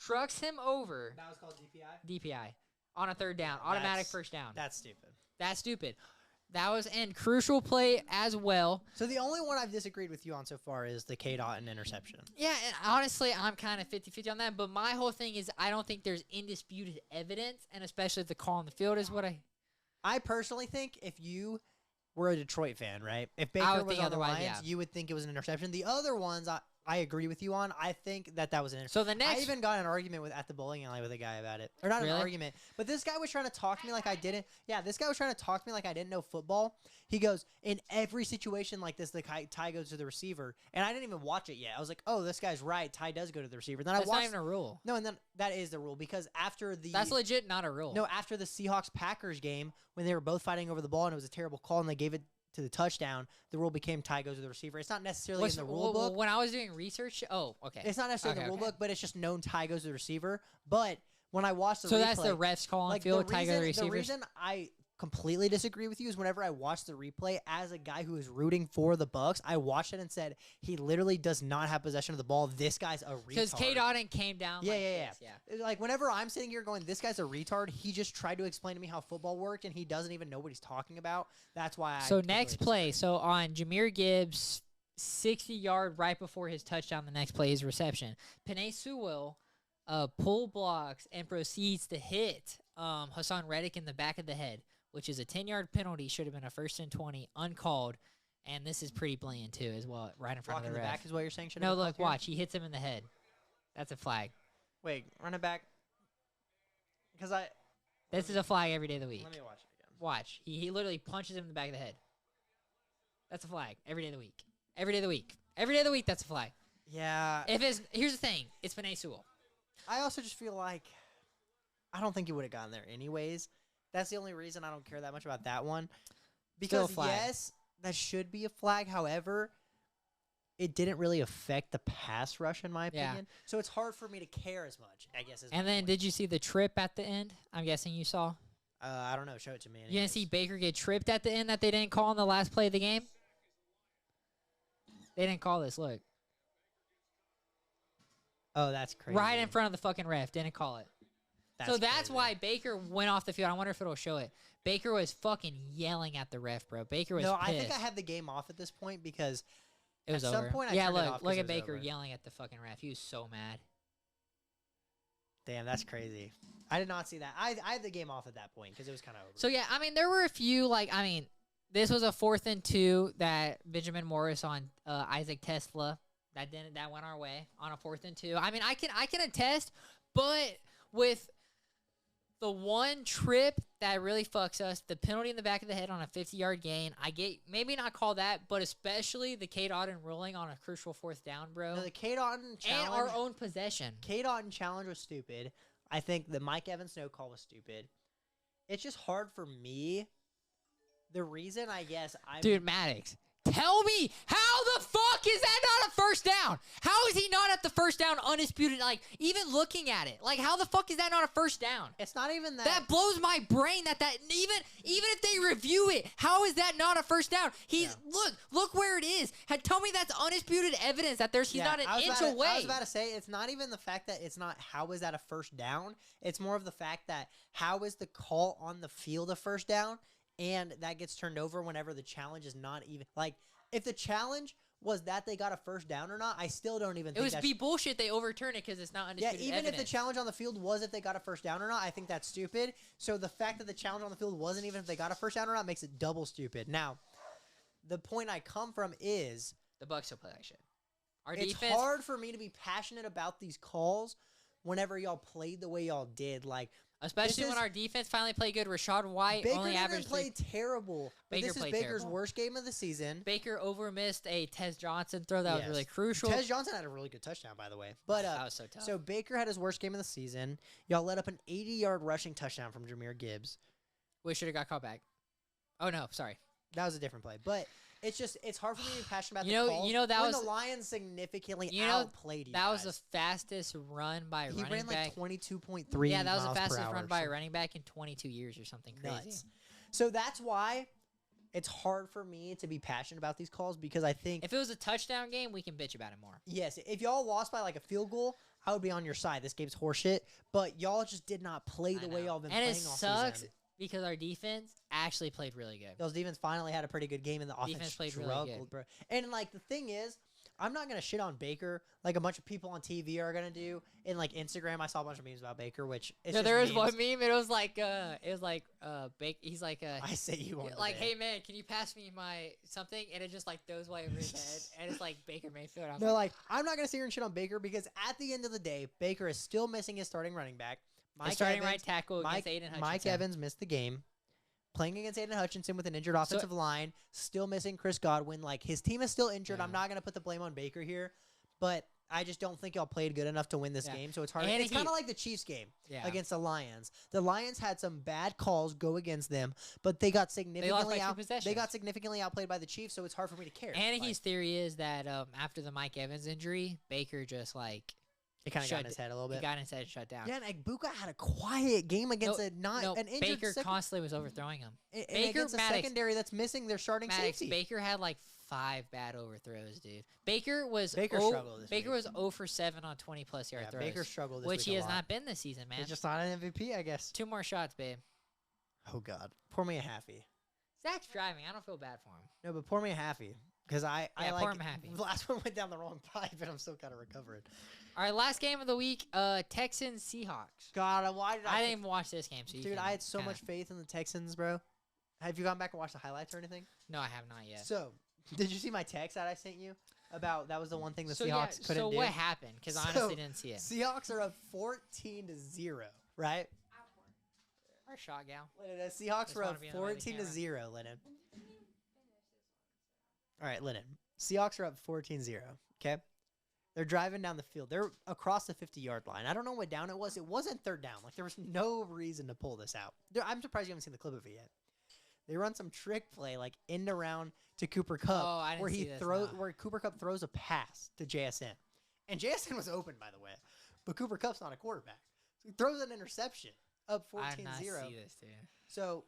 trucks him over. That was called DPI on a third down, automatic first down. That's stupid. That's stupid. That was and crucial play as well. So the only one I've disagreed with you on so far is the K-Dot and interception. Yeah, and honestly, I'm kind of 50-50 on that. But my whole thing is I don't think there's indisputed evidence, and especially the call on the field is what I personally think if you were a Detroit fan, right? If Baker would was think on the otherwise, Lions, yeah. you would think it was an interception. The other ones, I agree with you on. I think that was an interception. So the next, I even got in an argument at the bowling alley with a guy about it. Or not Really? an argument, but this guy was trying to talk to me like I didn't. Yeah, this guy was trying to talk to me like I didn't know football. He goes, in every situation like this, the tie goes to the receiver. And I didn't even watch it yet. I was like, oh, this guy's right. Tie does go to the receiver. Then that's I not watched. even a rule. No, and then that is the rule because after the. That's legit not a rule. No, after the Seahawks-Packers game, when they were both fighting over the ball and it was a terrible call and they gave it to the touchdown, the rule became tie goes to the receiver. It's not necessarily in the rule book. When I was doing research, okay. It's not necessarily in the rule book, but it's just known tie goes to the receiver. But when I watched the replay, that's the refs call on like field, tie goes to the receivers. The reason I completely disagree with you is whenever I watched the replay as a guy who is rooting for the Bucks, I watched it and said he literally does not have possession of the ball. This guy's a retard. Because K-Dot came down. Yeah. Like whenever I'm sitting here going, this guy's a retard. He just tried to explain to me how football worked, and he doesn't even know what he's talking about. That's why. So next play, so on Jahmyr Gibbs, 60-yard right before his touchdown. The next play is reception. Penei Sewell pull blocks and proceeds to hit Hassan Reddick in the back of the head, which is a 10-yard penalty. Should have been a 1st and 20, uncalled. And this is pretty blatant, too, as well, right in front of the ref. Back is what you're saying? No, look, watch. He hits him in the head. That's a flag. Wait, run it back. Because This is a flag every day of the week. Let me watch it again. Watch. He literally punches him in the back of the head. That's a flag every day of the week. Every day of the week. Every day of the week, that's a flag. Yeah. Here's the thing. It's Penei Sewell. I also just feel like I don't think he would have gotten there anyways. That's the only reason I don't care that much about that one. Because, yes, that should be a flag. However, it didn't really affect the pass rush, in my opinion. So it's hard for me to care as much, I guess. And then did you see the trip at the end? I'm guessing you saw. I don't know. Show it to me. You didn't see Baker get tripped at the end that they didn't call on the last play of the game? They didn't call this. Look. Oh, that's crazy. Right in front of the fucking ref. Didn't call it. So that's why Baker went off the field. I wonder if it'll show it. Baker was fucking yelling at the ref, bro. Baker was pissed. I think I had the game off at this point because it was at over. some point I turned it off look at it was Baker over. yelling at the fucking ref. He was so mad. Damn, that's crazy. I did not see that. I had the game off at that point because it was kind of over. So, yeah, I mean, there were a few, this was a 4th and 2 that Benjamin Morris on Isaac Tesla. That went our way on a 4th and 2. I mean, I can attest, but with the one trip that really fucks us, the penalty in the back of the head on a 50-yard gain, I get maybe not call that, but especially the K. Dotton ruling on a crucial 4th down, bro. No, the K. Dotton challenge. And our own possession. K. Dotton challenge was stupid. I think the Mike Evans no call was stupid. It's just hard for me. The reason I guess Dude, Maddox, tell me, how the fuck is that not a first down? How is he not at the first down undisputed? Like, even looking at it, like, how the fuck is that not a first down? It's not even that. That blows my brain that even if they review it, how is that not a first down? Look where it is. Tell me that's undisputed evidence that he's not an inch away. I was about to say, it's not even the fact that it's not how is that a first down. It's more of the fact that how is the call on the field a first down? And that gets turned over whenever the challenge is not even like if the challenge was that they got a first down or not, I still don't even think it was bullshit. They overturn it because it's not undisputed evidence. If the evidence. challenge on the field was if they got a first down or not, I think that's stupid. So the fact that the challenge on the field wasn't even if they got a first down or not makes it double stupid. Now, the point I come from is the Bucs will play like shit. It's hard for me to be passionate about these calls whenever y'all played the way y'all did. Like. Especially when our defense finally played good. Rashad White only averaged Baker didn't play terrible. This is Baker's worst game of the season. Baker overmissed a Tez Johnson throw that was really crucial. Tez Johnson had a really good touchdown, by the way. But that was so tough. So Baker had his worst game of the season. Y'all let up an 80-yard rushing touchdown from Jahmyr Gibbs. We should have got called back. Oh, no, sorry. That was a different play. But it's hard for me to be passionate about the calls that when was the Lions significantly outplayed you That guys. was the fastest run by a running back. He ran like 22.3 Yeah, that was the miles per fastest hour run by a running back in 22 years or something crazy. Nuts. So that's why it's hard for me to be passionate about these calls because I think If it was a touchdown game, we can bitch about it more. yes, if y'all lost by like a field goal, I would be on your side. This game's horseshit, but y'all just did not play the way y'all been and playing it all sucks season. because our defense actually played really good. Y'all's defense finally had a pretty good game, and the offense Defense played really struggled, good. bro. And like the thing is, I'm not gonna shit on Baker like a bunch of people on TV are gonna do. In like Instagram, I saw a bunch of memes about Baker, which is No, just there was memes. one meme. It was like he's like I say you on like, the hey man, can you pass me my something? And it just like throws away over his head, and it's like Baker Mayfield. I was No, like I'm not gonna sit here and shit on Baker because at the end of the day, Baker is still missing his starting running back. Mike starting right tackle against Aiden Hutchinson. Mike Evans missed the game. Playing against Aiden Hutchinson with an injured offensive line, still missing Chris Godwin. Like his team is still injured. Yeah. I'm not gonna put the blame on Baker here, but I just don't think y'all played good enough to win this game. So it's hard. And It's kind of like the Chiefs game against the Lions. The Lions had some bad calls go against them, but they got significantly They got significantly outplayed by the Chiefs. So it's hard for me to care. And his theory is that after the Mike Evans injury, Baker just like it kind of got in his head a little bit. He got in his head shut down. Yeah, and Buka had a quiet game against an injured Baker constantly was overthrowing him. Baker against a secondary that's missing their starting safety. Baker had like 5 bad overthrows, dude. Baker struggled this Baker week. was 0 for 7 on 20+ yard throws. Baker struggled this which week he a has lot. not been this season, man. He's just not an MVP, I guess. 2 more shots, babe. Oh God, pour me a halfie. Zach's driving. I don't feel bad for him. No, but pour me a halfie because I like pour him a halfie. the last one went down the wrong pipe and I'm still kind of recovering. All right, last game of the week, Texans Seahawks. God, why did I didn't even watch this game, so you dude, can I had so kinda- much faith in the Texans, bro. Have you gone back and watched the highlights or anything? No, I have not yet. So, did you see my text that I sent you about that was the one thing the So, Seahawks couldn't so do? what happened? Because I honestly didn't see it. Seahawks are up 14-0, right? Our shot gal. Lennon, the Seahawks Just were wanna up be on the way to the 14-0, Lennon. All right, Lennon. Seahawks are up 14-0, okay? They're driving down the field. They're across the 50-yard line. I don't know what down it was. It wasn't third down. Like, there was no reason to pull this out. I'm surprised you haven't seen the clip of it yet. They run some trick play, like, end around to Cooper Kupp, Oh, I didn't see this, no. where Cooper Kupp throws a pass to JSN. And JSN was open, by the way. But Cooper Kupp's not a quarterback. So he throws an interception up 14-0. I did not see this, dude. So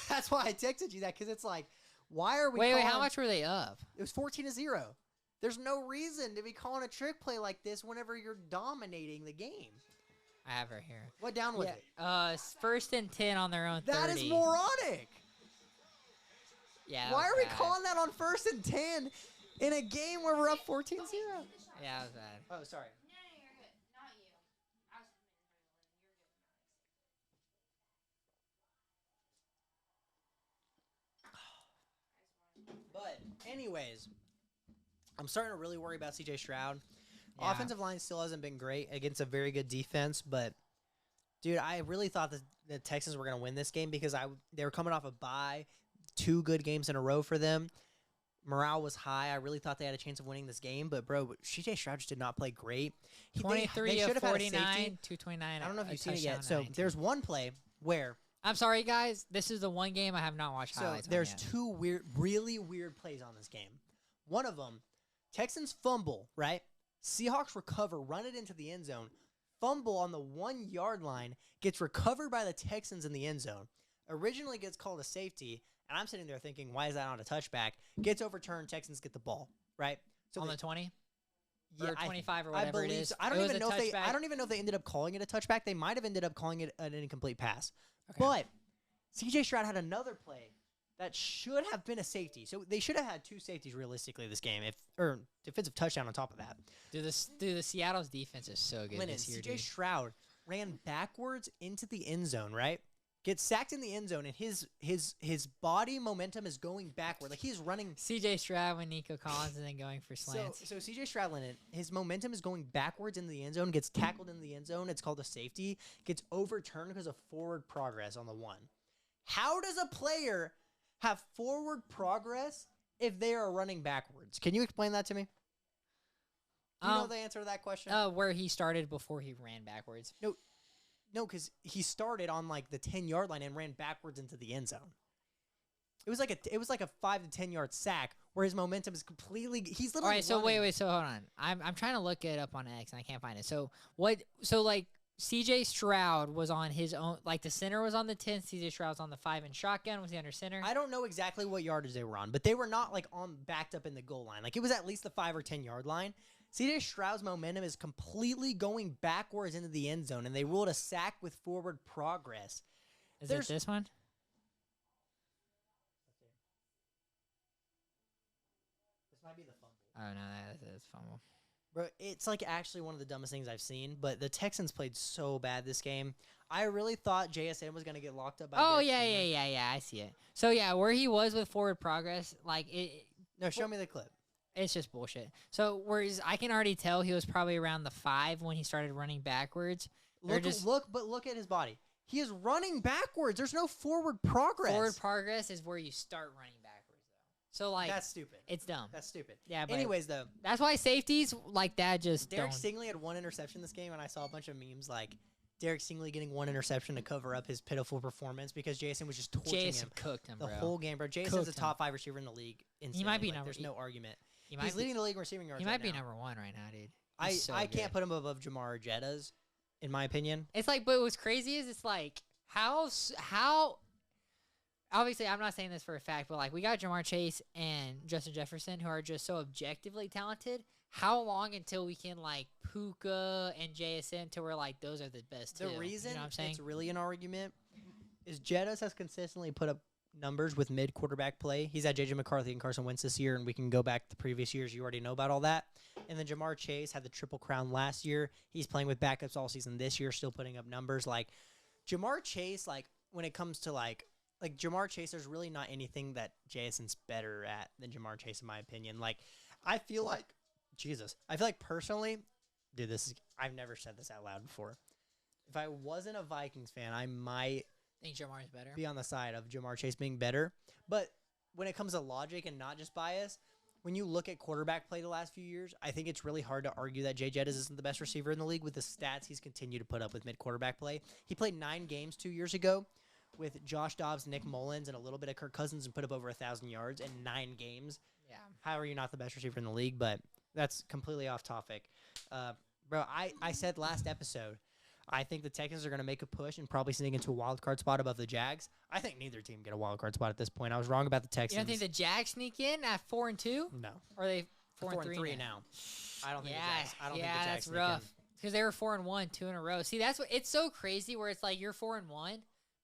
that's why I texted you that, because it's like, why are we Wait, calling, how much were they up? It was 14-0. There's no reason to be calling a trick play like this whenever you're dominating the game. I have her here. What down was it? First and 10 on their own 30. That is moronic. Yeah. Why are we calling that on 1st and 10 in a game where we're up 14-0? Yeah, that was bad. Oh, sorry. No, you're good. Not you. I was You're good. But anyways, I'm starting to really worry about CJ Stroud. Yeah. Offensive line still hasn't been great against a very good defense, but dude, I really thought that the Texans were going to win this game because they were coming off a bye, 2 good games in a row for them. Morale was high. I really thought they had a chance of winning this game, but bro, CJ Stroud just did not play great. 23 they of should have had a 49, safety. 229. I don't know if a you've seen it touchdown, yet. So 19. there's one play where I'm sorry, guys. This is the one game I have not watched highlights on there's yet. 2 really weird plays on this game. One of them, Texans fumble, right? Seahawks recover, run it into the end zone. Fumble on the 1-yard line, gets recovered by the Texans in the end zone. Originally gets called a safety, and I'm sitting there thinking, why is that not a touchback? Gets overturned, Texans get the ball, right? So on the 20? Yeah, or 25 or whatever I believe it is. so. I don't even know if they ended up calling it a touchback. They might have ended up calling it an incomplete pass. Okay. But CJ Stroud had another play that should have been a safety. So they should have had 2 safeties realistically this game, or defensive touchdown on top of that. Dude, the Seattle's defense is so good Lennon, this year, CJ dude. Stroud ran backwards into the end zone, right? Gets sacked in the end zone, and his body momentum is going backward. Like, he's running. CJ Stroud with Nico Collins and then going for slants. So CJ Stroud, Lennon, his momentum is going backwards into the end zone, gets tackled in the end zone. It's called a safety. Gets overturned because of forward progress on the 1. How does a player have forward progress if they are running backwards? Can you explain that to me? Do you know the answer to that question? Where he started before he ran backwards. No, because he started on like the 10-yard line and ran backwards into the end zone. It was like a 5 to 10 yard sack where his momentum is completely. He's literally. All right, so running. wait, so hold on. I'm trying to look it up on X and I can't find it. So C.J. Stroud was on his own. Like, the center was on the 10. C.J. Stroud was on the 5 and shotgun. Was he under center? I don't know exactly what yardage they were on, but they were not like on backed up in the goal line. Like it was at least the 5 or 10 yard line. C.J. Stroud's momentum is completely going backwards into the end zone, and they ruled a sack with forward progress. Is it this one? This might be the fumble. Oh, no, that's fumble. Bro, it's like actually one of the dumbest things I've seen, but the Texans played so bad this game. I really thought JSN was going to get locked up by Oh, Derek Stingley. yeah, I see it. So, yeah, where he was with forward progress, like, No, show me the clip. it's just bullshit. So, whereas I can already tell he was probably around the 5 when he started running backwards. Look at his body. He is running backwards. There's no forward progress. Forward progress is where you start running backwards, though. So, like, That's stupid. it's dumb. That's stupid. Yeah, but Anyways, though, that's why safeties like that just Derek don't. Stingley had 1 interception this game, and I saw a bunch of memes like Derek Stingley getting 1 interception to cover up his pitiful performance because Jason was just torching Jason him cooked him, the bro. whole game, bro. Jason's Cooked a him. top 5 receiver in the league. He might be Like, number. There's no argument. He He's leading the league in receiving yards. He might right be now. number 1 right now, dude. I He's so can't good. put him above Jamar Jetta's, in my opinion. It's like, but what's crazy is it's like how. Obviously, I'm not saying this for a fact, but like we got Jamar Chase and Justin Jefferson who are just so objectively talented. How long until we can like Puka and JSN till we're like those are the best? The two? reason You know what I'm saying? it's really an argument is Jettas has consistently put up numbers with mid quarterback play. He's had J.J. McCarthy and Carson Wentz this year, and we can go back to previous years. You already know about all that. And then Jamar Chase had the Triple Crown last year. He's playing with backups all season this year, still putting up numbers. Like Jamar Chase, like when it comes to like Jamar Chase, there's really not anything that Jason's better at than Jamar Chase, in my opinion. Like I feel like personally, dude, I've never said this out loud before. If I wasn't a Vikings fan, I might think Jamar's better. be on the side of Jamar Chase being better. But when it comes to logic and not just bias, when you look at quarterback play the last few years, I think it's really hard to argue that Jay Jettas isn't the best receiver in the league with the stats he's continued to put up with mid-quarterback play. He played 9 games 2 years ago with Josh Dobbs, Nick Mullins, and a little bit of Kirk Cousins and put up over 1,000 yards in 9 games. Yeah. How are you not the best receiver in the league? But that's completely off topic. Bro, I said last episode, I think the Texans are going to make a push and probably sneak into a wild card spot above the Jags. I think neither team get a wild card spot at this point. I was wrong about the Texans. You don't think the Jags sneak in at 4-2? No. Or are they 4-3 4-3 now. I don't think Yeah, the Jags. I don't think the Jags that's sneak in. rough. Because they were 4-1, 2 in a row. See, that's what it's so crazy where it's like you're 4-1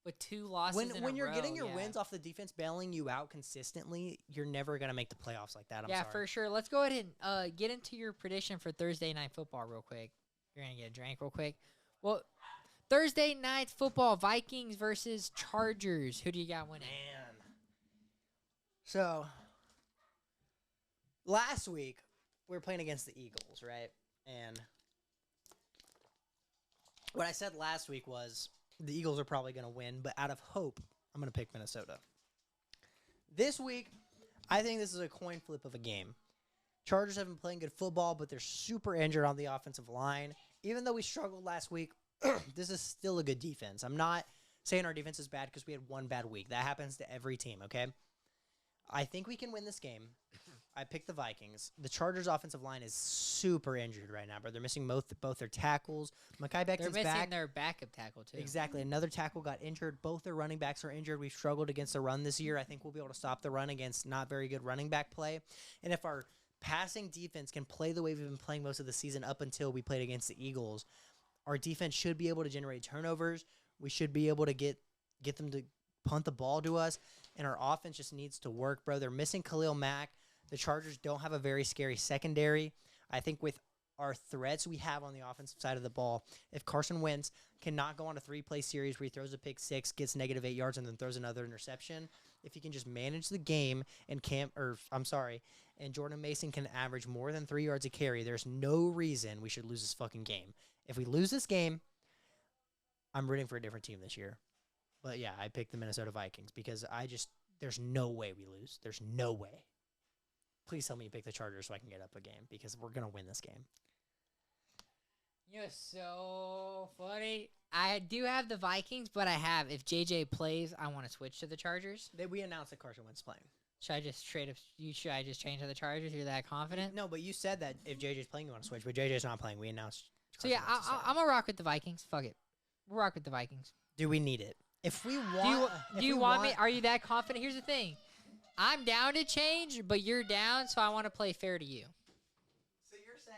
with 2 losses in a row. When you're getting your yeah. wins off the defense bailing you out consistently, you're never going to make the playoffs like that. I'm yeah, sorry. for sure. Let's go ahead and get into your prediction for Thursday Night Football real quick. You're going to get a drink real quick. Well, Thursday Night Football, Vikings versus Chargers. Who do you got winning? Man. So, last week, we were playing against the Eagles, right? And what I said last week was the Eagles are probably going to win, but out of hope, I'm going to pick Minnesota. This week, I think this is a coin flip of a game. Chargers have been playing good football, but they're super injured on the offensive line. Even though we struggled last week, this is still a good defense. I'm not saying our defense is bad because we had one bad week. That happens to every team, okay? I think we can win this game. I picked the Vikings. The Chargers' offensive line is super injured right now, but they're missing both their tackles. Mekhi They're Becton's missing back. their backup tackle, too. Exactly. Another tackle got injured. Both their running backs are injured. We've struggled against the run this year. I think we'll be able to stop the run against not very good running back play. And if our passing defense can play the way we've been playing most of the season up until we played against the Eagles, our defense should be able to generate turnovers. We should be able to get them to punt the ball to us, and our offense just needs to work, bro. They're missing Khalil Mack. The Chargers don't have a very scary secondary. I think with our threats we have on the offensive side of the ball, if Carson Wentz cannot go on a 3-play series where he throws a pick six, gets -8 yards, and then throws another interception, if he can just manage the game and and Jordan Mason can average more than 3 yards a carry, there's no reason we should lose this fucking game. If we lose this game, I'm rooting for a different team this year. But yeah, I picked the Minnesota Vikings because there's no way we lose. There's no way. Please tell me you pick the Chargers so I can get up a game because we're going to win this game. You're so funny. I do have the Vikings, but if JJ plays, I want to switch to the Chargers. We announced that Carson Wentz playing. Should I just should I just change to the Chargers? You're that confident? No, but you said that if JJ's playing, you want to switch. But JJ's not playing. We announced So yeah, Carson Wentz to start. I'm gonna rock with the Vikings. Fuck it, we'll rock with the Vikings. Do we need it? If we want, Do you want me? Are you that confident? Here's the thing, I'm down to change, but you're down, so I want to play fair to you. So you're saying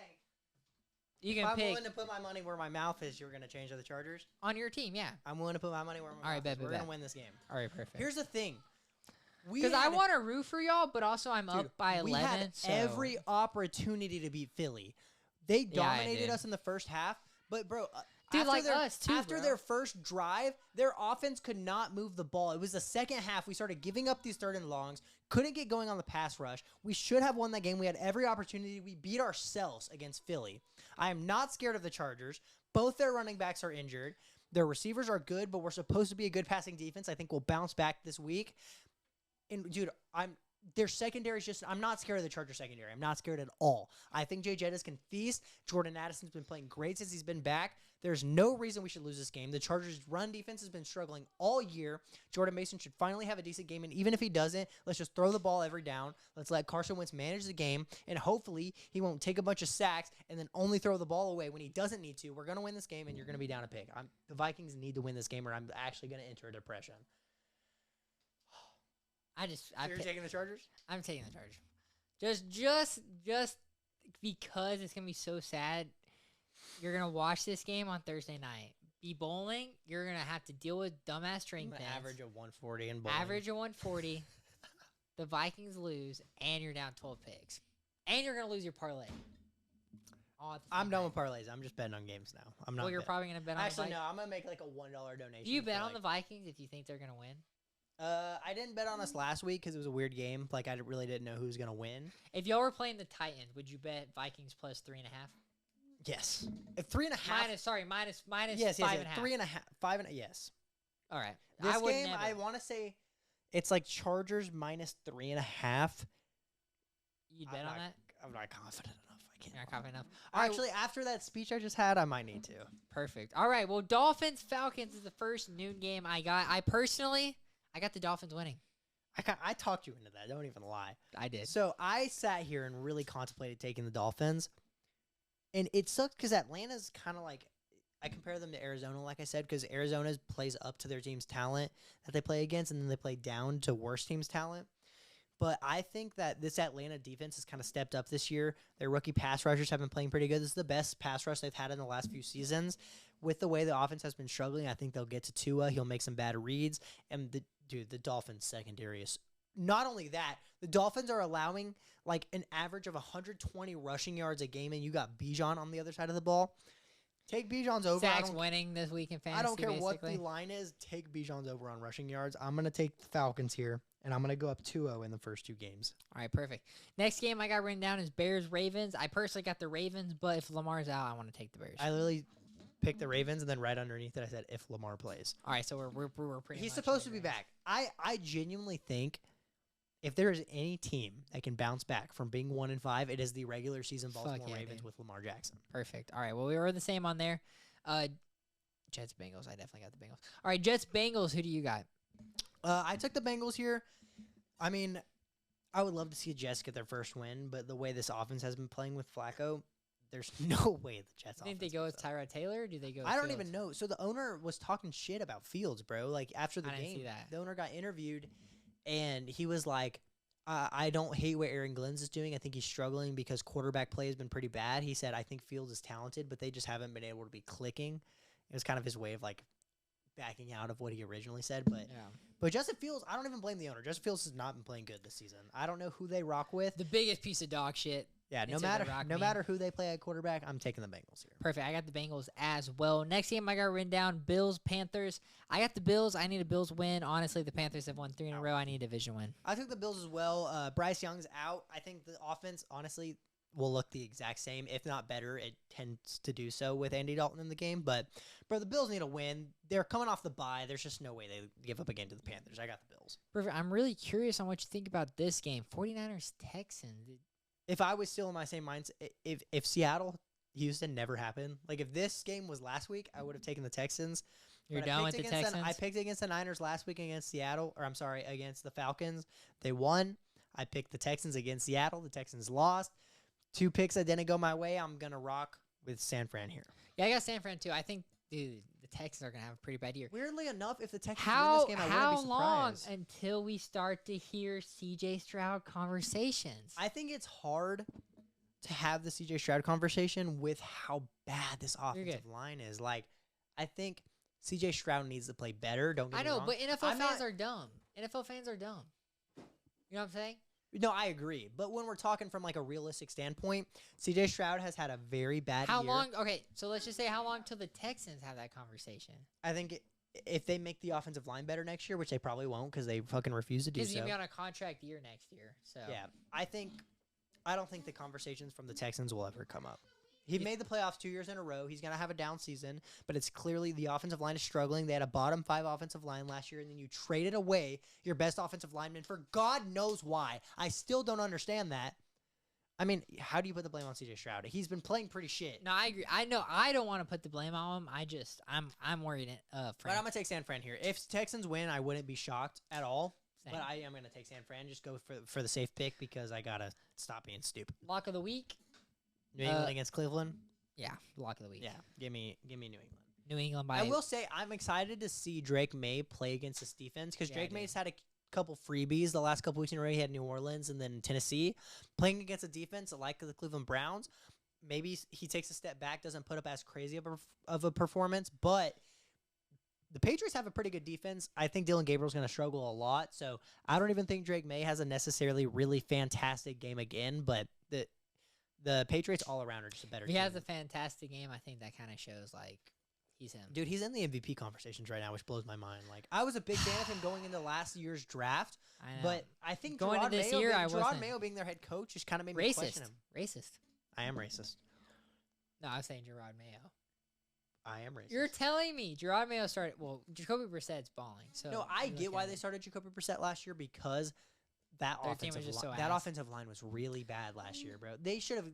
You if can I'm pick willing to put my money where my mouth is, you're gonna change to the Chargers? on your team, yeah. I'm willing to put my money where my All right, mouth bet, is. bet, We're bet. gonna win this game. All right, perfect. Here's the thing. Because I want to root for y'all, but also I'm up by 11. We had so. every opportunity to beat Philly. They Yeah, I dominated did. us in the first half, but bro, Dude, after like their, us too, after bro. their first drive, their offense could not move the ball. It was the second half we started giving up these third and longs, couldn't get going on the pass rush. We should have won that game. We had every opportunity. We beat ourselves against Philly. I am not scared of the Chargers. Both their running backs are injured. Their receivers are good, but we're supposed to be a good passing defense. I think we'll bounce back this week. And dude, their secondary is just. I'm not scared of the Charger secondary. I'm not scared at all. I think Jay Jettis can feast. Jordan Addison's been playing great since he's been back. There's no reason we should lose this game. The Chargers' run defense has been struggling all year. Jordan Mason should finally have a decent game, and even if he doesn't, let's just throw the ball every down. Let's let Carson Wentz manage the game, and hopefully he won't take a bunch of sacks and then only throw the ball away when he doesn't need to. We're going to win this game, and you're going to be down a pick. The Vikings need to win this game, or I'm actually going to enter a depression. So you're taking the Chargers? I'm taking the Chargers. Just because it's gonna be so sad. You're gonna watch this game on Thursday night. Be bowling. You're gonna have to deal with dumbass drink things. Average of 140 in bowling. Average of 140. The Vikings lose, and you're down 12 picks, and you're gonna lose your parlay. I'm done with parlays. I'm just betting on games now. I'm not. Well, you're betting. probably gonna bet on. Actually, the no. I'm gonna make like a $1 donation. Do you bet for, on the Vikings if you think they're gonna win? I didn't bet on us last week because it was a weird game. Like I really didn't know who was gonna win. If y'all were playing the Titans, would you bet Vikings plus 3.5? Yes. If 3.5. Minus Yes, 5.5. 3.5. 5.5. Yes. All right. This I would game, never. I want to say, it's like Chargers minus 3.5. You'd bet on that? I'm not confident enough. I can't. You're not confident enough. All right, Actually, after that speech I just had, I might need to. perfect. All right. Well, Dolphins Falcons is the first noon game I got. I got the Dolphins winning. I talked you into that. Don't even lie. I did. So I sat here and really contemplated taking the Dolphins. And it sucked because Atlanta's kind of like, I compare them to Arizona, like I said, because Arizona plays up to their team's talent that they play against, and then they play down to worse team's talent. But I think that this Atlanta defense has kind of stepped up this year. Their rookie pass rushers have been playing pretty good. This is the best pass rush they've had in the last few seasons. With the way the offense has been struggling, I think they'll get to Tua. He'll make some bad reads. And, the Dolphins secondary is not only that, the Dolphins are allowing like an average of 120 rushing yards a game, and you got Bijan on the other side of the ball. Take Bijan's over. Zach's winning this week in fantasy. I don't care what basically. the line is. Take Bijan's over on rushing yards. I'm going to take the Falcons here, and I'm going to go up 2-0 in the first two games. All right, perfect. Next game I got written down is Bears-Ravens. I personally got the Ravens, but if Lamar's out, I want to take the Bears. I literally picked the Ravens, and then right underneath it, I said if Lamar plays. All right, so we're pretty He's much supposed to be agreeing. back. I genuinely think if there is any team that can bounce back from being 1-5, it is the regular season Baltimore yeah, Ravens dude. with Lamar Jackson. Perfect. All right, well, we were the same on there. Jets-Bengals. I definitely got the Bengals. All right, Jets-Bengals. Who do you got? I took the Bengals here. I mean, I would love to see the Jets get their first win, but the way this offense has been playing with Flacco, there's no way the Jets. I think they go with Tyrod Taylor, or do they go? I don't Fields? even know. So the owner was talking shit about Fields, bro. Like after the I didn't game, see that. the owner got interviewed, and he was like, "I don't hate what Aaron Glenn's is doing. I think he's struggling because quarterback play has been pretty bad." He said, "I think Fields is talented, but they just haven't been able to be clicking." It was kind of his way of like backing out of what he originally said, but. Yeah. But Justin Fields, I don't even blame the owner. Justin Fields has not been playing good this season. I don't know who they rock with. The biggest piece of dog shit. Yeah, no It's in the rock meme. matter who they play at quarterback, I'm taking the Bengals here. Perfect. I got the Bengals as well. Next game I got written down, Bills-Panthers. I got the Bills. I need a Bills win. Honestly, the Panthers have won 3 in a row. I need a division win. I took the Bills as well. Bryce Young's out. I think the offense, honestly, will look the exact same, if not better. It tends to do so with Andy Dalton in the game. But, bro, the Bills need a win. They're coming off the bye. There's just no way they give up again to the Panthers. I got the Bills. Perfect. I'm really curious on what you think about this game. 49ers-Texans. If I was still in my same mindset, if Seattle, Houston never happened, like if this game was last week, I would have taken the Texans. You're But down with the Texans? I picked against the Niners last week against Seattle, or I'm sorry, against the Falcons. They won. I picked the Texans against Seattle. The Texans lost. 2 picks that didn't go my way. I'm going to rock with San Fran here. Yeah, I got San Fran too. I think, dude, the Texans are gonna have a pretty bad year. Weirdly enough, if the Texans win How this game, I wouldn't be long surprised. until we start to hear C.J. Stroud conversations? I think it's hard to have the CJ Stroud conversation with how bad this offensive line is. Like, I think CJ Stroud needs to play better. Don't get I me know, wrong. but NFL I'm fans not- are dumb. NFL fans are dumb. You know what I'm saying? No, I agree. But when we're talking from like a realistic standpoint, CJ Stroud has had a very bad How year. long? Okay, so let's just say how long till the Texans have that conversation? I think if they make the offensive line better next year, which they probably won't because they fucking refuse to do Because he's so. gonna be on a contract year next year. So Yeah, I don't think the conversations from the Texans will ever come up. He made the playoffs 2 years in a row. He's going to have a down season, but it's clearly the offensive line is struggling. They had a bottom 5 offensive line last year, and then you traded away your best offensive lineman for God knows why. I still don't understand that. I mean, how do you put the blame on CJ Stroud? He's been playing pretty shit. No, I agree. I know I don't want to put the blame on him. I'm worried. But I'm going to take San Fran here. If Texans win, I wouldn't be shocked at all. Same. But I am going to take San Fran. Just go for the safe pick because I got to stop being stupid. Lock of the week. New England against Cleveland? Yeah, lock of the week. Yeah, give me New England. New England by. I will say I'm excited to see Drake May play against this defense because Yeah, Drake dude. May's had a couple freebies the last couple weeks in a row. He had New Orleans and then Tennessee. Playing against a defense like the Cleveland Browns, maybe he takes a step back, doesn't put up as crazy of a performance, but the Patriots have a pretty good defense. I think Dylan Gabriel's going to struggle a lot, so I don't even think Drake May has a necessarily really fantastic game again, but the Patriots all around are just a better If he team. has a fantastic game, I think that kind of shows like he's him. Dude, he's in the MVP conversations right now, which blows my mind. Like, I was a big fan of him going into last year's draft, I know. but I think Going Gerard, into this Mayo, year, being, I Gerard wasn't. Mayo being their head coach just kind of made me question Racist. him. Racist. I am racist. No, I was saying Gerard Mayo. I am racist. You're telling me Gerard Mayo started. Well, Jacoby Brissett's balling. So No, I you get look why at they it. started Jacoby Brissett last year because that Their team was just so that ass. offensive line was really bad last year, bro. They should have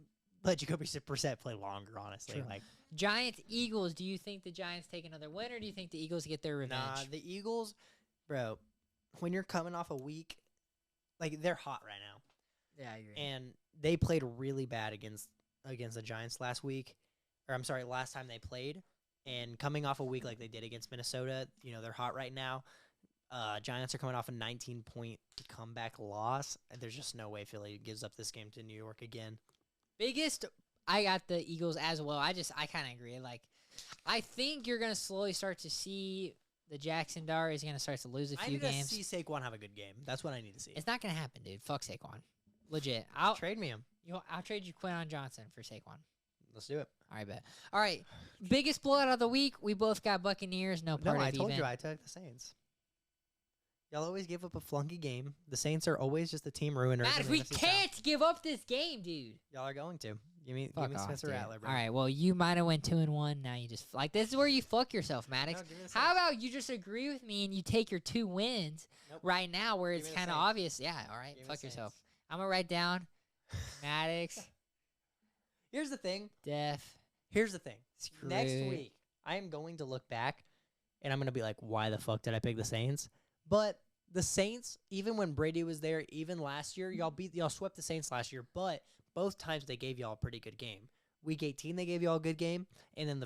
let Jacoby Brissett play longer, honestly. True. Like, Giants Eagles. Do you think the Giants take another win, or do you think the Eagles get their revenge? nah, the Eagles, bro, when you're coming off a week, like, they're hot right now. Yeah, I agree. And they played really bad against the Giants last week. Or I'm sorry, last time they played. And coming off a week like they did against Minnesota, you know, they're hot right now. Giants are coming off a 19-point comeback loss. And there's just no way Philly gives up this game to New York again. Biggest, I got the Eagles as well. I kind of agree. Like, I think you're gonna slowly start to see the Jackson Dar is gonna start to lose a I few need games. to see Saquon have a good game. That's what I need to see. It's not gonna happen, dude. Fuck Saquon. Legit. Trade me him. I'll trade you Quinton Johnson for Saquon. Let's do it. All right, bet. All right, biggest blowout of the week. We both got Buccaneers. No part No, I of told even. you I took the Saints. Y'all always give up a flunky game. The Saints are always just a team ruiner. Matt, in if the we NFC South. can't give up this game, dude. Y'all are going to. Give me Fuck off, Spencer dude. Rattler, bro. All right, well, you might have went 2-1. Now you just like this is where you fuck yourself, Maddox. No, give me the How Saints. about you just agree with me and you take your 2 wins Nope. right now, where Give it's me the kind of Saints. obvious. Yeah, all right, Give me the fuck yourself. Saints. I'm gonna write down Maddox, Here's the thing. Def, Here's the thing. screw Next it. week, I am going to look back, and I'm going to be like, why the fuck did I pick the Saints? But the Saints, even when Brady was there, even last year, y'all swept the Saints last year, but both times they gave y'all a pretty good game. Week 18, they gave y'all a good game, and then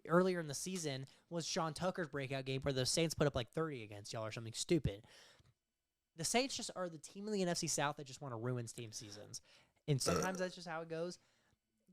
earlier in the season was Sean Tucker's breakout game where the Saints put up like 30 against y'all or something stupid. The Saints just are the team in the NFC South that just want to ruin team seasons. And sometimes that's just how it goes.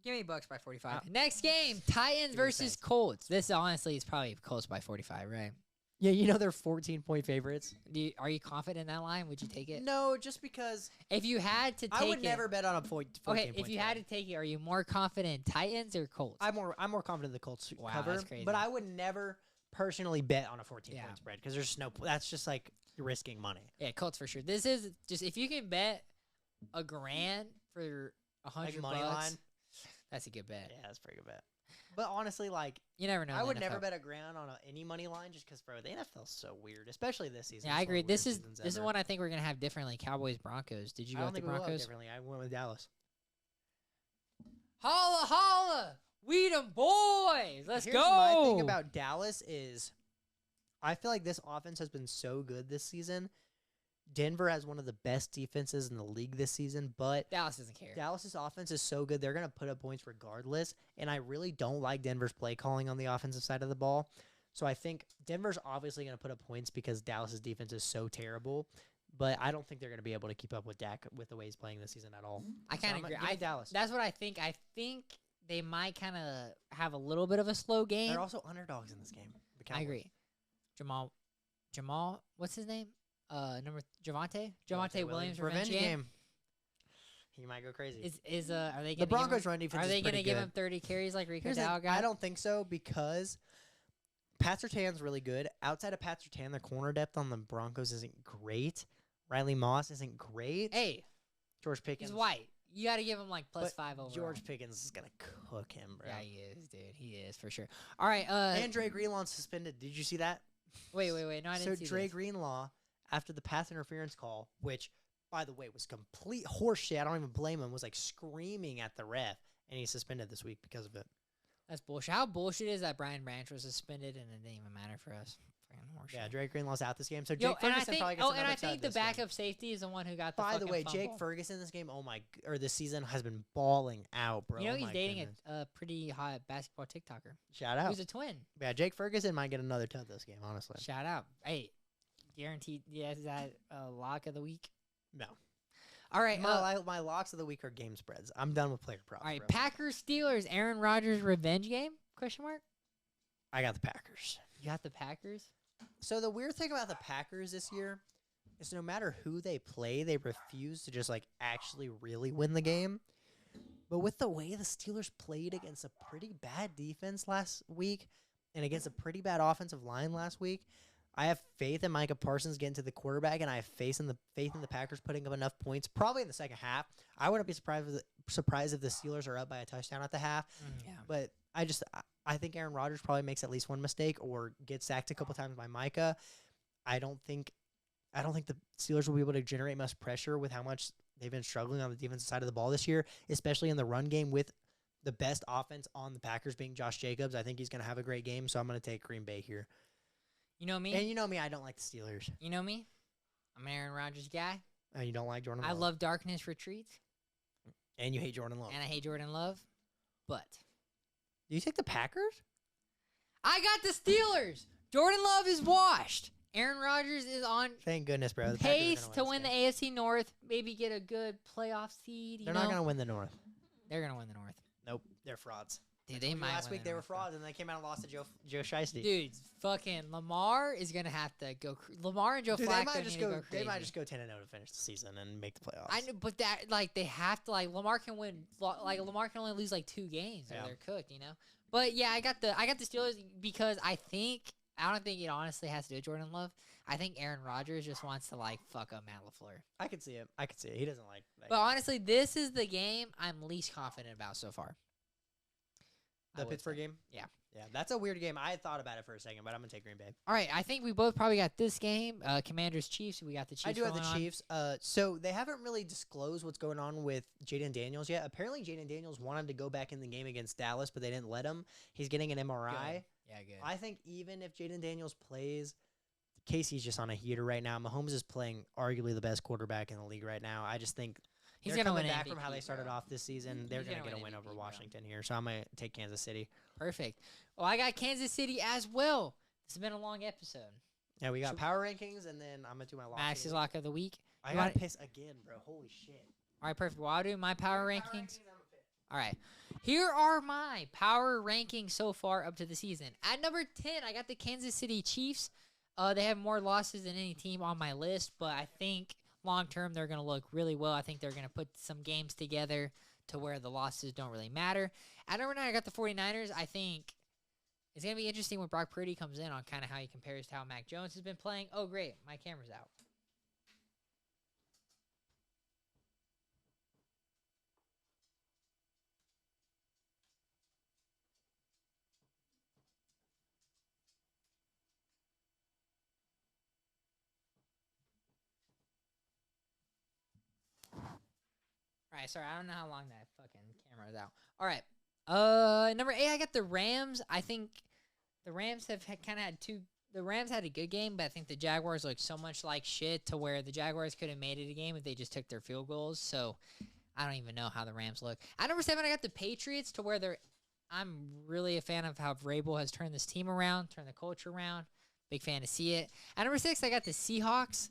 Give me Bucks by 45. Next game, Titans me versus Saints. Colts. This honestly is probably Colts by 45, right? Yeah, you know they're 14-point favorites. Are you confident in that line? Would you take it? No, just because If you had to take I would it, never bet on a 14 okay, if you had to take it, are you more confident in Titans or Colts? I'm more confident the Colts Wow, cover, that's crazy. but I would never personally bet on a 14 Yeah. point spread because there's no. That's just like you're risking money. Yeah, Colts for sure. This is just if you can bet $1,000 for Like $100 money bucks, line. that's a good bet. Yeah, that's a pretty good bet. But honestly, like You never know. I in the would never NFL. bet $1,000 on any money line just because, bro, the NFL's so weird, especially this season. Yeah, I It's one agree. of the This weirdest is seasons ever. one I think we're gonna have differently. Cowboys Broncos. Did you I go don't with the think we will have Broncos? differently. I went with Dallas. Holla holla, we them boys. Let's Here's go. my thing about Dallas is I feel like this offense has been so good this season. Denver has one of the best defenses in the league this season, but Dallas doesn't care. Dallas's offense is so good, they're going to put up points regardless, and I really don't like Denver's play calling on the offensive side of the ball. So I think Denver's obviously going to put up points because Dallas's defense is so terrible, but I don't think they're going to be able to keep up with Dak with the way he's playing this season at all. I kind of agree. Give me Dallas. That's what I think. I think they might kind of have a little bit of a slow game. They're also underdogs in this game. I agree. Jamal, what's his name? Javonte Williams revenge game. He might go crazy. Are they the Broncos run defense? Are they going to give him 30 carries like Rico Dow got? I don't think so because Pat Surtain's really good. Outside of Pat Surtain, the corner depth on the Broncos isn't great. Riley Moss isn't great. Hey, George Pickens. He's white. You got to give him like +5 overall. George Pickens is going to cook him, bro. Yeah, he is, dude. He is for sure. All right. And Dre Greenlaw suspended. Did you see that? Wait. No, I didn't see So Dre this. Greenlaw, after the pass interference call, which, by the way, was complete horseshit. I don't even blame him. Was like screaming at the ref, and he's suspended this week because of it. That's bullshit. How bullshit is that Brian Branch was suspended and it didn't even matter for us? Fucking horseshit. Yeah, Drake Greenlaw's out this game. So Jake Ferguson probably gets another I touch think the this game. backup safety is the one who got the By the fucking way, fumble. Jake Ferguson this game, this season has been balling out, bro. You know Oh he's my dating goodness. a pretty hot basketball TikToker. Shout out. Who's a twin. Yeah, Jake Ferguson might get another touch this game, honestly. Shout out. Hey, guaranteed. Yeah, is that a lock of the week? No. All right. My locks of the week are game spreads. I'm done with player props. All right. bro. Packers Steelers. Aaron Rodgers revenge game? Question mark. I got the Packers. You got the Packers. So the weird thing about the Packers this year is no matter who they play, they refuse to just like actually really win the game. But with the way the Steelers played against a pretty bad defense last week and against a pretty bad offensive line last week, I have faith in Micah Parsons getting to the quarterback, and I have faith in the Packers putting up enough points, probably in the second half. I wouldn't be surprised if the Steelers are up by a touchdown at the half. Yeah. But I think Aaron Rodgers probably makes at least one mistake or gets sacked a couple times by Micah. I don't think the Steelers will be able to generate much pressure with how much they've been struggling on the defensive side of the ball this year, especially in the run game with the best offense on the Packers being Josh Jacobs. I think he's going to have a great game, so I'm going to take Green Bay here. You know me? And you know me, I don't like the Steelers. You know me? I'm an Aaron Rodgers guy. And you don't like Jordan Love. I love darkness retreats. And you hate Jordan Love. And I hate Jordan Love. But Do you take the Packers? I got the Steelers. Jordan Love is washed. Aaron Rodgers is on Thank goodness, bro. The Packers are pace gonna to win win the this AFC North, maybe get a good playoff seed. They're not going to win the North. They're going to win the North. Nope. They're frauds. Dude, they might Last win week the they were North, bro. frauds, and they came out and lost to Joe Shiesty. Dude, fucking Lamar is going to have to go. Lamar and Joe Dude, Flacco they might need to go crazy. They might just go 10-0 to finish the season and make the playoffs. I know, but that they have to Lamar can win. Lamar can only lose 2 games or Yeah. they're cooked, But yeah, I got the Steelers because I don't think it honestly has to do with Jordan Love. I think Aaron Rodgers just wants to fuck up Matt LaFleur. I could see it. He doesn't like. But honestly, this is the game I'm least confident about so far. The Pittsburgh game? Yeah. Yeah, that's a weird game. I had thought about it for a second, but I'm going to take Green Bay. All right, I think we both probably got this game. Commanders Chiefs. We got the Chiefs. I do have the rolling on. Chiefs. So they haven't really disclosed what's going on with Jaden Daniels yet. Apparently, Jaden Daniels wanted to go back in the game against Dallas, but they didn't let him. He's getting an MRI. Good. Yeah, good. I think even if Jaden Daniels plays, Casey's just on a heater right now. Mahomes is playing arguably the best quarterback in the league right now. I just think He's they're gonna coming win back MVP, from how they started bro. off this season. They're He's going to gonna get a win win MVP, over bro. Washington here, so I'm going to take Kansas City. Perfect. Well, I got Kansas City as well. This has been a long episode. Yeah, we got power rankings, and then I'm going to do my lock. Max's lock of the week. I You got want to it? piss again, bro. Holy shit. All right, perfect. Well, I'll do my power rankings. All right. Here are my power rankings so far up to the season. At number 10, I got the Kansas City Chiefs. They have more losses than any team on my list, but I think long term they're going to look really well. I think they're going to put some games together to where the losses don't really matter. At number 9, I got the 49ers. I think it's going to be interesting when Brock Purdy comes in on kind of how he compares to how Mac Jones has been playing. Oh, great. My camera's out. All right, sorry, I don't know how long that fucking camera is out. All right, number 8, I got the Rams. I think the Rams have kind of had two the Rams had a good game, but I think the Jaguars looked so much like shit to where the Jaguars could have made it a game if they just took their field goals. So I don't even know how the Rams look. At number 7, I got the Patriots to where I'm really a fan of how Vrabel has turned this team around, turned the culture around. Big fan to see it. At number 6, I got the Seahawks.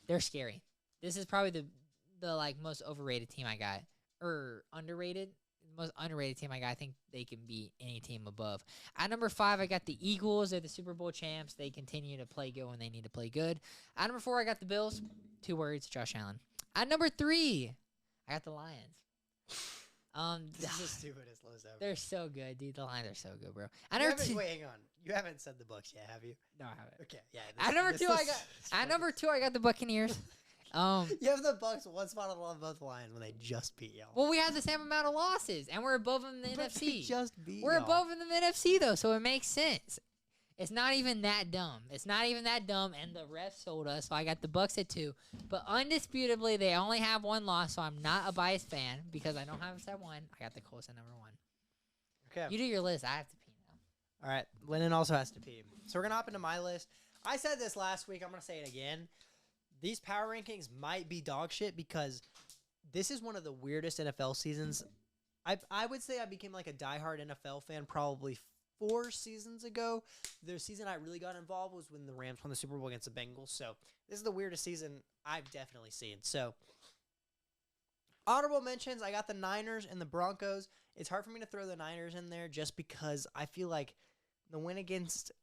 They're scary. This is probably the like most overrated team I got, or underrated. Most underrated team I got. I think they can beat any team above. At number 5, I got the Eagles. They're the Super Bowl champs. They continue to play good when they need to play good. At number 4, I got the Bills. 2 words, Josh Allen. At number 3, I got the Lions. This is the stupidest list ever. They're so good, dude. The Lions are so good, bro. Wait, hang on. You haven't said the Bucs yet, have you? No, I haven't. Okay, yeah. At number 2, I got the Buccaneers. You have the Bucs one spot above both Lions when they just beat y'all. Well, we have the same amount of losses, and we're above them in the But NFC. they just beat We're y'all. above them in the NFC, though, so it makes sense. It's not even that dumb. It's not even that dumb, and the refs sold us, so I got the Bucs at 2. But undisputably, they only have 1 loss, so I'm not a biased fan because I don't have us at 1. I got the Colts at number 1. Okay. You do your list. I have to pee now. All right. Lennon also has to pee. So we're going to hop into my list. I said this last week. I'm going to say it again. These power rankings might be dog shit because this is one of the weirdest NFL seasons. I would say I became like a diehard NFL fan probably 4 seasons ago. The season I really got involved was when the Rams won the Super Bowl against the Bengals. So this is the weirdest season I've definitely seen. So honorable mentions, I got the Niners and the Broncos. It's hard for me to throw the Niners in there just because I feel like the win against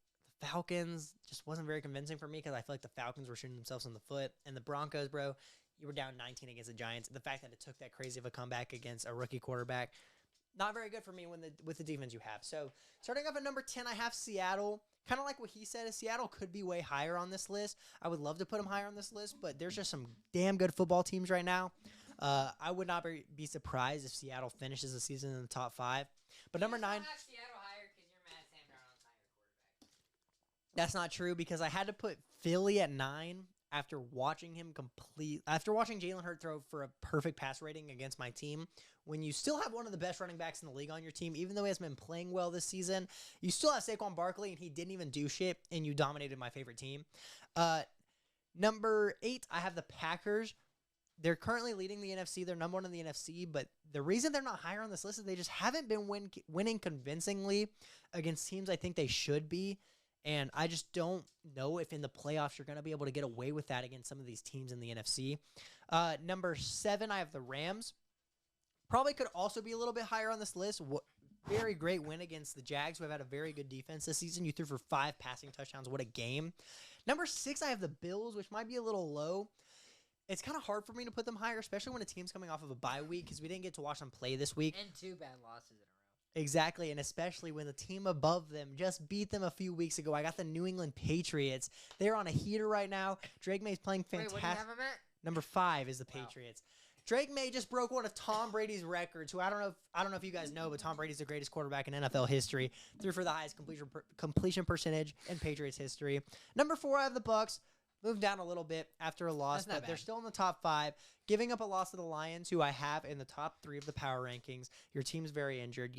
the Falcons just wasn't very convincing for me because I feel like the Falcons were shooting themselves in the foot. And the Broncos, bro, you were down 19 against the Giants. The fact that it took that crazy of a comeback against a rookie quarterback, not very good for me with the defense you have. So starting off at number 10, I have Seattle. Kind of like what he said, Seattle could be way higher on this list. I would love to put them higher on this list, but there's just some damn good football teams right now. I would not be surprised if Seattle finishes the season in the top 5. But number 9, Seattle higher because you're mad Sam Darnold's not your quarterback. that's not true because I had to put Philly at 9 after watching Jalen Hurts throw for a perfect pass rating against my team. When you still have one of the best running backs in the league on your team, even though he hasn't been playing well this season, you still have Saquon Barkley, and he didn't even do shit, and you dominated my favorite team. Number 8, I have the Packers. They're currently leading the NFC. They're number 1 in the NFC, but the reason they're not higher on this list is they just haven't been winning convincingly against teams I think they should be. And I just don't know if in the playoffs you're going to be able to get away with that against some of these teams in the NFC. Number 7, I have the Rams. Probably could also be a little bit higher on this list. Very great win against the Jags, who have had a very good defense this season. You threw for 5 passing touchdowns. What a game. Number 6, I have the Bills, which might be a little low. It's kind of hard for me to put them higher, especially when a team's coming off of a bye week because we didn't get to watch them play this week. And 2 bad losses in a row. Exactly, and especially when the team above them just beat them a few weeks ago. I got the New England Patriots. They're on a heater right now. Drake May's playing fantastic. Wait, what do you have them at? Number 5 is the Patriots. Drake May just broke one of Tom Brady's records. Who I don't know if you guys know, but Tom Brady's the greatest quarterback in NFL history. Threw for the highest completion percentage in Patriots history. Number 4, I have the Bucs. Moved down a little bit after a loss, but they're still in the top 5. Giving up a loss to the Lions, who I have in the top 3 of the power rankings. Your team's very injured.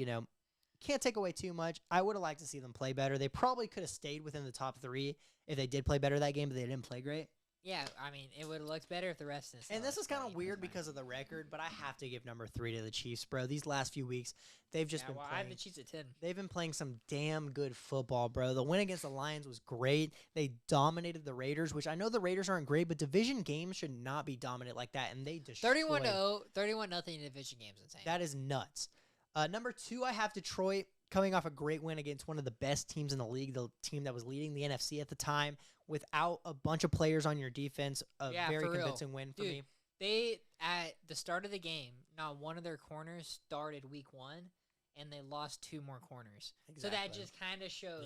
Can't take away too much. I would have liked to see them play better. They probably could have stayed within the top 3 if they did play better that game, but they didn't play great. Yeah, I mean, it would have looked better if the rest of And this is kind of weird because of the record, but I have to give number 3 to the Chiefs, bro. These last few weeks, they've just been playing. I have the Chiefs at 10. They've been playing some damn good football, bro. The win against the Lions was great. They dominated the Raiders, which I know the Raiders aren't great, but division games should not be dominant like that, and they destroyed. 31-0, 31-0 in division games. Insane. That is nuts. Number 2, I have Detroit coming off a great win against one of the best teams in the league, the team that was leading the NFC at the time, without a bunch of players on your defense. A very convincing win for me. They, at the start of the game, not one of their corners started week 1, and they lost 2 more corners. Exactly. So that just kind of shows,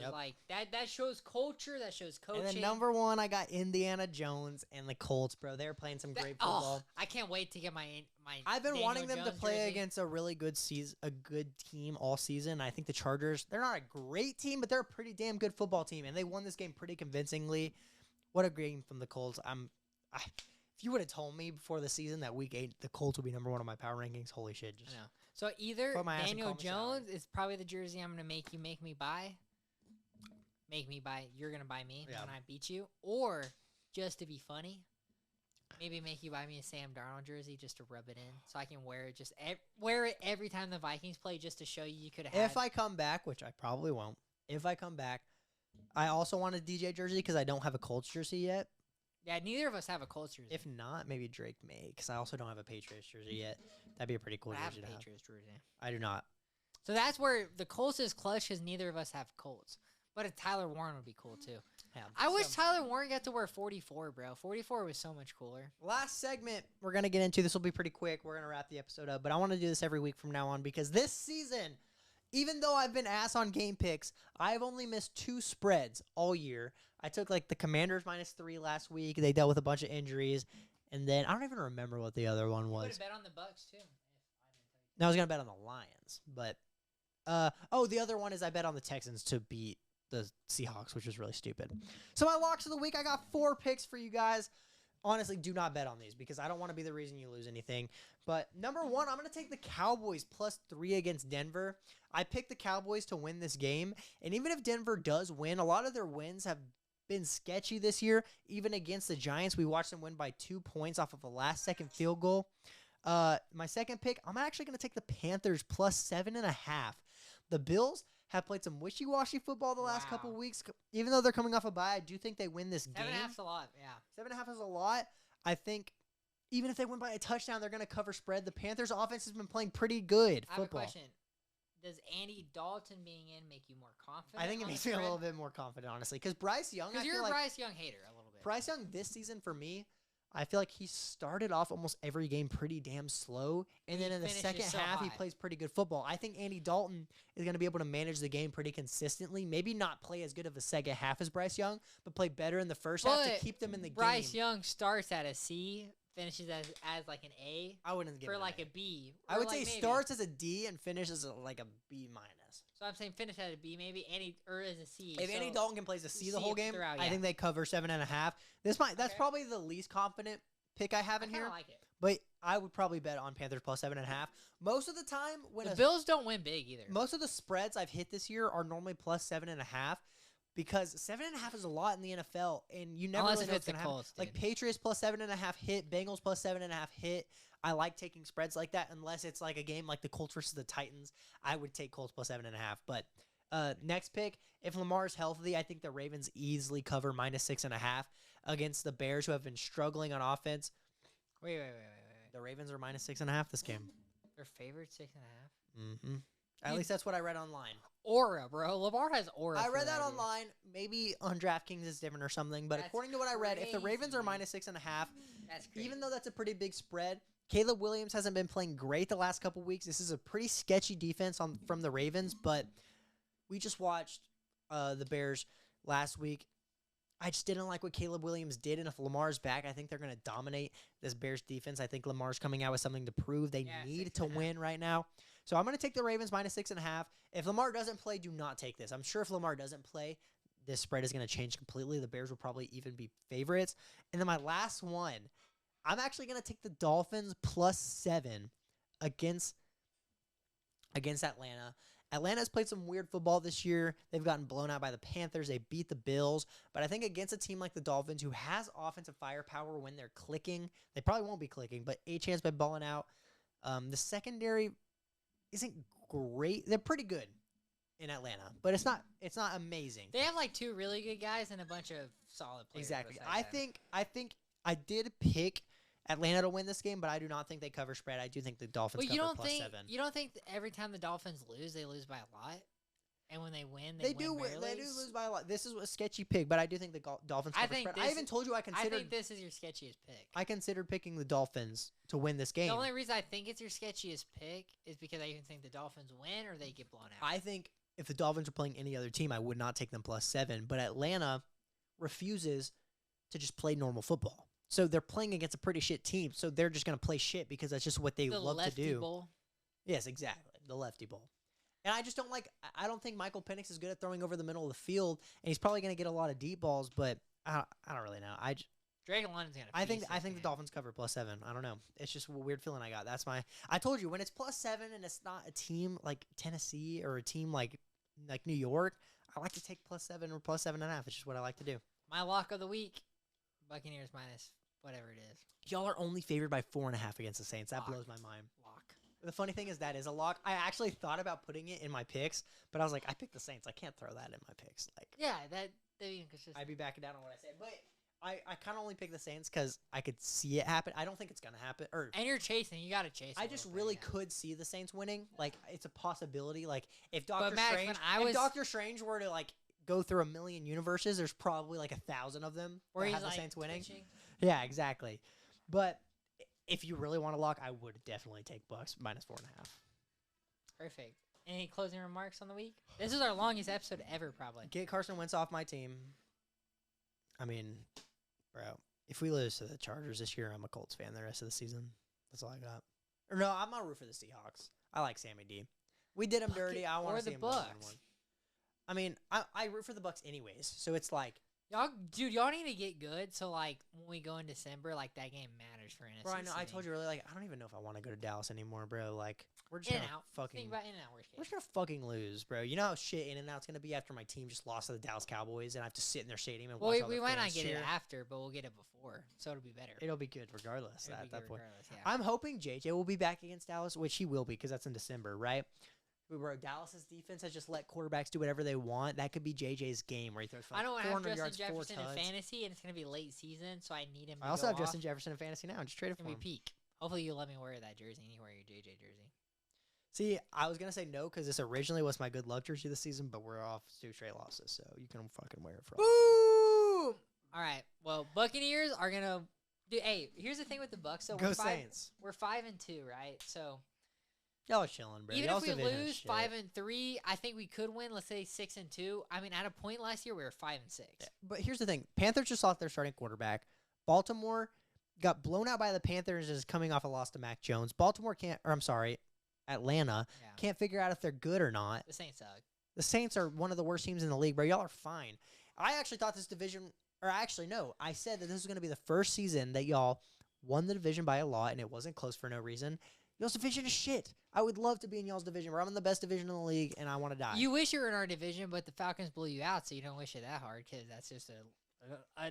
that shows culture, that shows coaching. And then number 1, I got Indiana Jones and the Colts, bro. They're playing some great football. I can't wait to get my I've been Daniel wanting them Jones to play jersey. against a really good team all season. I think the Chargers, they're not a great team, but they're a pretty damn good football team, and they won this game pretty convincingly. What a game from the Colts. If you would have told me before the season that week 8 the Colts would be number 1 on my power rankings, holy shit. I know. So either Daniel Jones is probably the jersey I'm going to make me buy, you're going to buy me Yeah. when I beat you, or just to be funny, maybe make you buy me a Sam Darnold jersey just to rub it in so I can wear it wear it every time the Vikings play just to show you could have had. If I come back, which I probably won't, if I come back, I also want a DJ jersey because I don't have a Colts jersey yet. Yeah, neither of us have a Colts jersey. If not, maybe Drake may, because I also don't have a Patriots jersey yet. That'd be a pretty cool I have jersey a to have. Patriots jersey. I do not. So that's where the Colts is clutch because neither of us have Colts. But a Tyler Warren would be cool too. Yeah. I wish So, Tyler Warren got to wear 44, bro. 44 was so much cooler. last segment we're going to get into. This will be pretty quick. We're going to wrap the episode up. But I want to do this every week from now on because this season, even though I've been ass on game picks, I've only missed 2 spreads all year. I took like the Commanders -3 last week. They dealt with a bunch of injuries. And then I don't even remember what the other one You would was. have bet on the Bucks too. No, I was going to bet on the Lions. But, the other one is I bet on the Texans to beat the Seahawks, which was really stupid. So my locks of the week, I got 4 picks for you guys. Honestly, do not bet on these because I don't want to be the reason you lose anything. But number 1, I'm going to take the Cowboys +3 against Denver. I picked the Cowboys to win this game. And even if Denver does win, a lot of their wins have been sketchy this year. Even against the Giants, we watched them win by 2 points off of a last-second field goal. My second pick, I'm actually going to take the Panthers +7.5. The Bills have played some wishy-washy football the last couple Wow. weeks. Even though they're coming off a bye, I do think they win this game. 7.5's a lot, yeah. 7.5 is a lot. I think even if they win by a touchdown, they're going to cover spread. The Panthers' offense has been playing pretty good I have football. a question. Does Andy Dalton being in make you more confident? I think it makes me a little bit more confident, honestly. Because Bryce Young, I Because feel you're a like Bryce Young hater a little bit. Bryce Young this season for me, I feel like he started off almost every game pretty damn slow, and then in the finishes second so half he hot. plays pretty good football. I think Andy Dalton is going to be able to manage the game pretty consistently. Maybe not play as good of a second half as Bryce Young, but play better in the first half to But keep them in the Bryce game. Young starts at a C, finishes as like an A, I wouldn't give for it like an a B. I or would like say maybe. starts as a D and finishes as like a B minus. So I'm saying finish at a B, maybe or as a C. If Andy so Dalton can play as a C the C whole it game, throughout, I yeah. think they cover 7.5. That's Okay. probably the least confident pick I have I in kind here. of like it. But I would probably bet on Panthers +7.5. Most of the time, when The Bills don't win big either. most of the spreads I've hit this year are normally +7.5 because 7.5 is a lot in the NFL, and you never Unless really if know it's what's the gonna happen. Colts, Like dude. Patriots +7.5 hit, Bengals +7.5 hit. I like taking spreads like that unless it's like a game like the Colts versus the Titans. I would take Colts +7.5. But next pick, if Lamar's healthy, I think the Ravens easily cover -6.5 against the Bears, who have been struggling on offense. Wait. The Ravens are -6.5 this game. Their favorite 6.5. Mm-hmm. At least that's what I read online. Aura, bro. Lamar has aura. I for read that dude. online. Maybe on DraftKings it's different or something. But That's according to what I read, if the Ravens are crazy. -6.5, That's crazy. even though that's a pretty big spread, Caleb Williams hasn't been playing great the last couple weeks. This is a pretty sketchy defense from the Ravens. But we just watched the Bears last week. I just didn't like what Caleb Williams did, and if Lamar's back, I think they're going to dominate this Bears defense. I think Lamar's coming out with something to prove. They Yeah, need to 6.5. win right now. So I'm going to take the Ravens -6.5. If Lamar doesn't play, do not take this. I'm sure if Lamar doesn't play, this spread is going to change completely. The Bears will probably even be favorites. And then my last one, I'm actually going to take the Dolphins +7 against Atlanta. Atlanta's played some weird football this year. They've gotten blown out by the Panthers. They beat the Bills. But I think against a team like the Dolphins, who has offensive firepower when they're clicking, they probably won't be clicking, but Achane's been balling out. The secondary isn't great. They're pretty good in Atlanta, but it's not amazing. They have like 2 really good guys and a bunch of solid players. Exactly. besides I them. think I did pick Atlanta to win this game, but I do not think they cover spread. I do think the Dolphins Well, cover +7. you don't think that every time the Dolphins lose, they lose by a lot, and when they win, They win do barely? lose by a lot. This is a sketchy pick, but I do think the Dolphins I cover think spread. I this even is- told you I I considered think this is your sketchiest pick. I considered picking the Dolphins to win this game. The only reason I think it's your sketchiest pick is because I even think the Dolphins win or they get blown out. I think if the Dolphins were playing any other team, I would not take them +7. But Atlanta refuses to just play normal football. So they're playing against a pretty shit team. So they're just going to play shit because that's just what they the love to lefty do. bowl. Yes, exactly. The lefty bowl. And I just don't like – I don't think Michael Penix is good at throwing over the middle of the field, and he's probably going to get a lot of deep balls, but I don't really know. Drake London's gonna. I think feast the this game. Dolphins cover +7. I don't know. It's just a weird feeling I got. I told you, when it's +7 and it's not a team like Tennessee or a team like like New York, I like to take +7 or +7.5. It's just what I like to do. My lock of the week, Buccaneers minus whatever it is. Y'all are only favored by 4.5 against the Saints. That Lock. blows my mind. Lock. The funny thing is that is a lock. I actually thought about putting it in my picks, but I was like, I picked the Saints. I can't throw that in my picks. Like, Yeah, that being consistent. I'd be backing down on what I said. But I kind of only picked the Saints because I could see it happen. I don't think it's gonna happen. Or And you're chasing. You got to chase. I just really could see the Saints winning. Like, it's a possibility. Like, if Doctor Max, Strange, when I was- if Doctor Strange were to like go through a million universes, there's probably like 1,000 of them Where that he's have the like Saints winning. twitching. Yeah, exactly. But if you really want to lock, I would definitely take Bucks -4.5. Perfect. Any closing remarks on the week? This is our longest episode ever, probably. Get Carson Wentz off my team. I mean, bro, if we lose to the Chargers this year, I'm a Colts fan the rest of the season. That's all I got. Or no, I'm not root for the Seahawks. I like Sammy D. We did him dirty. I want or to see the him go on Bucks. one. I mean, I root for the Bucks anyways, so it's like, Y'all need to get good. So like when we go in December, like that game matters for NFC. bro, I know. I seeding. told you earlier, like, I don't even know if I want to go to Dallas anymore, bro. Like, we're just In gonna and out. fucking, Think about in and out worst we're case. just gonna fucking lose, bro. You know how shit In and Out's gonna be after my team just lost to the Dallas Cowboys, and I have to sit in their stadium and Well, watch all we the might not fans get cheer? it after, but we'll get it before, so it'll be better. It'll be good regardless. It'll At be that good point. regardless, yeah. I'm hoping JJ will be back against Dallas, which he will be because that's in December, right? Bro, Dallas's defense has just let quarterbacks do whatever they want. That could be JJ's game where he throws for I like don't have 400 Justin yards, 4 Jefferson in touchdowns. fantasy, and it's gonna be late season, so I need him. To I also go have Justin off. Jefferson in fantasy now. Just trade it It's for gonna him. be peak. Hopefully, you let me wear that jersey, and you wear your JJ jersey. See, I was gonna say no because this originally was my good luck jersey this season, but we're off 2 straight losses, so you can fucking wear it for. Boom! All right. Well, Buccaneers are gonna do. Hey, here's the thing with the Bucks. So Go we're 5, Saints! we're 5-2, right? So Y'all are chilling, bro. even Y'all's if we division is lose shit. 5-3, I think we could win. Let's say 6-2. I mean, at a point last year, we were 5-6. Yeah, but here's the thing: Panthers just lost their starting quarterback. Baltimore got blown out by the Panthers, is coming off a loss to Mac Jones. Baltimore can't, or I'm sorry, Atlanta Yeah. can't figure out if they're good or not. The Saints suck. The Saints are one of the worst teams in the league, bro. Y'all are fine. I actually thought this division, or actually no, I said that this was going to be the first season that y'all won the division by a lot, and it wasn't close for no reason. Y'all's division is shit. I would love to be in y'all's division, where I'm in the best division in the league, and I want to die. You wish you were in our division, but the Falcons blew you out, so you don't wish it that hard because that's just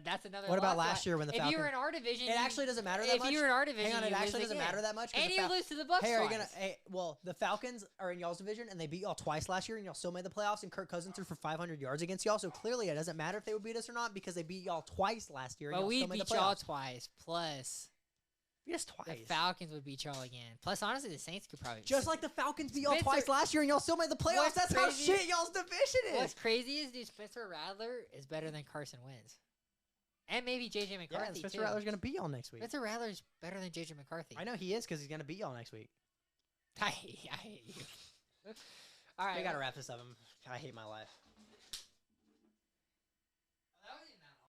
that's another. What about loss. last year when the If you were Falcons? in our division, It actually doesn't matter that if much. you were in our division, Hang on, it you lose actually doesn't again. matter that much. 'cause And the you lose to the Bucks. Hey, are you twice. gonna? Hey, well, the Falcons are in y'all's division, and they beat y'all twice last year, and y'all still made the playoffs. And Kirk Cousins threw for 500 yards against y'all. So clearly, it doesn't matter if they would beat us or not because they beat y'all twice last year. And But y'all we still made beat the y'all playoffs. twice. Plus, Beat us the twice. Falcons would beat y'all again. Plus, honestly, the Saints could probably Just like the Falcons beat y'all Spencer- twice last year, and y'all still made the playoffs. What's That's crazy- how shit y'all's division What's is. crazy is, dude, Spencer Rattler is better than Carson Wentz, and maybe JJ Yeah, McCarthy and Spencer too. Rattler's gonna beat y'all next week. Spencer Rattler's better than JJ McCarthy. I know he is because he's gonna beat y'all next week. I hate you. All right, We gotta wrap this up. I hate my life.